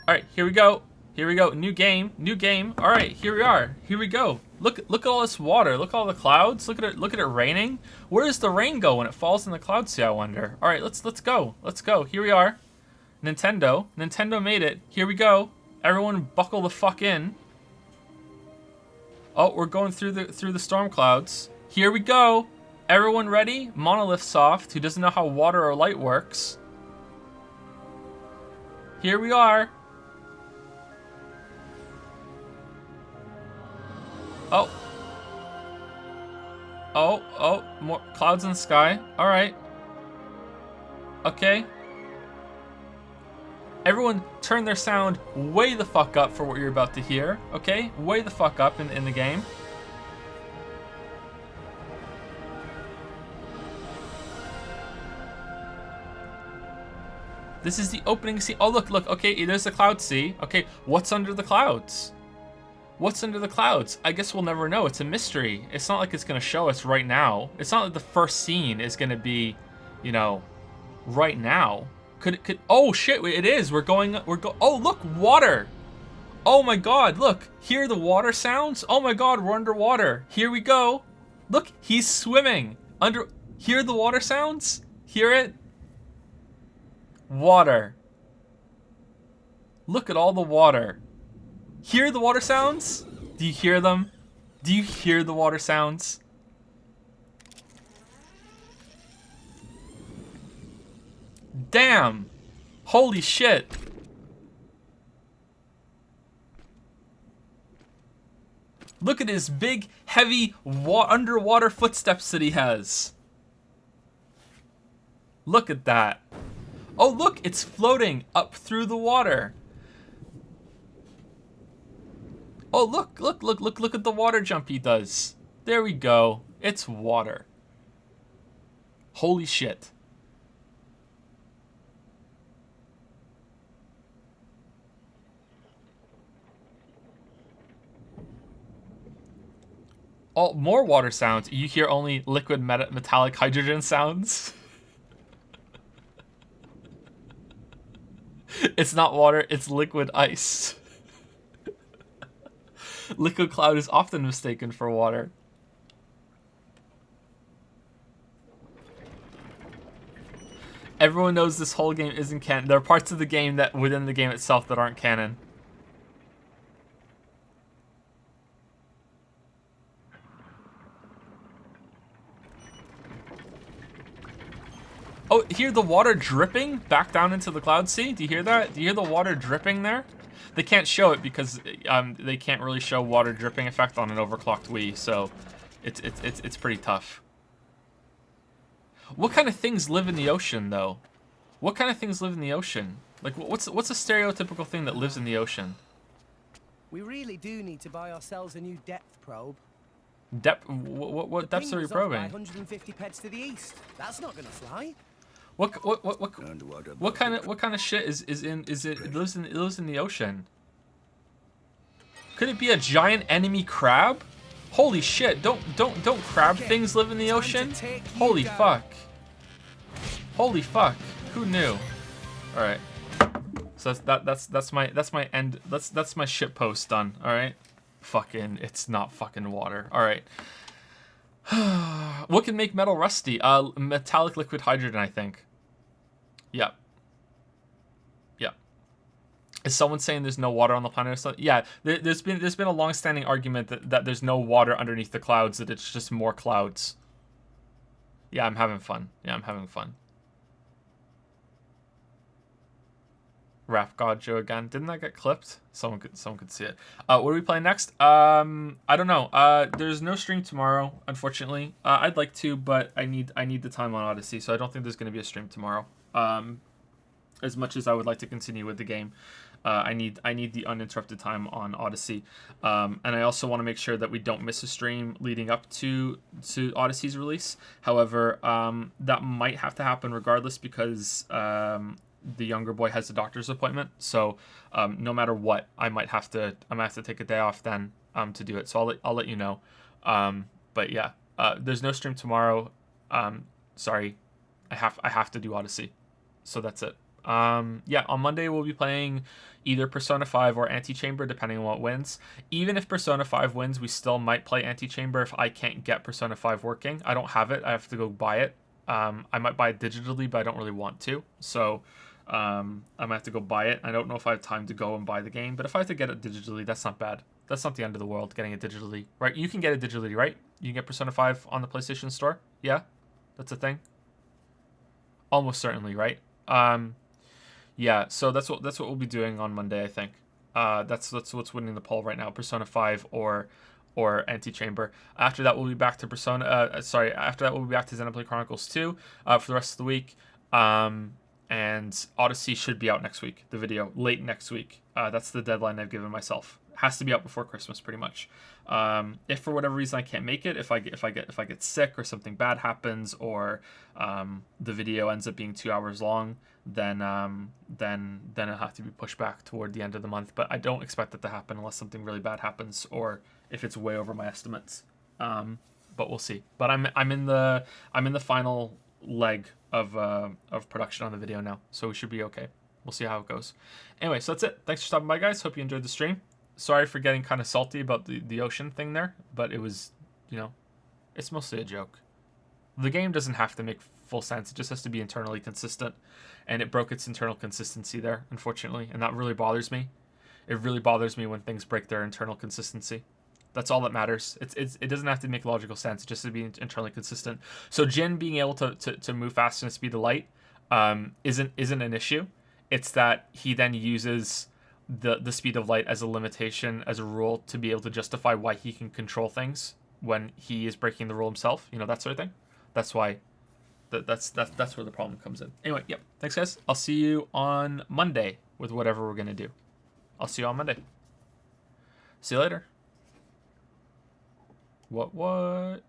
All right, here we go. Here we go. New game. New game. All right, here we are. Here we go. Look at all this water. Look at all the clouds. Look at it. Look at it raining. Where does the rain go when it falls in the clouds? See, I wonder. All right, let's go. Let's go. Here we are. Nintendo. Nintendo made it. Here we go. Everyone, buckle the fuck in. Oh, we're going through the storm clouds. Here we go. Everyone ready? Monolith Soft, who doesn't know how water or light works. Here we are. Oh. Oh, more clouds in the sky. All right. Okay. Everyone turn their sound way the fuck up for what you're about to hear. Okay? Way the fuck up in the game. This is the opening scene. Oh, look. Okay, there's the cloud sea. Okay, what's under the clouds? What's under the clouds? I guess we'll never know. It's a mystery. It's not like it's going to show us right now. It's not like the first scene is going to be, you know, right now. Could oh shit, it is. Oh, look, water. Oh my god, look. Hear the water sounds? Oh my god, we're underwater. Here we go. Look, he's swimming. Hear the water sounds? Hear it? Water. Look at all the water. Hear the water sounds? Do you hear them? Do you hear the water sounds? Damn. Holy shit. Look at his big, heavy underwater footsteps that he has. Look at that. Oh, look, it's floating up through the water. Oh, look at the water jump he does. There we go. It's water. Holy shit. Oh, more water sounds. You hear only liquid metallic hydrogen sounds. It's not water, it's liquid ice. Liquid cloud is often mistaken for water. Everyone knows this whole game isn't canon. There are parts of the game that within the game itself that aren't canon. Oh, hear the water dripping back down into the cloud sea? Do you hear that? Do you hear the water dripping there? They can't show it because they can't really show water dripping effect on an overclocked Wii, so it's pretty tough. What kind of things live in the ocean, though? What kind of things live in the ocean? Like, what's a stereotypical thing that lives in the ocean? We really do need to buy ourselves a new depth probe. Depth? What depths are we probing? 150 peds to the east. That's not gonna fly. What kind of shit it lives in the ocean? Could it be a giant enemy crab? Holy shit, don't crab things live in the ocean? Holy fuck. Holy fuck. Who knew? Alright. So that's my shit post done, alright? Fucking it's not fucking water. Alright. What can make metal rusty? Metallic liquid hydrogen, I think. Yep. Yep. Is someone saying there's no water on the planet or something? Yeah, there's been a long-standing argument that there's no water underneath the clouds, that it's just more clouds. Yeah, I'm having fun. Yeah, I'm having fun. Rap God Joe again. Didn't that get clipped? Someone could see it. What are we playing next? I don't know. There's no stream tomorrow, unfortunately. I'd like to, but I need the time on Odyssey, so I don't think there's going to be a stream tomorrow. As much as I would like to continue with the game, I need the uninterrupted time on Odyssey, and I also want to make sure that we don't miss a stream leading up to Odyssey's release. However, that might have to happen regardless because the younger boy has a doctor's appointment, so no matter what, I might have to take a day off then to do it. So I'll let you know. But yeah, there's no stream tomorrow. Sorry, I have to do Odyssey, so that's it. Yeah, on Monday we'll be playing either Persona 5 or Antichamber, depending on what wins. Even if Persona 5 wins, we still might play Antichamber if I can't get Persona 5 working. I don't have it. I have to go buy it. I might buy it digitally, but I don't really want to. So I might have to go buy it. I don't know if I have time to go and buy the game, but if I have to get it digitally, that's not bad. That's not the end of the world, getting it digitally, right? You can get it digitally, right? You can get Persona 5 on the PlayStation Store? Yeah? That's a thing? Almost certainly, right? Yeah, so that's what we'll be doing on Monday, I think. That's what's winning the poll right now, Persona 5 or Antichamber. After that, we'll be back to after that we'll be back to Xenoblade Chronicles 2 for the rest of the week. And Odyssey should be out next week, the video, late next week. That's the deadline I've given myself. Has to be out before Christmas, pretty much. If for whatever reason I can't make it, if I get sick or something bad happens, or the video ends up being 2 hours long, then it'll have to be pushed back toward the end of the month. But I don't expect that to happen unless something really bad happens, or if it's way over my estimates. But we'll see. But I'm in the final leg of production on the video now, so we should be okay. We'll see how it goes. Anyway, so that's it. Thanks for stopping by, guys. Hope you enjoyed the stream. Sorry for getting kind of salty about the ocean thing there, but it was, it's mostly a joke. The game doesn't have to make full sense. It just has to be internally consistent, and it broke its internal consistency there, unfortunately, and that really bothers me. It really bothers me when things break their internal consistency. That's all that matters. It doesn't have to make logical sense. It just has to be internally consistent. So Jin being able to move faster than the speed of light isn't an issue. It's that he then uses the speed of light as a limitation, as a rule, to be able to justify why he can control things when he is breaking the rule himself. That sort of thing. That's why. That's where the problem comes in. Anyway, yep. Thanks, guys. I'll see you on Monday with whatever we're gonna do. I'll see you on Monday. See you later. What?